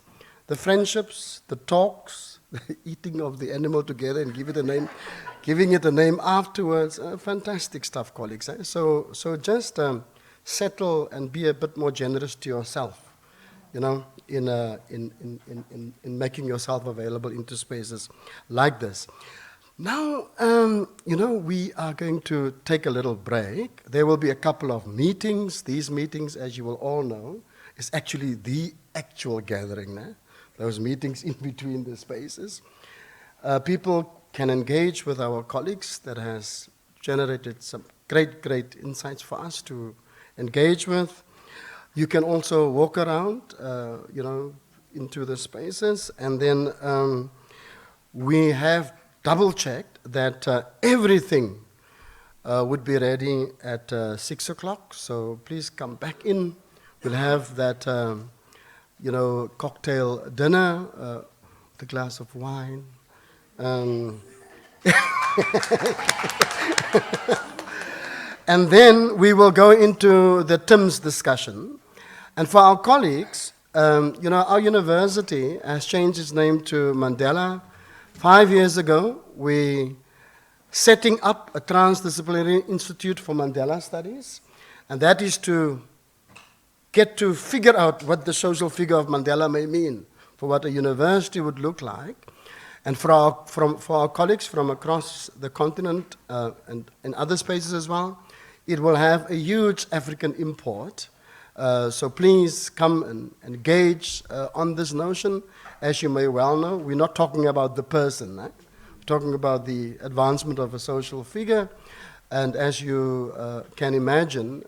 The friendships, the talks, the eating of the animal together and giving it a name afterwards. Fantastic stuff, colleagues. Eh? So just settle and be a bit more generous to yourself, in making yourself available into spaces like this. Now, we are going to take a little break. There will be a couple of meetings. These meetings, as you will all know, is actually the actual gathering. Those meetings in between the spaces. People can engage with our colleagues. That has generated some great insights for us to engage with. You can also walk around, into the spaces. And then we have double-checked that everything would be ready at 6 o'clock. So please come back in. We'll have that, cocktail dinner with a glass of wine. And then we will go into the TIMS discussion. And for our colleagues, our university has changed its name to Mandela. 5 years ago, we setting up a Transdisciplinary Institute for Mandela Studies, and that is to get to figure out what the social figure of Mandela may mean for what a university would look like. And for our colleagues from across the continent and in other spaces as well, it will have a huge African import. So please come and engage on this notion. As you may well know, we're not talking about the person. We're talking about the advancement of a social figure. And as you can imagine,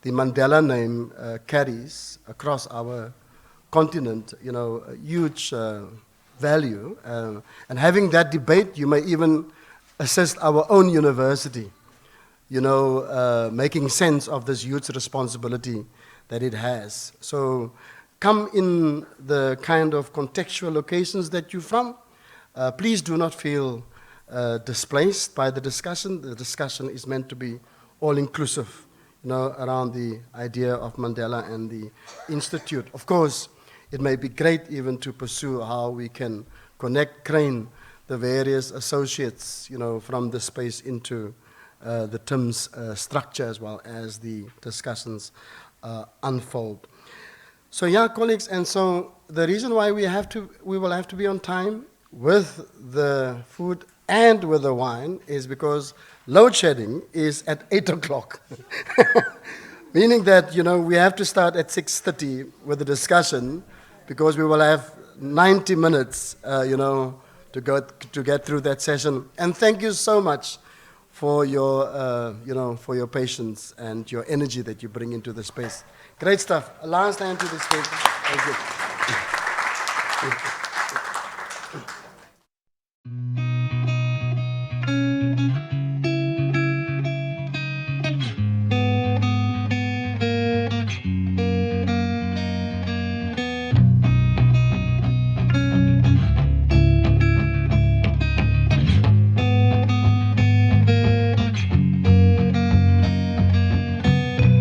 the Mandela name carries across our continent, a huge value. And having that debate, you may even assist our own university, making sense of this huge responsibility that it has. So come in the kind of contextual locations that you're from. Please do not feel displaced by the discussion. The discussion is meant to be all-inclusive, around the idea of Mandela and the Institute. Of course, it may be great even to pursue how we can train the various associates, from the space into the TIMS structure as well as the discussions unfold. So yeah, colleagues, and so the reason why we will have to be on time with the food and with the wine is because load shedding is at 8 o'clock. Meaning that, we have to start at 6:30 with the discussion because we will have 90 minutes, to get through that session. And thank you so much for your, for your patience and your energy that you bring into the space. Great stuff. A last hand to the stage. Thank you.